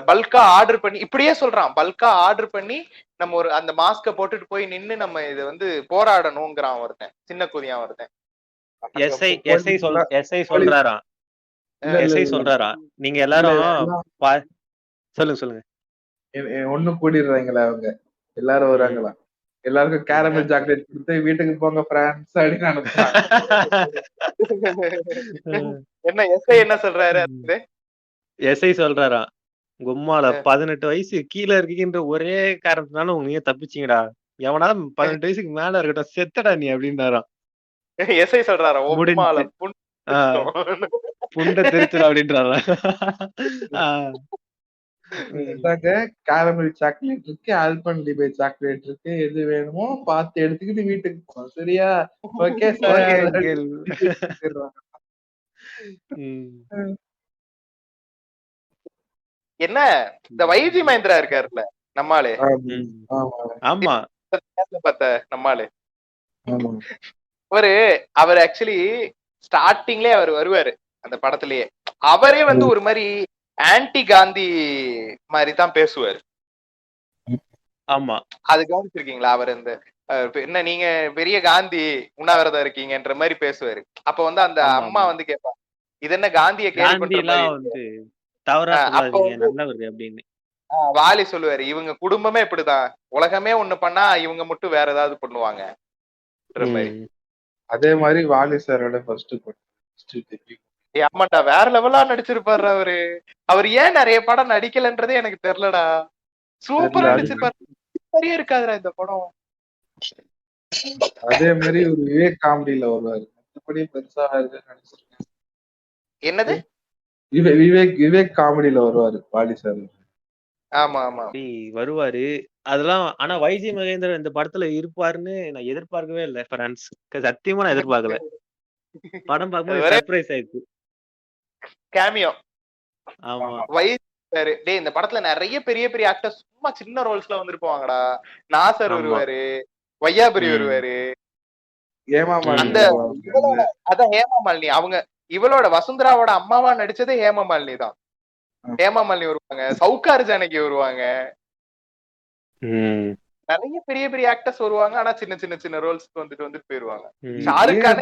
பல்கா ஆர்டர் பண்ணி, இப்படியே சொல்றான், பல்கா ஆர்டர் பண்ணி நம்ம ஒரு அந்த மாஸ்க போட்டுட்டு போய் நின்னு நம்ம இது வந்து போராடணும்ங்கிறான் ஒருத்தன், சின்ன குதியான் ஒருத்தன். எஸ்ஐ சொல்றாராம் நீங்க எல்லாரும் சொல்லுங்க ஒண்ணு கூடிடுறாங்களா அவங்க எல்லாரும் வராங்களா, எல்லாருக்கும் கேரமல் சாக்லேட் கொடுத்து வீட்டுக்கு போங்க பிரான்ஸ் அப்படின்னு அனுப்புறாங்க. என்ன எஸ்ஐ என்ன சொல்றாரு? எஸ்ஐ சொல்றாராம், கும்மால 18 வயசு கீழே இருக்கீங்கன்ற ஒரே காரணத்தினால நீங்க தப்பிச்சீங்கடா, எவனாலும் 18 வயசுக்கு மேல இருக்கட்டும் செத்தடா நீ அப்படின்றாராம். எஸ்ஐ சொல்றாராம், புண்ட திருச்சுடா அப்படின்றாராம். கேரமல் சாக்லேட் இருக்கு, ஆல்பன்லிபே சாக்லேட் இருக்கு, எது வேணுமோ பார்த்து எடுத்துக்கிட்டு வீட்டுக்கு போகணும். சரியா? Okay sir. என்ன இந்த வைஜி மகேந்திரா இருக்காருல்ல நம்மாளு, ஆமா பார்த்த நம்மாளு, அவர் ஆக்சுவலி ஸ்டார்டிங்லயே அவர் வருவாரு அந்த படத்திலேயே. அவரே வந்து ஒரு மாதிரி ஆன்டி காந்தி மாதிரி தான் பேசுவாரு. ஆமா, அது கவனிச்சிருக்கீங்களா? அவர் இந்த என்ன நீங்க பெரிய காந்தி உண்ணாவிரதம் இருக்கீங்கன்ற மாதிரி பேசுவாரு. அப்ப வந்து அந்த அம்மா வந்து கேட்பாங்க, இது என்ன காந்திய வாலி சொல்லுவாரு, இவங்க குடும்பமே இப்படிதான், உலகமே ஒண்ணு பண்ணா இவங்க மட்டும் வேற ஏதாவது பண்ணுவாங்க. அதே மாதிரி வாலி சாரோட ஃபர்ஸ்ட் ஆமாண்டா, வேற லெவலா நடிச்சிருப்பாரு அவரு. அவர் ஏன் நிறைய படம் நடிக்கலன்றதே எனக்கு தெரியலடா. சூப்பரா நடிச்சிருப்பாரு. சரியா இருக்காதுடா இந்த படம். அதே மாதிரி ஒரு விவேக் காமெடியில வருவாரு, மற்றபடி பெருசா நடிச்சிருக்கேன். என்னது? விவேக் காமெடியில வருவாரு வாலி சார். ஆமா ஆமா வருவாரு அதெல்லாம். ஆனா வைஜி மகேந்திரன் இந்த படத்துல இருப்பாருன்னு நான் எதிர்பார்க்கவே இல்லை. சத்தியமா நான் எதிர்பார்க்கல. படம் பார்க்கும்போது சர்ப்ரைஸ் ஆயிடுச்சு. கேமியோ. ஆமா, டேய் இந்த படத்துல நிறைய பெரிய பெரிய ஆக்டர்ஸ் சும்மா சின்ன ரோல்ஸ்ல வந்திருப்பாங்கடா. நாசர் வருவாரு, வையாபுரி வருவாரு, அந்த அதான் ஹேமா மாலினி, அவங்க இவளோட வசுந்தராவோட அம்மாவா நடிச்சதே ஹேமா மாலினி தான். ஹேமா மாலினி வருவாங்க, சவுகார் ஜானகி வருவாங்க, நிறைய பெரிய பெரிய ஆக்டர்ஸ் வருவாங்க. ஆனா சின்ன சின்ன சின்ன ரோல்ஸ்க்கு வந்துட்டு போயிருவாங்க. ஷாருக் கான்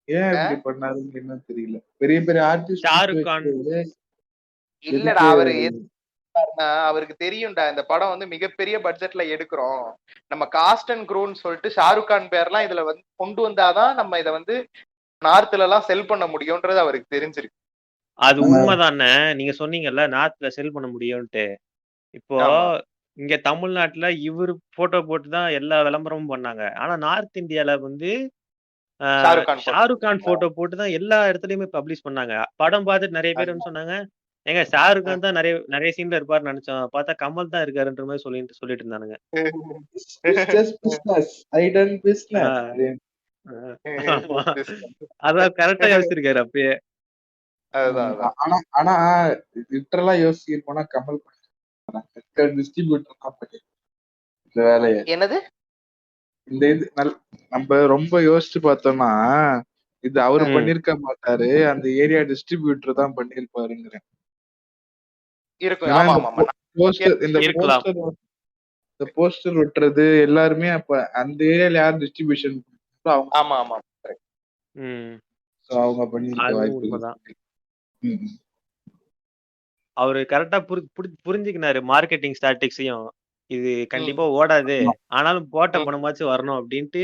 ஏன் இப்படி பண்ணாருன்னு என்ன தெரியல. பெரிய பெரிய ஆர்டிஸ்ட் ஷாருக் கான் இல்லடா, அவருக்கு தெரியும்டா இந்த படம் வந்து மிகப்பெரிய பட்ஜெட்ல எடுக்கிறோம், நம்ம காஸ்ட் அண்ட் க்ரூன்னு சொல்லிட்டு ஷாருக் கான் பேர்லாம் இதுல வந்து கொண்டு வந்தாதான் நம்ம இதை வந்து நார்த்ல எல்லாம் செல் பண்ண முடியும்ன்றது அவருக்கு தெரிஞ்சிருக்கு. அது உண்மைதானே, நீங்க சொன்னீங்கல்ல நார்த்ல செல் பண்ண முடியும்ட்டு. இப்போ இங்க தமிழ்நாட்டுல இவரு போட்டோ போட்டுதான் எல்லா விளம்பரமும் பண்ணாங்க. ஆனா நார்த் இந்தியால வந்து ஷாருக் கான் போட்டோ போட்டுதான் எல்லா இடத்துலயுமே பப்ளிஷ் பண்ணாங்க. படம் பார்த்துட்டு நிறைய பேர் சொன்னாங்க, ஏங்க ஷாருக் கான் தான் நிறைய சீன்ல இருப்பாரு நினைச்சோம், பார்த்தா கமல் தான் இருக்காருன்ற மாதிரி சொல்லிட்டு இருந்தானுங்க. அதான் கரெக்டா யோசிச்சிருக்காரு அப்பயே. ஆனா லிட்டரலா யோசிச்சிருப்போனா கமல் டிஸ்ட்ரிபியூட்டர் தான் இந்த வேலையை. என்னது இந்த இது நம்ம ரொம்ப யோசிச்சு பார்த்தோம்னா இது அவரு பண்ணிருக்க மாட்டாரு, அந்த ஏரியா டிஸ்ட்ரிபியூட்டர் தான் பண்ணிருப்பாருங்கிறேன். இந்த போஸ்டர் ஒட்டுறது எல்லாருமே அப்ப அந்த ஏரியால யார் டிஸ்ட்ரிபியூஷன் அவங்க பண்ணிருக்க வாய்ப்பு. அவரு கரெக்டா புரிஞ்சுக்கினாரு மார்க்கெட்டிங் ஸ்டாட்டிக்ஸையும். இது கண்டிப்பா ஓடாது. ஆனாலும் போட்ட பணமாச்சும் வரணும் அப்படின்ட்டு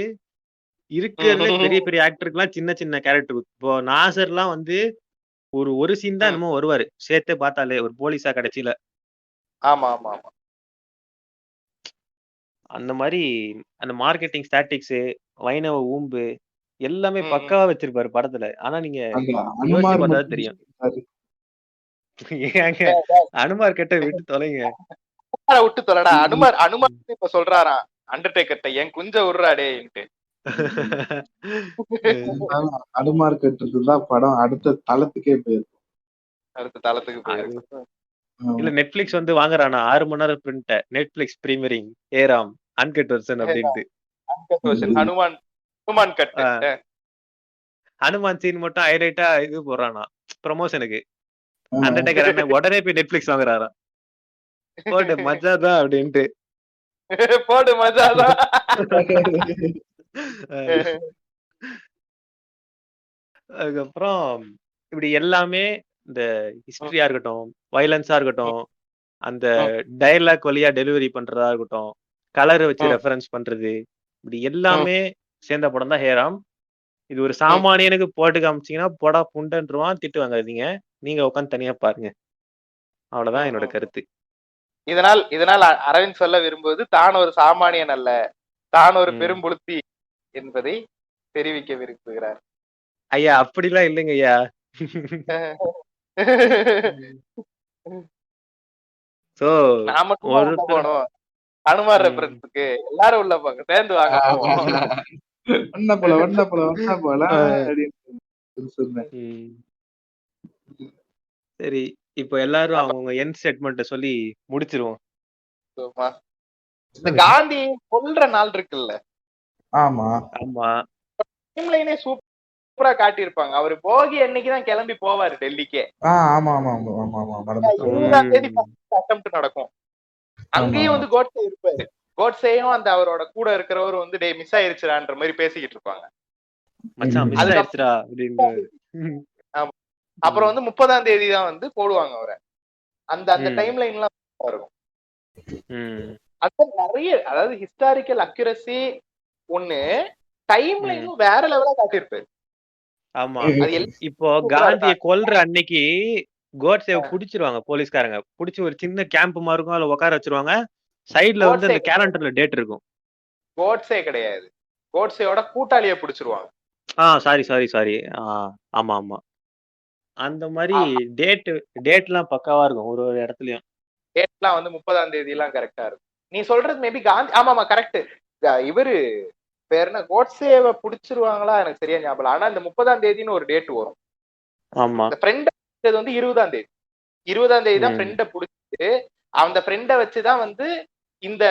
இருக்கிறதுல பெரிய பெரிய ஆக்டருக்குலாம் சின்ன சின்ன கேரக்டர். இப்போ நாசர்லாம் வந்து ஒரு சீன் தான் என்னமோ வருவாரு. சேர்த்தே பார்த்தாலே ஒரு போலீஸா கடைசியில. ஆமா ஆமா ஆமா. அந்த மாதிரி அந்த மார்க்கெட்டிங் ஸ்டாட்டிக்ஸ், வைணவ ஊம்பு எல்லாமே பக்காவா வச்சிருப்பாரு படத்துல. ஆனா நீங்க யோசிச்சு பார்த்தா தெரியும். ஏங்க அனுமார் கிட்ட விட்டு தொலைங்க. விட்டு தொலைடா. அனுமார் இப்ப சொல்றாராம் அண்டர்டேக்கர்ட்ட, என் குஞ்ச விடுறாடேன்ட்டு. அனுமார் கட்டுறதுதான் படம் அடுத்த தளத்துக்கே போயிருக்கும். அடுத்த தளத்துக்கு போயிருக்கும். இல்ல நெட்ஃபிளிக்ஸ் வந்து வாங்குறானா 6 மணி நேரம் பிரிண்ட் நெட்ஃபிளிக்ஸ் பிரீமியரிங் ஏராம் அன்கட் வெர்ஷன் அப்படின்ட்டு. ஹனுமான் கட் ஹனுமான் சீன் மட்டும் ஹைலைட்டா இது போடுறானா ப்ரமோஷனுக்கு. அண்டர்டேக்கர் அண்ணன் உடனே போய் நெட்ஃபிளிக்ஸ் வாங்குறாராம். போடு மஜாதான் அப்படின்ட்டு. போடு மஜாதான். அதுக்கப்புறம் இப்படி எல்லாமே இந்த ஹிஸ்டரியா இருக்கட்டும், வயலன்ஸா இருக்கட்டும், அந்த டயலாக் வழியா டெலிவரி பண்றதா இருக்கட்டும், கலரை வச்சு ரெஃபரன்ஸ் பண்றது, இப்படி எல்லாமே சேர்ந்த படம் தான் ஹேராம். இது ஒரு சாமானியனுக்கு போட்டு காமிச்சீங்கன்னா போடா புண்டன்றுவான், திட்டு வாங்காதீங்க. நீங்க உட்காந்து தனியா பாருங்க. அவ்வளவுதான் என்னோட கருத்து. இதனால் அரவிந்த் சொல்ல விரும்புவது தான் ஒரு சாமானியன் அல்ல, தான் ஒரு பெரும்புழுத்தி என்பதை தெரிவிக்க விரும்புகிறார். ஐயா அப்படிலாம் இல்லைங்க ஐயா. சோ நாம போனோம் அனுமார் ரெஃபரன்ஸ்க்கு எல்லாரும் உள்ள போங்க, சேர்ந்து வாங்க. சரி, இப்போ எல்லாரும் அவங்க என் ஸ்டேட்மெண்ட்ட சொல்லி முடிச்சிருவோம். இந்த காந்தி கொல்ற நாள் இருக்குல்ல, ஆமா ஆமா, டைம்லைனே சூப்பரா காட்டியிருப்பாங்க. அவரு போகி அன்னைக்குதான் கிளம்பி போவாரு டெல்லிக்கே. 20ஆம் தேதி அட்டெம்ப்ட் நடக்கும். அங்கேயும் வந்து கோட்ஸே இருப்பாரு. கோட்ஸேயும் அந்த அவரோட கூட இருக்கிறவர் வந்து டே மிஸ் ஆயிருச்சுடான்ற மாதிரி பேசிக்கிட்டு இருப்பாங்க. அப்புறம் வந்து 30ஆம் தேதி தான் வந்து போடுவாங்க அவரை. அந்த டைம் லைன்லாம் இருக்கும். அது நிறைய, அதாவது ஹிஸ்டாரிக்கல் அக்யூரசி ஒண்ணு, டைம் லைனும் வேற லெவலா காட்டியிருப்பாரு. ஆமா, இப்போ காந்திய கொல்ற அன்னைக்கு கோட்ஸேவை புடிச்சிருவாங்க போலீஸ்காரங்க. புடிச்சு ஒரு சின்ன கேம்ப் மாதிரி இருக்கும், அதுல உட்கார வச்சிருவாங்க. சைடுல வந்து அந்த கேலண்டர்ல டேட் இருக்கும். கோட்ஸே கிடையாது, கோட்ஸேயோட கூட்டாளியை புடிச்சிருவாங்க. சாரி. ஆமா ஆமா, அந்த மாதிரி டேட்லாம் பக்காவா இருக்கும். ஒரு இடத்துலயும் டேட்லாம் வந்து 30ஆம் தேதி எல்லாம் கரெக்டா இருக்கும். நீ சொல்றது மேபி காந்தி. ஆமா கரெக்ட். இவரு பேர் என்ன, கோட்ஸேவை புடிச்சிருவாங்களா எனக்கு சரியா ஞாபகம். ஆனா இந்த 30ஆம் தேதின்னு ஒரு டேட் வரும். ஆமா, இந்த ஃப்ரெண்ட் வந்து 20ஆம் தேதி. 20ஆம் தேதி தான் ஃப்ரெண்ட புடிச்சிட்டு அந்த ஃப்ரெண்ட வச்சுதான் வந்து இந்த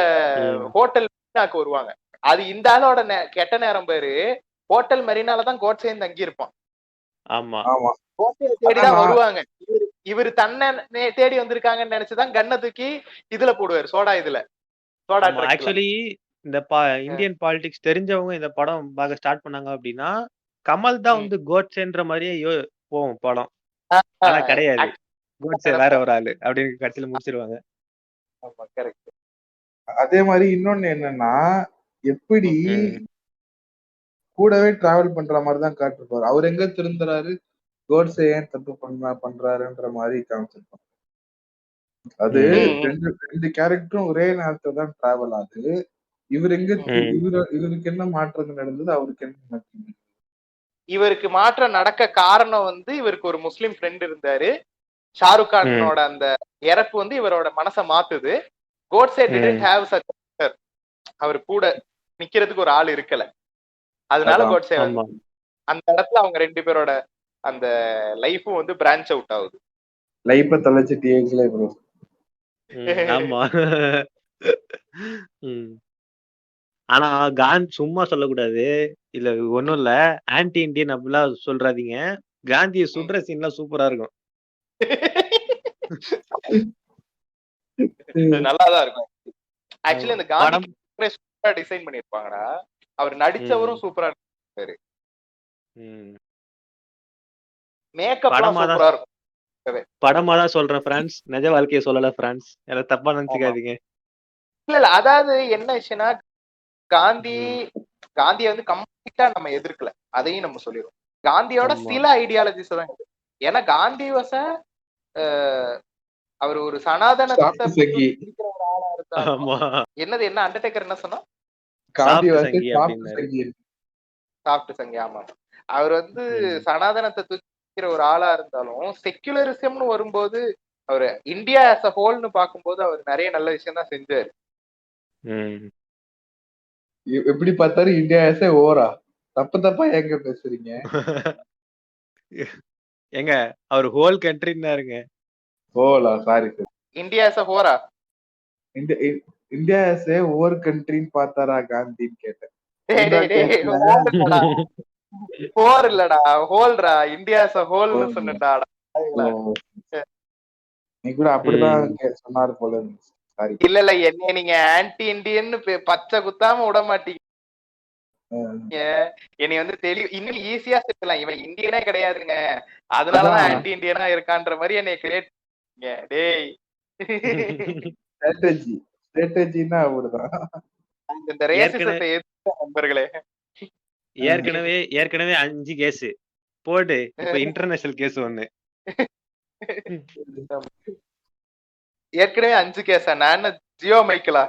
ஹோட்டல் மெரினாக்கு வருவாங்க. அது இந்த ஆளோட கெட்ட நேரம் பேரு. ஹோட்டல் மெரினால தான் கோட்ஸே தங்கி இருப்பான். ஆமா, கோட்ஸே தேடிதான் வருவாங்க. இவரு தன்னை தேடி வந்திருக்காங்கன்னு நினைச்சுதான் கண்ணை தூக்கி இதுல போடுவாரு, சோடா இதுல. சோடா ஆக்சுவலி இந்த இந்தியன் பாலிடிக்ஸ் தெரிஞ்சவங்க இந்த படம் பார்க்க ஸ்டார்ட் பண்ணாங்க அப்படின்னா கமல் தான் வந்து கோட்ஸேன்ற மாதிரியே போவோம் படம். ஆனா கிடையாது, கோட்ஸே வேற ஒரு ஆளு அப்படின்னு கடைசியில முடிச்சிருவாங்க. அதே மாதிரி இன்னொன்னு என்னன்னா, எப்படி கூடவே டிராவல் பண்ற மாதிரி தான் காட்டிருப்பாரு. அவர் எங்க திருந்துறாரு, கோட்ஸே ஏன் தப்பு பண்றாருன்ற மாதிரி காமிச்சிருப்பாங்க. அது ரெண்டு கேரக்டரும் ஒரே நேரத்துல தான் டிராவல் ஆகுது. இவருக்கு என்ன மாற்றம் நடந்தது, அவருக்கு என்ன மாற்றம்? இவருக்கு மாற்றம் நடக்க காரணம் வந்து இவருக்கு ஒரு முஸ்லிம் ஃப்ரெண்ட் இருந்தாரு. ஷாருக் கானோட அந்த இறப்பு வந்து இவரோட மனசை மாத்துது. Godse didn't have such a brother. அவர் கூட நிக்கிறதுக்கு ஒரு ஆள் இருக்கல. அதனால கோட்ஸே அந்த இடத்துல அவங்க ரெண்டு பேரோட அந்த லைஃபும் வந்து பிரான்ச் அவுட் ஆகுது. லைஃப தொலைச்சு டிஎக்ஸ்ல ப்ரோ. ஆமா. ஆனா காந்தி சும்மா சொல்லக்கூடாது. இல்ல ஒண்ணும் இல்ல, ஆன்டி இண்டியன் அப்படிலாம் சொல்றாதீங்க. காந்திய சுடுற சீன்லாம் சூப்பரா இருக்கும். நல்லாதான் இருக்கும். ஆக்சுவலி அந்த காந்தி சூப்பரா டிசைன் பண்ணிருப்பாங்கடா. அவர் நடிச்சவரும் சூப்பரா இருப்பாரு. மேக்கப்லாம் சூப்பரா இருக்கும். படமா தான் சொல்றேன் பிரான்ஸ், நிஜ வாழ்க்கையை சொல்லல பிரான்ஸ், எல்லாம் தப்பா நினைச்சுக்காதீங்க. இல்ல அதாவது என்ன விஷயம்னா காந்திய வந்து கம்ப்ளீட்டா நம்ம எதிர்க்கல, அதையும் நம்ம சொல்லிடுவோம். காந்தியோட சில ஐடியாலஜிஸ் தான் இருக்கு. ஏன்னா காந்தி வச அவர் ஒரு சனாதனத்தை ஒரு ஆளா இருந்தாலும் என்னது என்ன அண்டர்டேக்கர் என்ன சொன்னா சாப்பிட்டு சங்கி. ஆமா, அவர் வந்து சனாதனத்தை தூக்கிற ஒரு ஆளா இருந்தாலும் செக்குலரிசம்னு வரும்போது அவர் இந்தியா ஆஸ் அ ஹோல்னு பார்க்கும்போது அவர் நிறைய நல்ல விஷயம் தான் செஞ்சாரு. எப்படி பார்த்தாரு இந்தியா ஆஸ் எ ஓரா தப்பா எங்க பேசுறீங்க? எங்க அவர் ஹோல் கண்ட்ரின்னாருங்க. ஹோலா? Sorry sir, India as a ஹோரா, இந்தியா ஆஸ் எ ஓர் கண்ட்ரின்னு பார்த்தாரா காந்தின்னு கேட்டேன். ஹோர் இல்லடா, ஹோல்ரா, இந்தியா ஆஸ் எ ஹோல்னு சொன்னடா. நீ கூட அப்படிதான் சொன்னாரு போல இருந்துச்சு. இல்ல என்ன நீங்க ஆன்டி இண்டியன்னு பச்சை குத்தாம விட மாட்டீங்க. என்னை வந்து தெளிவு இன்னும் ஈஸியா சொல்லலாம், இவன் இந்தியனே கிடையாதுங்க அதனாலதான் ஆன்டி இண்டியனா இருக்கான்ற மாதிரி என்னை கிரியேட் டேய். ஸ்ட்ராட்டஜின்னா அப்படிதான். இந்த ரேசிசத்தை எதிர்த்த நண்பர்களே, ஏற்கனவே 5 கேஸ் போடு, இப்ப இன்டர்நேஷனல் கேஸ் ஒண்ணு. ஏற்கனவே 5 கேஸா? நான் ஜியோ மைக்கேலா?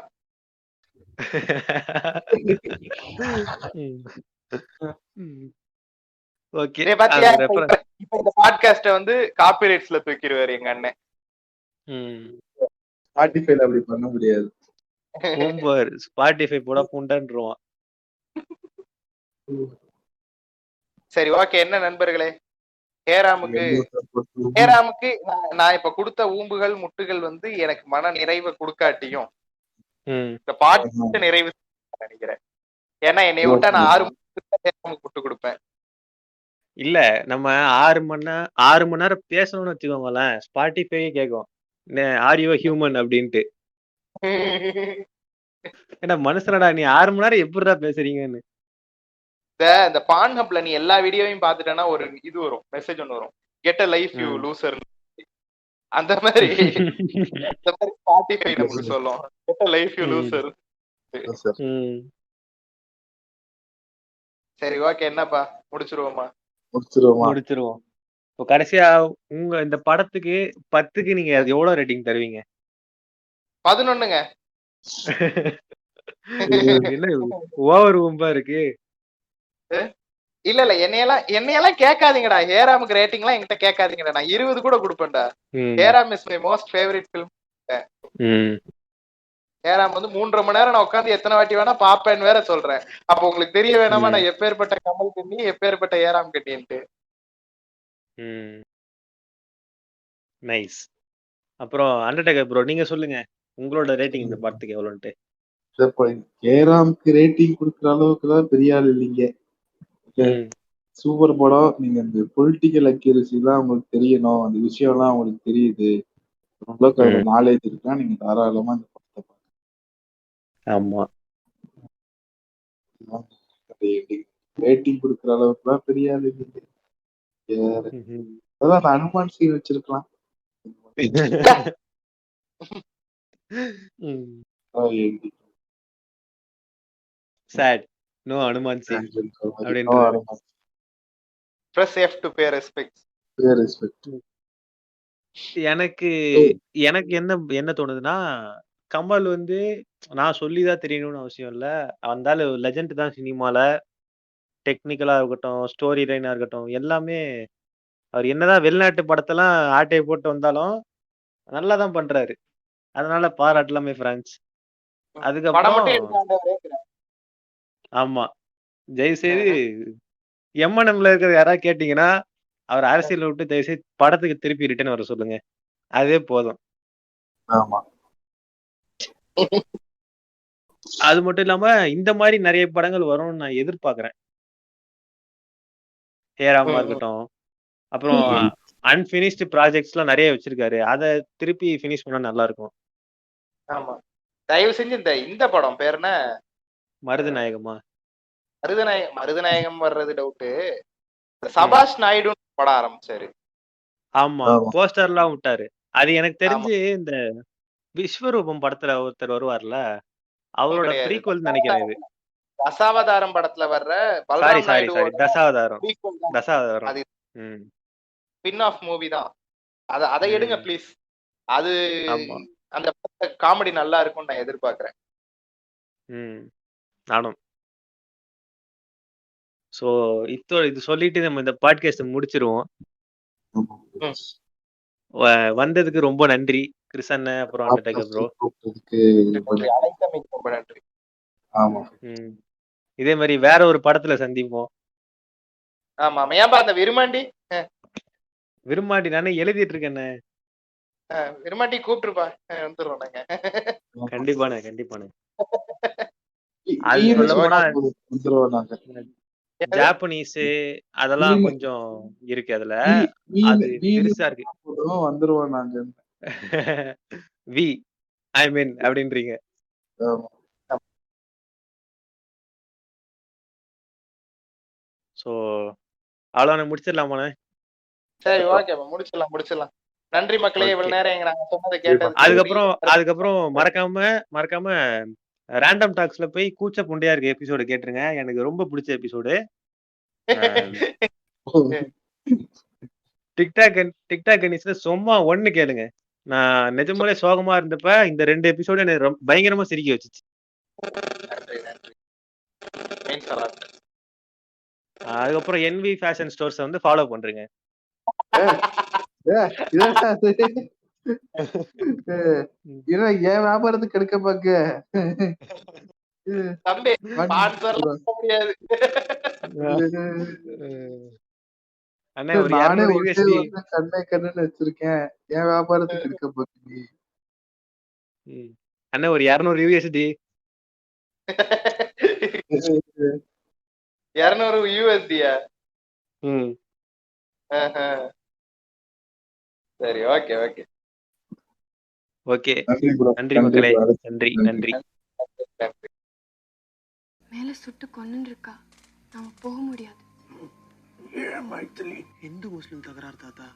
ஓகே, இப்ப இந்த பாட்காஸ்ட வந்து காப்பிரைட்ஸ்ல தூக்கிடுவாரு எங்க அண்ணன். ஸ்பாட்டிஃபைல அப்படி பண்ண முடியாது. ஸ்பாட்டிஃபை போட புண்டன்றுவான். சரி, ஓகே. என்ன நண்பர்களே, ஹேராமுக்கு நான் இப்ப கொடுத்த ஊம்புகள் முட்டுகள் வந்து எனக்கு மன நிறைவை கொடுக்காட்டியும் இந்த பாட்டு நிறைவு நினைக்கிறேன். ஏன்னா என்னை விட்டா நான் 6 முட்டு கொடுப்பேன். இல்ல, நம்ம 6 மணி நேரம் பேசணும்னு வச்சுக்கோங்களேன், ஸ்பாட்டிஃபை கேட்கும் ஆர் யூ ஹியூமன் அப்படின்ட்டு. ஏன்னா மனுஷனடா நீ 6 மணி நேரம் எப்படிடா பேசுறீங்கன்னு. இந்த பான்ஹப்ல நீ எல்லா வீடியோவையும் பாத்துட்டேன்னா ஒரு இது வரும், மெசேஜ் ஒன்று வரும், get a life you loser. அந்த மாதிரி ஸ்பாட்டிஃபை நமக்கு சொல்லும், get a life you loser. சரி, ஓகே. என்னப்பா, முடிச்சிருவோமா? முடிச்சிருவோம். இப்போ கடைசியா உங்க இந்த படத்துக்கு 10க்கு நீங்க எவ்வளவு ரேட்டிங் தருவீங்க? 11ங்க. என்ன ஓவர் ஊம்பா இருக்கு? இல்ல என்னையெல்லாம் கேட்காதீங்கடா. ஹேராமுக்கு ரேட்டிங் எல்லாம் என்கிட்ட கேட்காதீங்கடா, நான் 20 கூட கொடுப்பேன்டா. Hey Ram is my most favourite film. Hey Ram வந்து 3.5 மணி நேரம் நான் உட்காந்து எத்தனை வாட்டி வேணா பாப்பேன்னு வேற சொல்றேன். அப்ப உங்களுக்கு தெரிய வேணாமா நான் எப்பேற்பட்ட கமல் கண்ணி எப்பேற்பட்ட ஹேராம் கண்ணின்ட்டு. நைஸ். அப்புறம் அண்டர்டேக்கர் ப்ரோ, நீங்க சொல்லுங்க உங்களோட ரேட்டிங் இந்த படத்துக்கு எவ்வளவுன்ட்டு. ஹேராம்க்கு ரேட்டிங் கொடுக்குற அளவுக்கு தான் பெரிய ஆள் இல்லைங்க. சூப்பர் படம். நீங்க இந்த பொலிட்டிக்கல் அக்யூரசி தான் உங்களுக்கு தெரியணும், அந்த விஷயம் எல்லாம் உங்களுக்கு தெரியுது, ஓரளவுக்கு நாலேஜ் இருக்கா, நீங்க தாராளமா இந்த படத்தை பாருங்க. ஆமா, ரேட்டிங் கொடுக்குற அளவுக்கு எல்லாம் பெரிய ஆள் இல்லைங்க. அதான் அந்த அனுமான் சீன் வச்சிருக்கலாம். sad no அனுமான் சீன் எனக்கு என்ன தோணுதுன்னா, கமல் வந்து நான் சொல்லிதான் தெரியணும்னு அவசியம் இல்ல, வந்தாலும் லெஜண்ட் தான் சினிமால. டெக்னிக்கலா இருக்கட்டும், ஸ்டோரி லைனா இருக்கட்டும், எல்லாமே அவர் என்னதான் வெளிநாட்டு படத்தெல்லாம் ஆட்டையை போட்டு வந்தாலும் நல்லா தான் பண்றாரு. அதனால பாராட்டலாமே பிரான்ஸ். அதுக்கப்புறம் ஆமா, தயவுசெய்து எம்என்எம்ல இருக்கிற யாராவது கேட்டீங்கன்னா அவர் அரசியல் விட்டு தயவுசெய்து படத்துக்கு திருப்பி ரிட்டர்ன் வர சொல்லுங்க, அதே போதும். அது மட்டும் இல்லாம இந்த மாதிரி நிறைய படங்கள் வரும்னு நான் எதிர்பார்க்கிறேன். ஹேராமா இருக்கட்டும், அப்புறம் அன்பினிஷ்டு ப்ராஜெக்ட்ஸ் எல்லாம் நிறைய வச்சிருக்காரு, அதை திருப்பி பினிஷ் பண்ணா நல்லா இருக்கும். ஆமா, தயவு செஞ்சு இந்த படம் பேர் என்ன, மருதநாயகமா? மருதநாயகம் வர்றது டவுட்டு. சபாஷ் நாயுடு படம் ஆரம்பிச்சாரு, ஆமா போஸ்டர்லாம் விட்டாரு. அது எனக்கு தெரிஞ்சு இந்த விஸ்வரூபம் படத்துல ஒருத்தர் வருவார்ல, அவரோட ப்ரீக்வல் நினைக்கிறேன் இது. தசாவதாரம் படத்துல வர்ற சாரி பல்ராம் சாரி சாரி நாயுடுவோட தசாவதாரம் prequel தான். தசாவதாரம். அது ம் ஸ்பின் ஆஃப் மூவி தான். அதை எடுங்க ப்ளீஸ். அது ஆமா. அந்த காமெடி நல்லா இருக்கும்னு நான் எதிர்பார்க்கிறேன். நானும். சோ இது சொல்லிட்டு நம்ம இந்த பாட்காஸ்ட் முடிச்சிருவோம். வந்ததுக்கு ரொம்ப நன்றி கிறிஸ் அண்ணன், அப்புறம் அண்டர்டேக்கர் ப்ரோ. அழைத்தமைக்கு ரொம்ப நன்றி. ஆமா. இதே மாதிரி வேற ஒரு படத்துல சந்திப்போம். ஆமா ஏன்பா அந்த விரும்மாண்டி நானே எழுதிட்டு இருக்கேன். விரும்மாண்டி கூப்பிட்டுருப்பா, வந்துடுறோம் நாங்க. கண்டிப்பானே அது சொல்ல போனா ஜாப்பனீஸ் அதெல்லாம் கொஞ்சம் இருக்கு அதுல. அது பெருசா இருக்கு. வந்துருவோம் நாங்க. வி ஐ மீன் அப்படின்றீங்க. சோ அவ்வளவு முடிச்சிடலாமாண்ணே? சரி ஓகே முடிச்சிடலாம். நன்றி மக்களே, இவ்வளவு நேரம் நாங்க சொன்னதை கேட்டது. அதுக்கப்புறம் மறக்காம ரேண்டம் டாக்ஸ்ல போய் கூச்ச புண்டையா இருக்க எபிசோடு கேட்டுருங்க. எனக்கு ரொம்ப பிடிச்ச எபிசோடு. டிக்டாக் கணிஸ்ல சும்மா ஒண்ணு கேளுங்க. நான் நிஜமாலே சோகமா இருந்தப்ப இந்த 2 எபிசோடு எனக்கு பயங்கரமா சிரிக்க வச்சுச்சு. அதுக்கப்புறம் NV ஃபேஷன் ஸ்டோர்ஸ் வந்து ஃபாலோ பண்றீங்க. என் வியாபாரத்துக்கு எடுக்க பாக்க நானே கண்ணு வச்சிருக்கேன். என் வியாபாரத்துக்கு எடுக்க பாக்க அண்ணா ஒரு 200 USD 200 USD-யா? சரி ஓகே நன்றி மக்களே. நன்றி. மேல சுட்டு கொன்னு இருக்கா, நாம போக முடியாது. ஏன் மைத்திலி? இந்து முஸ்லிம் தகராறு தாத்தா.